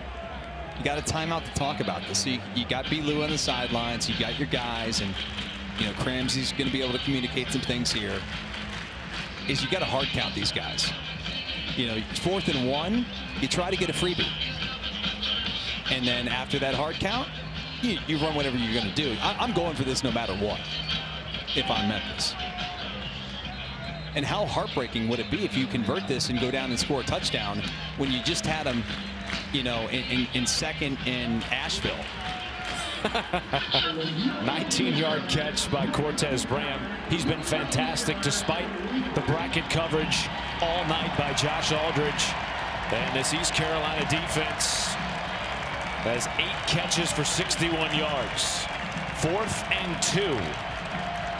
you got a timeout to talk about this. So you got B. Lou on the sidelines, you got your guys, and you know Cramsey's going to be able to communicate some things here. Is you got to hard count these guys. You know, 4th and 1, you try to get a freebie, and then after that hard count, you run whatever you're going to do. I'm going for this no matter what. If I'm Memphis. And how heartbreaking would it be if you convert this and go down and score a touchdown when you just had them, you know, in second in Asheville? 19-yard catch by Cortez Braham. He's been fantastic despite the bracket coverage all night by Josh Aldridge. And this East Carolina defense has 8 catches for 61 yards. 4th and 2.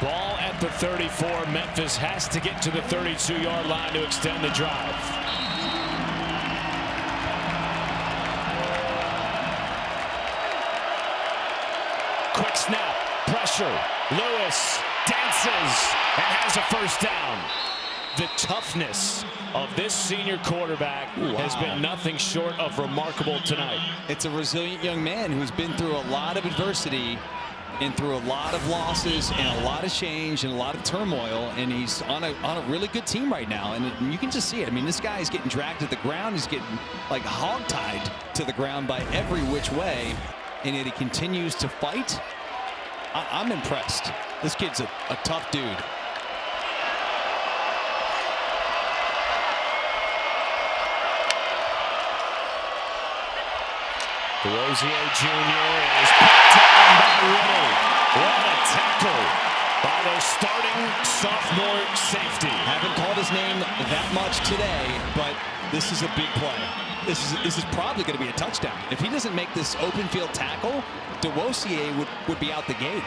Ball at the 34. Memphis has to get to the 32-yard line to extend the drive. Quick snap, pressure. Lewis dances and has a first down. The toughness of this senior quarterback has been nothing short of remarkable tonight. It's a resilient young man who's been through a lot of adversity and through a lot of losses and a lot of change and a lot of turmoil, and he's on a really good team right now, and you can just see it. I mean, this guy is getting dragged to the ground. He's getting like hogtied to the ground by every which way, and yet he continues to fight. I'm impressed. This kid's a tough dude. Rosier Jr. is put down by Riddle. What a tackle by the starting sophomore safety. Haven't called his name that much today, but this is a big play. This is probably going to be a touchdown. If he doesn't make this open field tackle, DeWosier would be out the gate.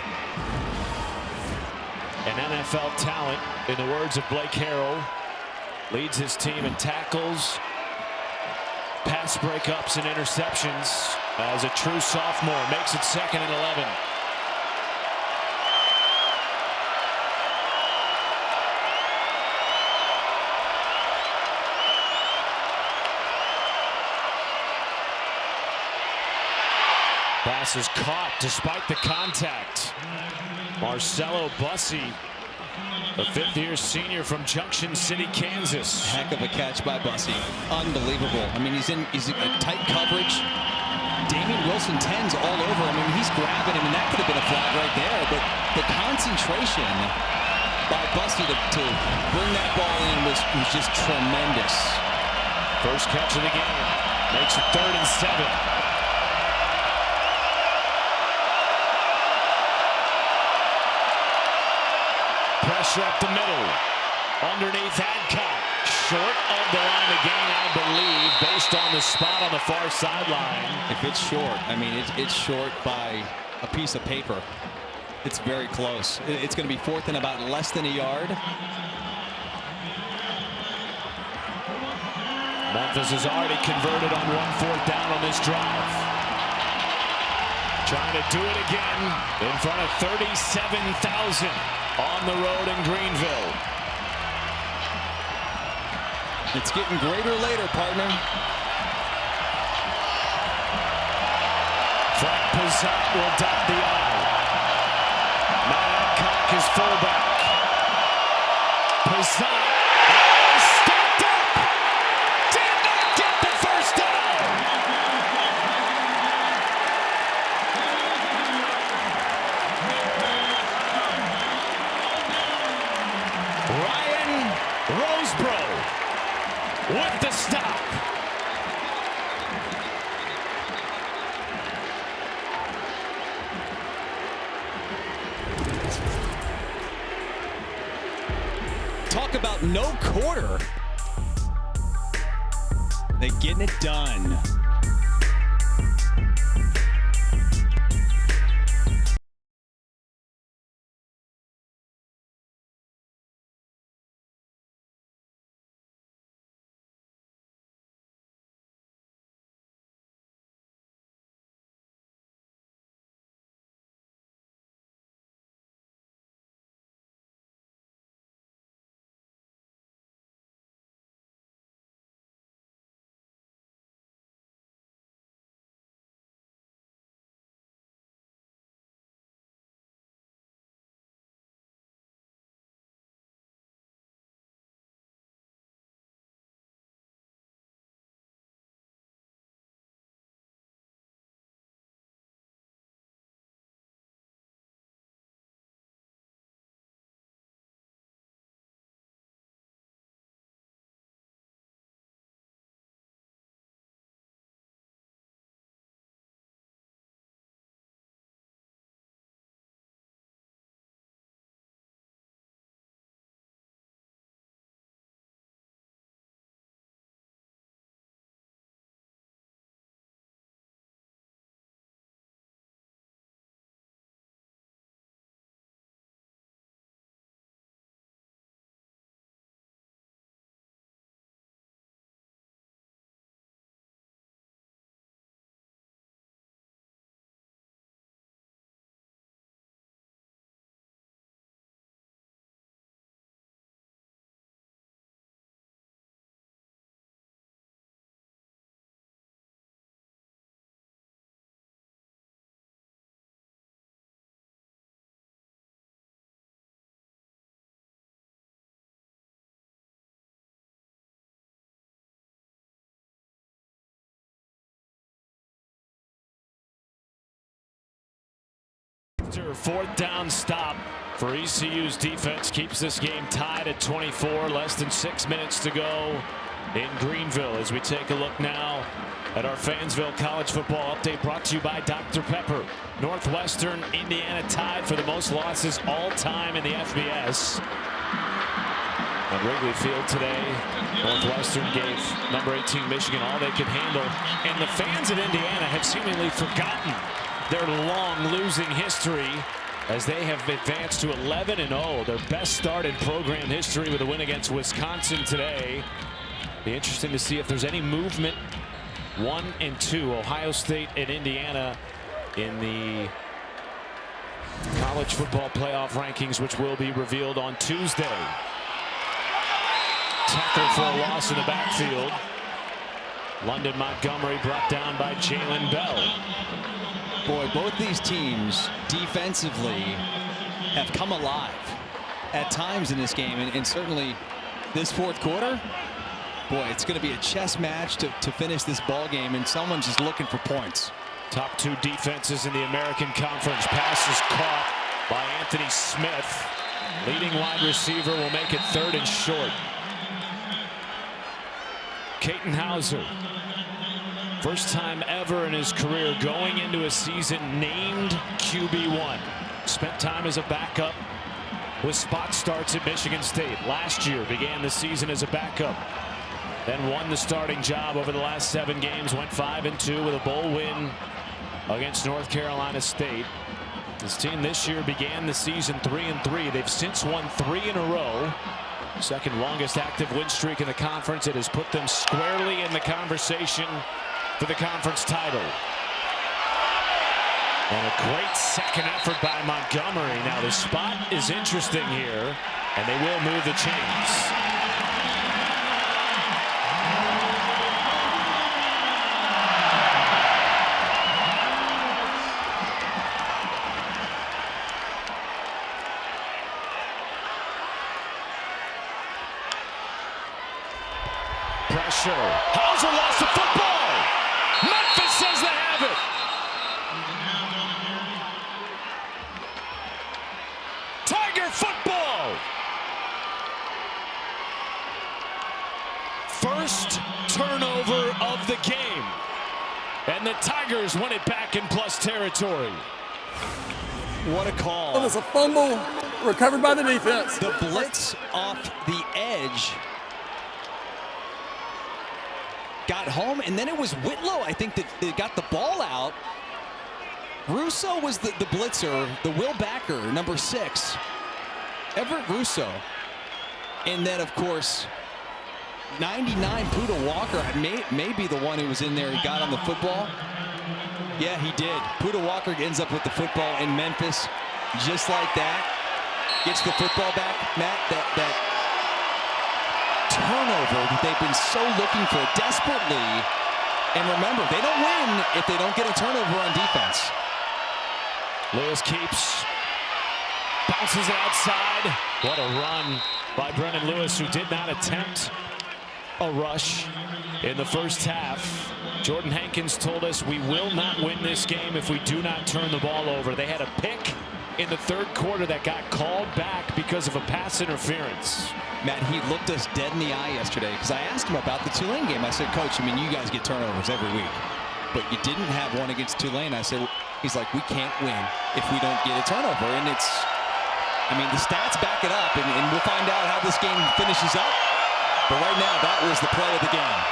An NFL talent, in the words of Blake Harrell, leads his team in tackles, pass breakups, and interceptions. As a true sophomore, makes it 2nd and 11. Pass is caught despite the contact. Marcelo Bussey, a 5th-year senior from Junction City, Kansas. Heck of a catch by Bussey. Unbelievable. I mean, he's in tight coverage. Damian Wilson tends all over. I mean, he's grabbing him, and that could have been a flag right there. But the concentration by Bussey to bring that ball in was just tremendous. First catch of the game. Makes it 3rd and 7. Pressure up the middle. Underneath Adcock. Short of the line of gain, I believe, based on the spot on the far sideline. If it's short, I mean, it's short by a piece of paper. It's very close. It's going to be 4th and about less than a yard. Memphis has already converted on 1 4th down on this drive. Trying to do it again in front of 37,000 on the road in Greenville. It's getting greater later, partner. Frank Pizzat will dot the I. Matt Adcock is fullback. Pizzat is stepped up. Did not get the first down. Ryan Rosebro with the stop. Talk about no quarter. They're getting it done. 4th down stop for ECU's defense. Keeps this game tied at 24. Less than 6 minutes to go in Greenville as we take a look now at our Fansville College Football Update, brought to you by Dr. Pepper. Northwestern Indiana tied for the most losses all time in the FBS. At Wrigley Field today, Northwestern gave number 18 Michigan all they could handle, and the fans of Indiana have seemingly forgotten their long losing history as they have advanced to 11-0, their best start in program history with a win against Wisconsin today. Be interesting to see if there's any movement. 1 and 2, Ohio State and Indiana in the college football playoff rankings, which will be revealed on Tuesday. Tackle for a loss in the backfield. London Montgomery brought down by Jalen Bell. Boy, both these teams defensively have come alive at times in this game, and certainly this 4th quarter. Boy, it's going to be a chess match to finish this ball game, and someone's just looking for points. Top 2 defenses in the American Conference. Pass is caught by Anthony Smith. Leading wide receiver will make it 3rd and short. Caton Hauser, first time ever in his career going into a season named QB1. Spent time as a backup with spot starts at Michigan State. Last year began the season as a backup. Then won the starting job over the last 7 games. Went 5-2 with a bowl win against North Carolina State. This team this year began the season 3-3. They've since won 3 in a row. Second longest active win streak in the conference. It has put them squarely in the conversation for the conference title. And a great second effort by Montgomery. Now the spot is interesting here, and they will move the chains. Pressure. Hauser lost the football. Memphis says they have it. Tiger football. First turnover of the game. And the Tigers win it back in plus territory. What a call. It was a fumble recovered by the defense. The blitz off the edge got home, and then it was Whitlow, I think, that got the ball out. Russo was the blitzer, the Will Backer, number 6. Everett Russo. And then, of course, 99 Puda Walker may be the one who was in there. He got on the football. Yeah, he did. Puda Walker ends up with the football in Memphis. Just like that. Gets the football back. Matt, that turnover that they've been so looking for desperately. And remember, they don't win if they don't get a turnover on defense. Lewis keeps, bounces it outside. What a run by Brennan Lewis, who did not attempt a rush in the first half. Jordan Hankins told us we will not win this game if we do not turn the ball over. They had a pick in the 3rd quarter that got called back because of a pass interference. Matt, he looked us dead in the eye yesterday because I asked him about the Tulane game. I said, Coach, I mean, you guys get turnovers every week, but you didn't have one against Tulane. I said, he's like, we can't win if we don't get a turnover. And it's, I mean, the stats back it up, and we'll find out how this game finishes up. But right now, that was the play of the game.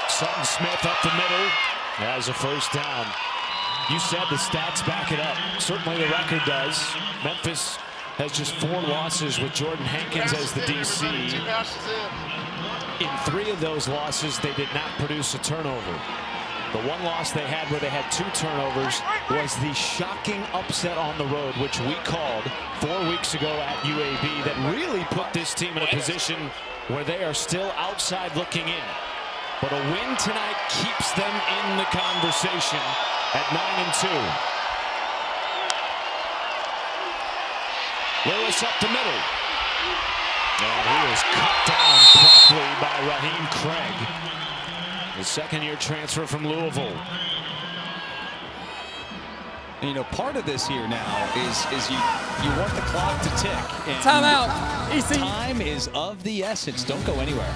Sutton Smith up the middle has a first down. You said the stats back it up. Certainly the record does. Memphis has just 4 losses with Jordan Hankins as the DC. In 3 of those losses, they did not produce a turnover. The one loss they had where they had 2 turnovers was the shocking upset on the road, which we called 4 weeks ago at UAB, that really put this team in a position where they are still outside looking in. But a win tonight keeps them in the conversation at 9-2. Lewis up the middle. And he was cut down promptly by Raheem Craig, the second-year transfer from Louisville. And, you know, part of this here now is you want the clock to tick. And Timeout. ECU. Time is of the essence. Don't go anywhere.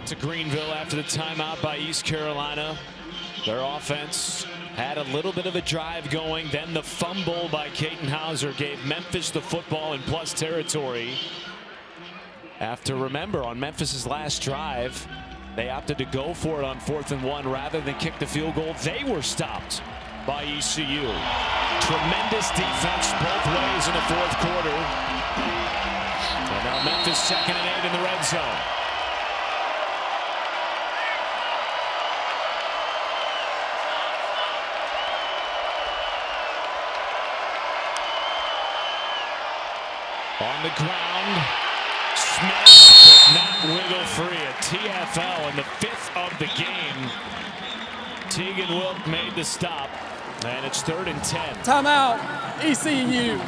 To Greenville after the timeout by East Carolina. Their offense had a little bit of a drive going. Then the fumble by Caden Hauser gave Memphis the football in plus territory. After, remember, on Memphis's last drive, they opted to go for it on 4th and 1 rather than kick the field goal. They were stopped by ECU. Tremendous defense both ways in the 4th quarter. And now Memphis 2nd and 8 in the red zone. On the ground, Smith could not wiggle free. A TFL in the 5th of the game. Tegan Wilk made the stop, and it's 3rd and 10. Timeout. ECU.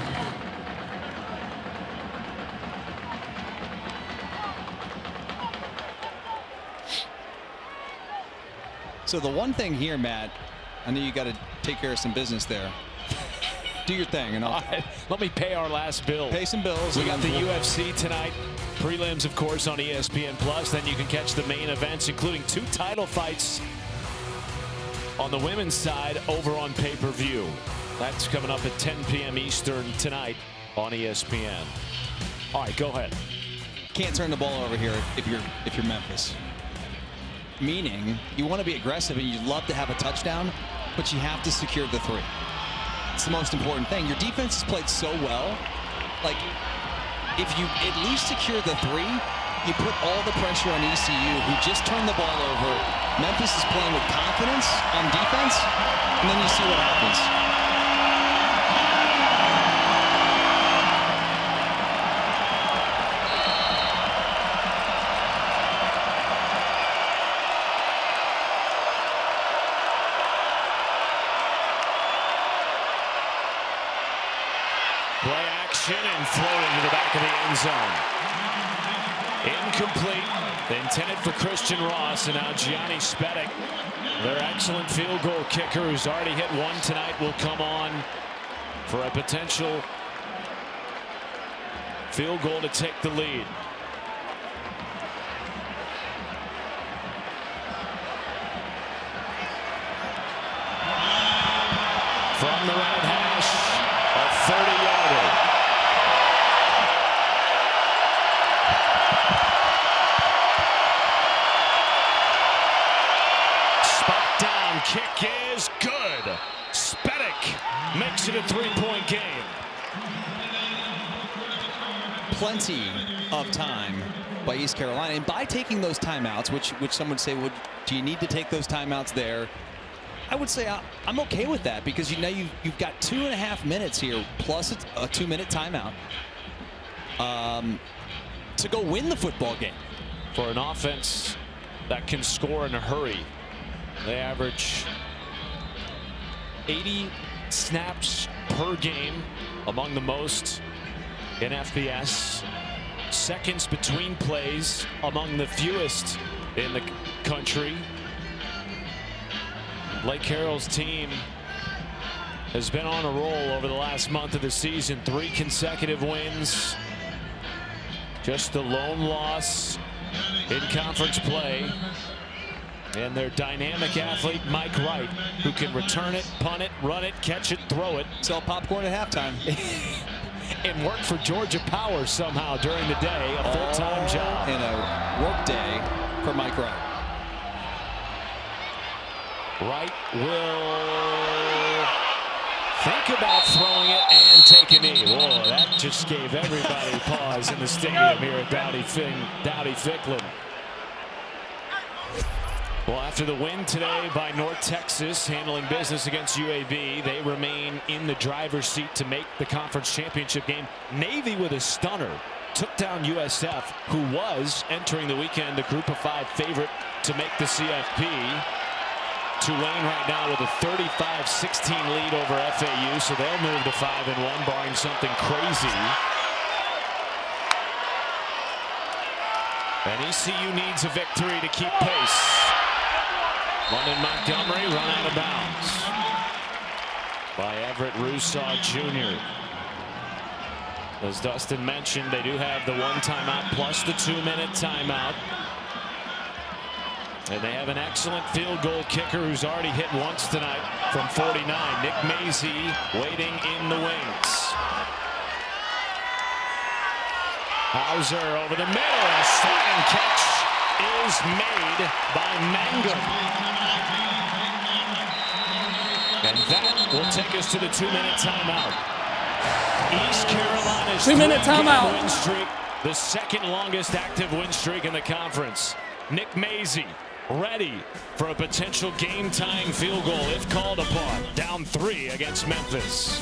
So the one thing here, Matt, I know you got to take care of some business there. Do your thing, and I'll let me pay our last bill. Pay some bills. We got the UFC tonight. Prelims, of course, on ESPN Plus. Then you can catch the main events, including 2 title fights on the women's side over on pay-per-view. That's coming up at 10 p.m. Eastern tonight on ESPN. All right, go ahead. Can't turn the ball over here if you're Memphis. Meaning, you want to be aggressive and you'd love to have a touchdown, but you have to secure the 3. It's the most important thing. Your defense has played so well. Like, if you at least secure the 3, you put all the pressure on ECU, who just turned the ball over. Memphis is playing with confidence on defense, and then you see what happens. reception and floated to the back of the end zone. Incomplete. Intended for Christian Ross, and now Gianni Spedic, their excellent field goal kicker, who's already hit one tonight, will come on for a potential field goal to take the lead. From the right hash, a 30-yarder. Spot down, kick is good. Spedic makes it a 3-point game. Plenty of time by East Carolina, and by taking those timeouts, which some would say, well, do you need to take those timeouts there? I would say I'm okay with that, because you've got 2.5 minutes here plus a 2-minute timeout to go win the football game. For an offense that can score in a hurry, they average 80 snaps per game, among the most in FBS. Seconds between plays, among the fewest in the country. Blake Harrell's team has been on a roll over the last month of the season. 3 consecutive wins. Just the lone loss in conference play. And their dynamic athlete, Mike Wright, who can return it, punt it, run it, catch it, throw it. Sell popcorn at halftime. And work for Georgia Power somehow during the day. A full-time job. In a work day for Mike Wright. Wright will think about throwing it and take a knee. Whoa, that just gave everybody pause in the stadium here at Dowdy-Ficklen. Well, after the win today by North Texas, handling business against UAB, they remain in the driver's seat to make the conference championship game. Navy with a stunner took down USF, who was entering the weekend a Group of 5 favorite to make the CFP. Tulane right now with a 35-16 lead over FAU, so they'll move to 5-1, barring something crazy. And ECU needs a victory to keep pace. London Montgomery run out of bounds by Everett Rousseau Jr. As Dustin mentioned, they do have the 1 timeout plus the 2-minute timeout. And they have an excellent field goal kicker who's already hit once tonight from 49. Nick Mazie waiting in the wings. Hauser over the middle, and a sliding catch is made by Mangum. And that will take us to the 2-minute timeout. East Carolina's 2-minute timeout. Win streak, the second longest active win streak in the conference. Nick Mazie ready for a potential game-tying field goal if called upon. Down 3 against Memphis.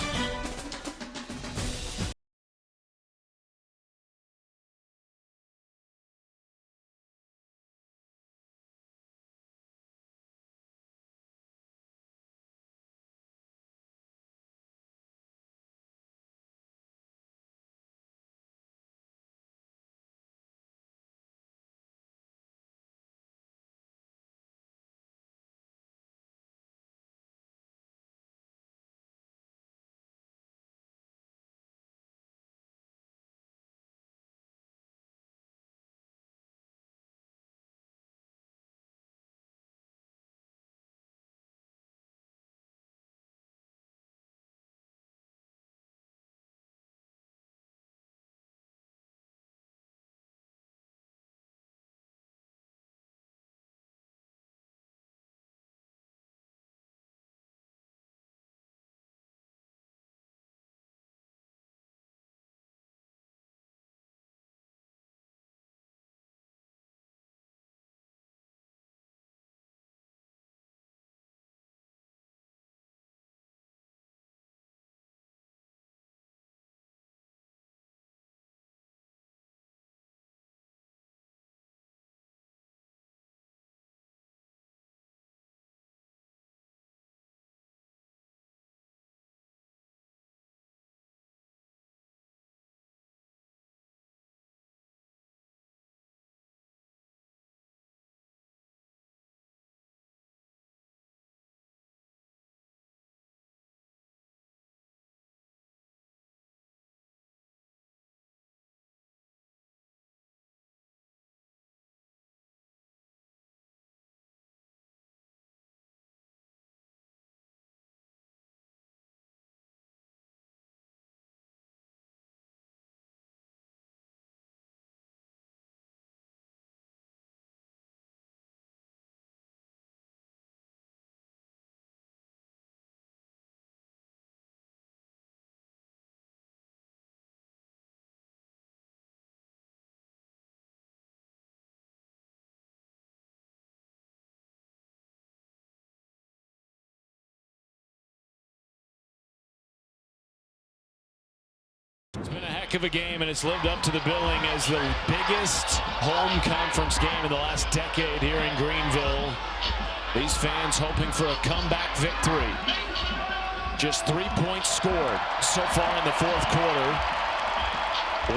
heck of a game, and it's lived up to the billing as the biggest home conference game in the last decade here in Greenville. These fans hoping for a comeback victory. Just 3 points scored so far in the fourth quarter.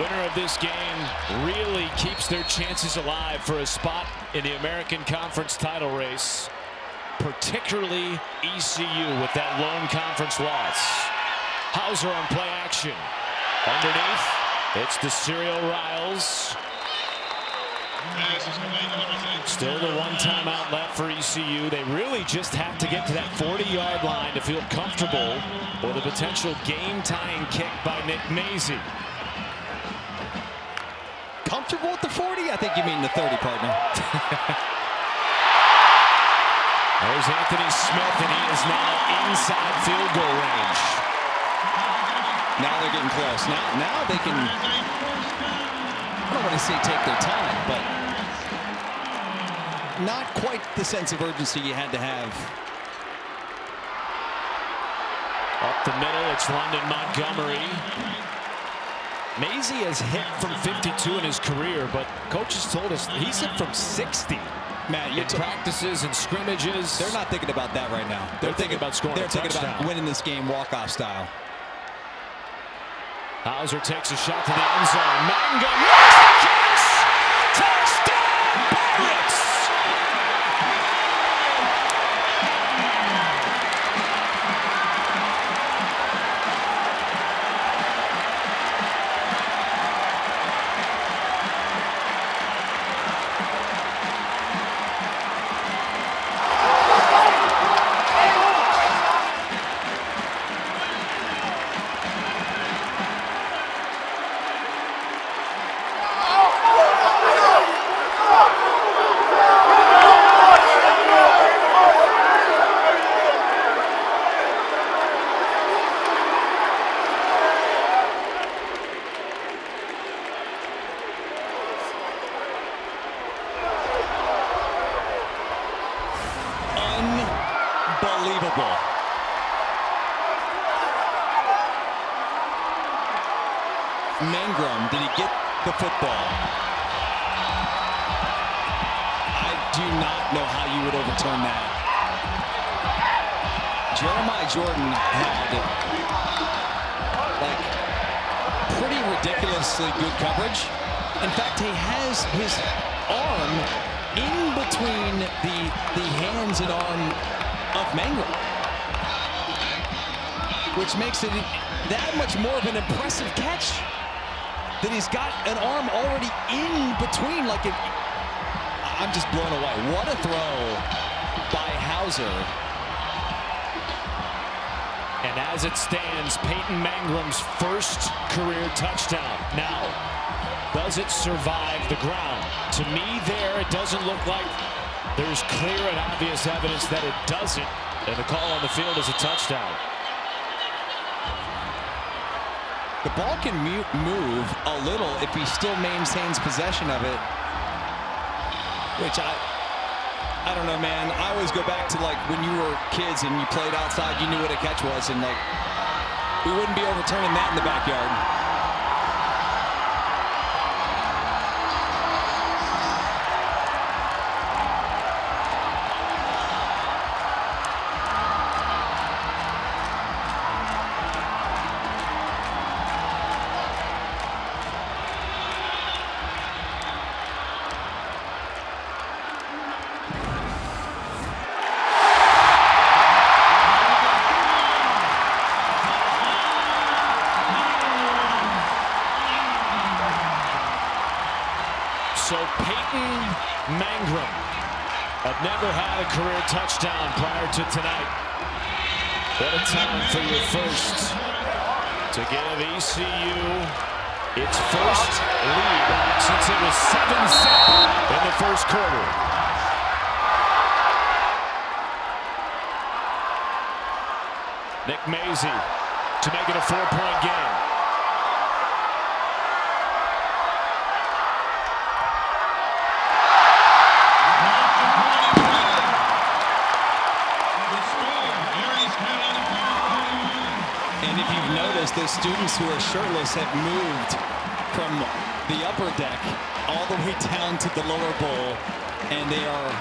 Winner of this game really keeps their chances alive for a spot in the American Conference title race, particularly ECU with that lone conference loss. Hauser on play action. Underneath, it's the Serial Riles. Still the one timeout left for ECU. They really just have to get to that 40-yard line to feel comfortable with a potential game-tying kick by Nick Mazie. Comfortable at the 40? I think you mean the 30, partner. There's Anthony Smith, and he is now inside field goal range. Now they're getting close. Now they can, I don't want to say take their time, but not quite the sense of urgency you had to have. Up the middle, it's London Montgomery. Mazie has hit from 52 in his career, but coaches told us he's hit from 60. Matt, in practices and scrimmages. They're not thinking about that right now. They're thinking about scoring a touchdown. They're thinking about winning this game walk-off style. Hauser takes a shot to the end zone. Mangum makes the catch! Touchdown, Pirates! Unbelievable. Mangrum, did he get the football? I do not know how you would overturn that. Jeremiah Jordan had like pretty ridiculously good coverage. In fact, he has his arm in between the hands and arm of Mangrum, which makes it that much more of an impressive catch, that he's got an arm already in between. Like I'm just blown away. What a throw by Hauser. And as it stands, Peyton Mangrum's first career touchdown. Now, does it survive the ground? To me there, it doesn't look like there's clear and obvious evidence that it doesn't. And the call on the field is a touchdown. The ball can move a little if he still maintains possession of it, which I don't know, man. I always go back to like when you were kids and you played outside, you knew what a catch was, and like we wouldn't be overturning that in the backyard. So Peyton Mangrum had never had a career touchdown prior to tonight. What a time for your first to give ECU its first lead since it was 7-7 in the first quarter. Nick Mazie to make it a 4-point game. those students who are shirtless have moved from the upper deck all the way down to the lower bowl, and they are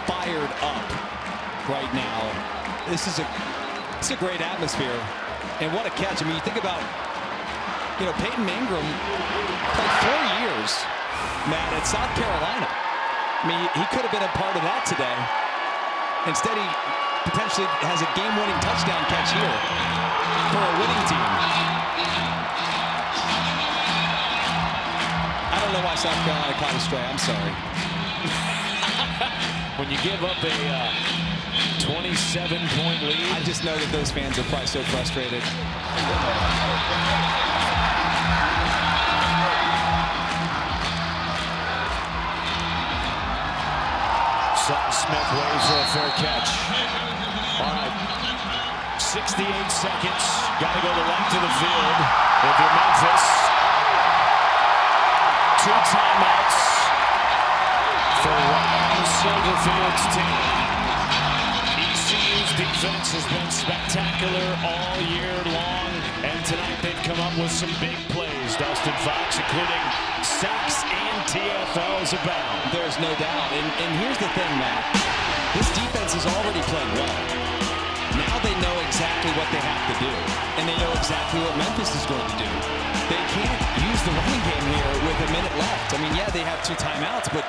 fired up right now. It's a great atmosphere, and what a catch. I mean, you think about, Peyton Ingram played 4 years, Matt, at South Carolina. I mean, he could have been a part of that today. Instead, he potentially has a game-winning touchdown catch here for a winning team. I don't know why South Carolina caught a stray. I'm sorry. When you give up a 27-point lead. I just know that those fans are probably so frustrated. Sutton Smith waiting for a fair catch. All right, 68 seconds. Got to go the length of the field. If you're Memphis, 2 timeouts for Ryan Silverfield's team. ECU's defense has been spectacular all year long, and tonight they've come up with some big plays, Dustin Fox, including sacks and TFLs abound. There's no doubt. And here's the thing, Matt. This defense has already played well. Now they know exactly what they have to do, and they know exactly what Memphis is going to do. They can't use the running game here with a minute left. I mean, yeah, they have 2 timeouts, but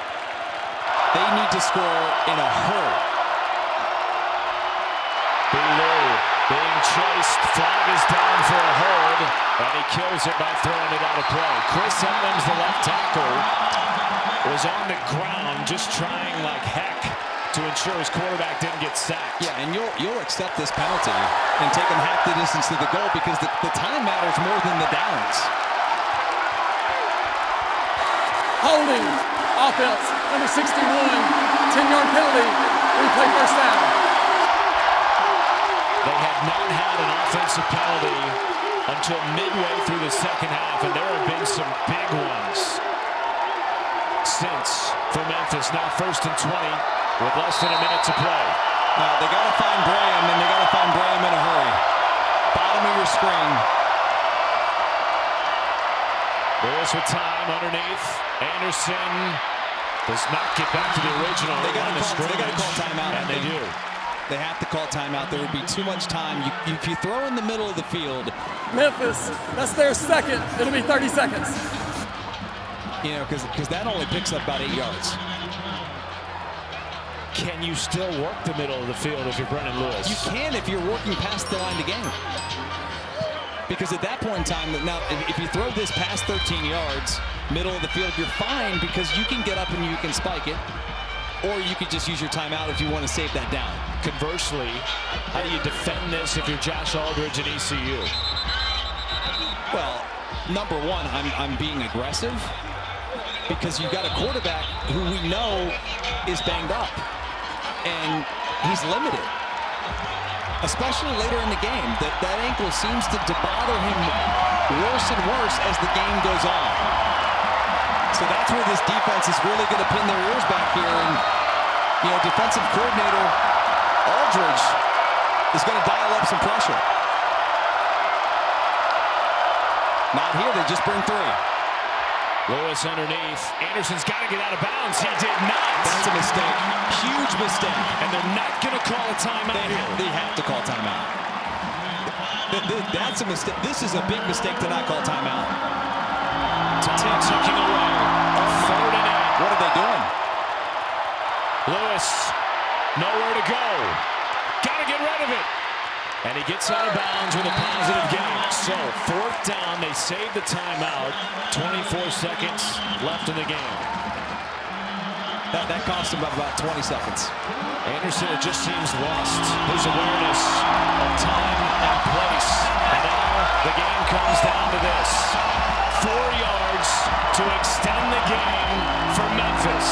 they need to score in a hurry. Below, being chased, flag is down for a hold, and he kills it by throwing it out of play. Chris Evans, the left tackle, was on the ground just trying like heck to ensure his quarterback didn't get sacked. Yeah, and you'll accept this penalty and take him half the distance to the goal because the time matters more than the downs. Holding offense, number 61, 10-yard penalty, replay first down. They have not had an offensive penalty until midway through the second half, and there have been some big ones since for Memphis. Now 1st and 20 with less than a minute to play. They got to find Graham, and they got to find Graham in a hurry. Bottom of your screen. Lewis with time underneath. Anderson does not get back to the original. They got to call timeout, and they do. They have to call timeout. There would be too much time. If you throw in the middle of the field. Memphis, that's their second. It'll be 30 seconds. Because that only picks up about 8 yards. Can you still work the middle of the field if you're Brennan Lewis? You can if you're working past the line to gain. Because at that point in time, now if you throw this past 13 yards, middle of the field, you're fine because you can get up and you can spike it. Or you could just use your timeout if you want to save that down. Conversely, how do you defend this if you're Josh Aldridge and ECU? Well, number one, I'm being aggressive because you've got a quarterback who we know is banged up. And he's limited, especially later in the game. That ankle seems to bother him worse and worse as the game goes on. So that's where this defense is really going to pin their ears back here. And, defensive coordinator Aldridge is going to dial up some pressure. Not here, they just bring 3. Lewis underneath. Anderson's got to get out of bounds. He did not. That's a mistake. Huge mistake. And they're not going to call a timeout here. They have to call timeout. That's a mistake. This is a big mistake to not call timeout. Taking away. 3rd and 8. What are they doing? Lewis, nowhere to go. Got to get rid of it. And he gets out of bounds with a positive gain. So 4th down, they save the timeout. 24 seconds left in the game. That cost him about 20 seconds. Anderson, it just seems lost his awareness of time and place. And now the game comes down to this. 4 yards to extend the game for Memphis.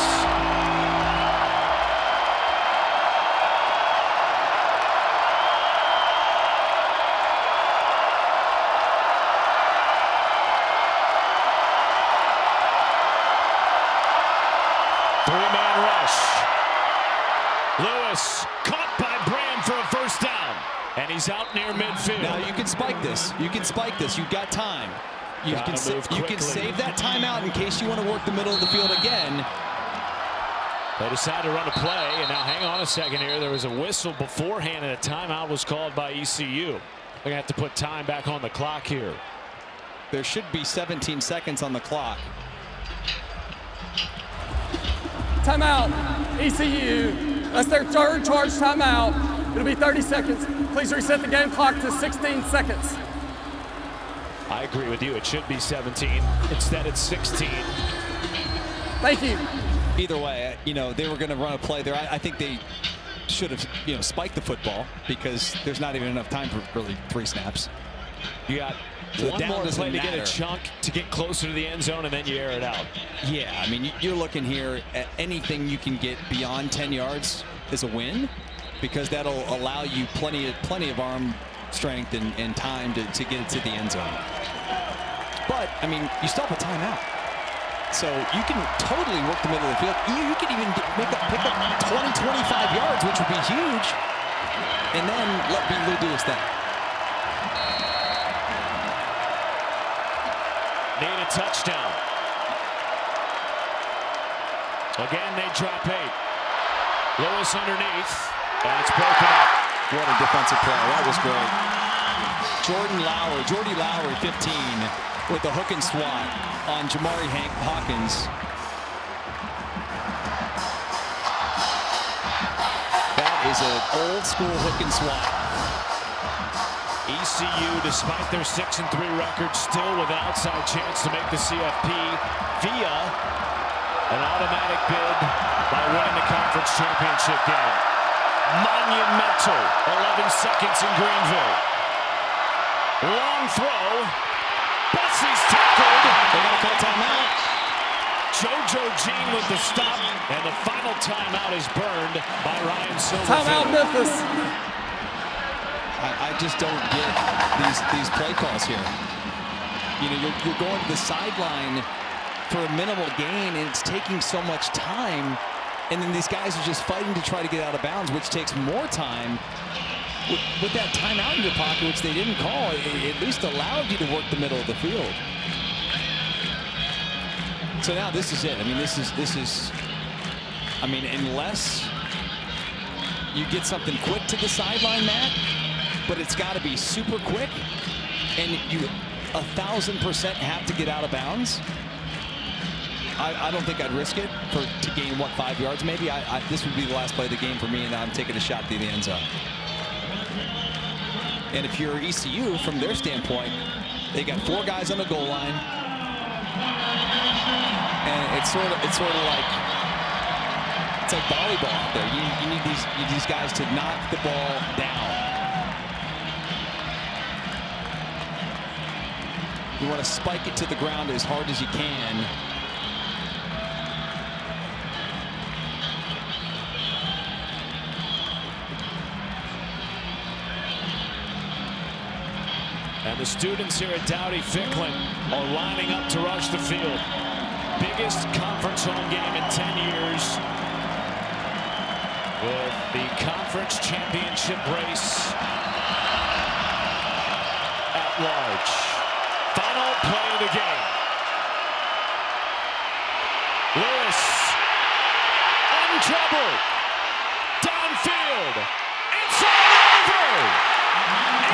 Three-man rush. Lewis caught by Brand for a first down. And he's out near midfield. Now you can spike this. You can spike this. You've got time. You can save that timeout in case you want to work the middle of the field again. They decided to run a play, and now hang on a second here. There was a whistle beforehand, and a timeout was called by ECU. They're going to have to put time back on the clock here. There should be 17 seconds on the clock. Timeout, ECU. That's their third charge timeout. It'll be 30 seconds. Please reset the game clock to 16 seconds. I agree with you. It should be 17. Instead, it's 16. Thank you. Either way, you know, they were going to run a play there. I think they should have, you know, spiked the football because there's not even enough time for really 3 snaps. You got one more play to get a chunk to get closer to the end zone, and then you air it out. Yeah, I mean, you're looking here at anything you can get beyond 10 yards is a win because that'll allow you plenty of arm strength and time to get it to the end zone. But, I mean, you still have a timeout. So you can totally work the middle of the field. You can even pick up 20, 25 yards, which would be huge. And then let Lou do his thing. Need a touchdown. Again, they drop 8. Lewis underneath, and it's broken up. What a defensive play. That was great. Jordy Lowry, 15, with the hook and swat on Jamari Hawkins. That is an old school hook and swat. ECU, despite their 6-3 record, still with an outside chance to make the CFP via an automatic bid by winning the conference championship game. Monumental 11 seconds in Greenville. Long throw. Bussey's tackled. They're going to call timeout. JoJo Jean with the stop, and the final timeout is burned by Ryan Silverfield. Timeout, Memphis. I just don't get these play calls here. You know, you're going to the sideline for a minimal gain, and it's taking so much time. And then these guys are just fighting to try to get out of bounds, which takes more time. With that timeout in your pocket, which they didn't call, it at least allowed you to work the middle of the field. So now this is it. I mean, this is. I mean, unless you get something quick to the sideline, Matt, but it's got to be super quick, and you 1,000% have to get out of bounds. I don't think I'd risk it to gain, what, 5 yards maybe? This would be the last play of the game for me, and I'm taking a shot to the end zone. And if you're ECU, from their standpoint, they got 4 guys on the goal line, and it's sort of like volleyball out there. You need these guys to knock the ball down. You want to spike it to the ground as hard as you can. And the students here at Dowdy-Ficklin are lining up to rush the field. Biggest conference home game in 10 years. With the conference championship race at large. Final play of the game. Lewis, untroubled, downfield. It's all over.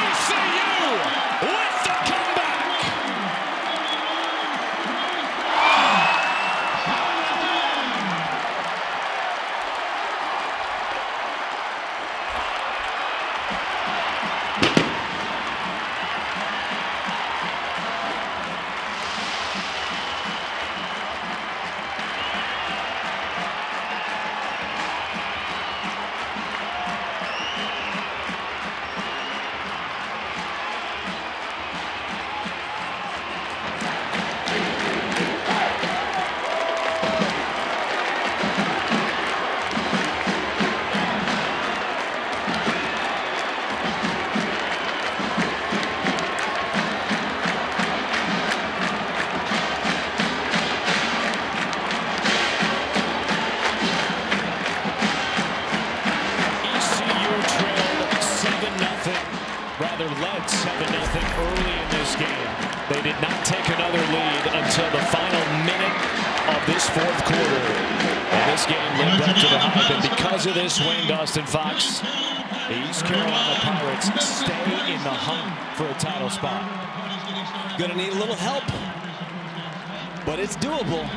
ECU with the comeback. rather led 7-0 early in this game. They did not take another lead until the final minute of this fourth quarter. And this game lived up to the hype. And because of this win, Dustin Fox, the East Carolina Pirates stay in the hunt for a title spot. Gonna need a little help, but it's doable.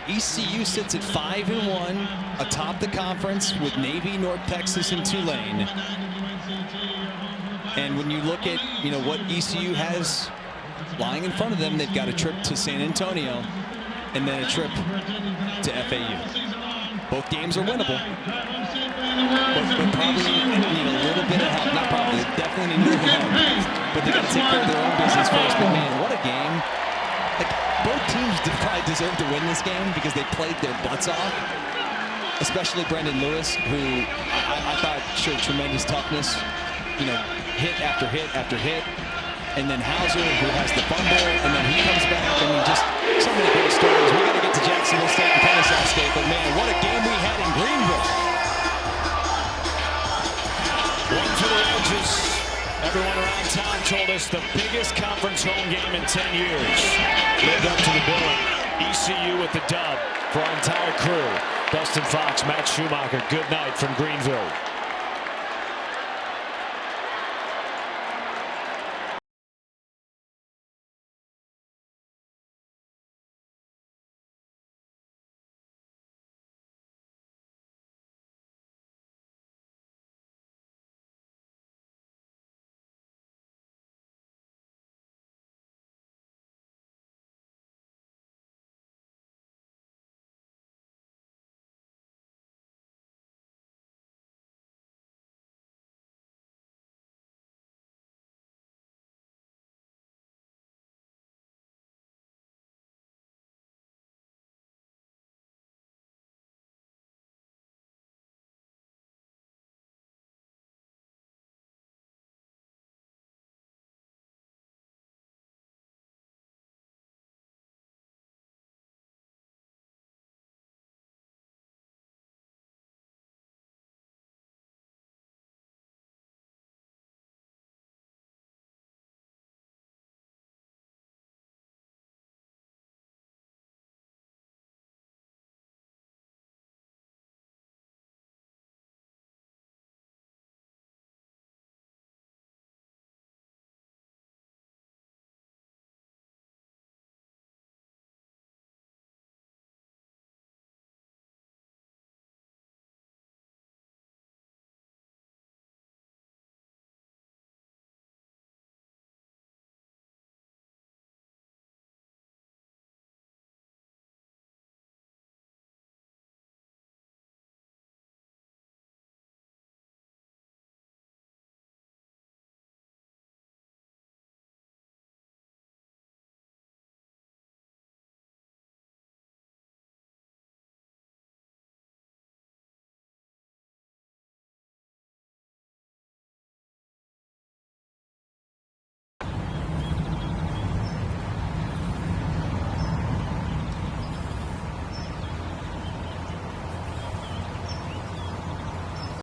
ECU sits at 5-1 atop the conference with Navy, North Texas, and Tulane. And when you look at what ECU has lying in front of them, they've got a trip to San Antonio and then a trip to FAU. Both games are winnable, but probably need a little bit of help. Not probably, definitely need a little help. But they got to take care of their own business first. But man, what a game! Like, both teams probably deserve to win this game because they played their butts off. Especially Brendan Lewis, who I thought showed tremendous toughness. Hit after hit after hit. And then Hauser, who has the fumble, and then he comes back. I mean, just so many great stories. We got to get to Jacksonville State and Kennesaw State, but man, what a game we had in Greenville. One for the Edges. Everyone around town told us the biggest conference home game in 10 years. Lived up to the billing. ECU with the dub for our entire crew. Dustin Fox, Matt Schumacher, good night from Greenville.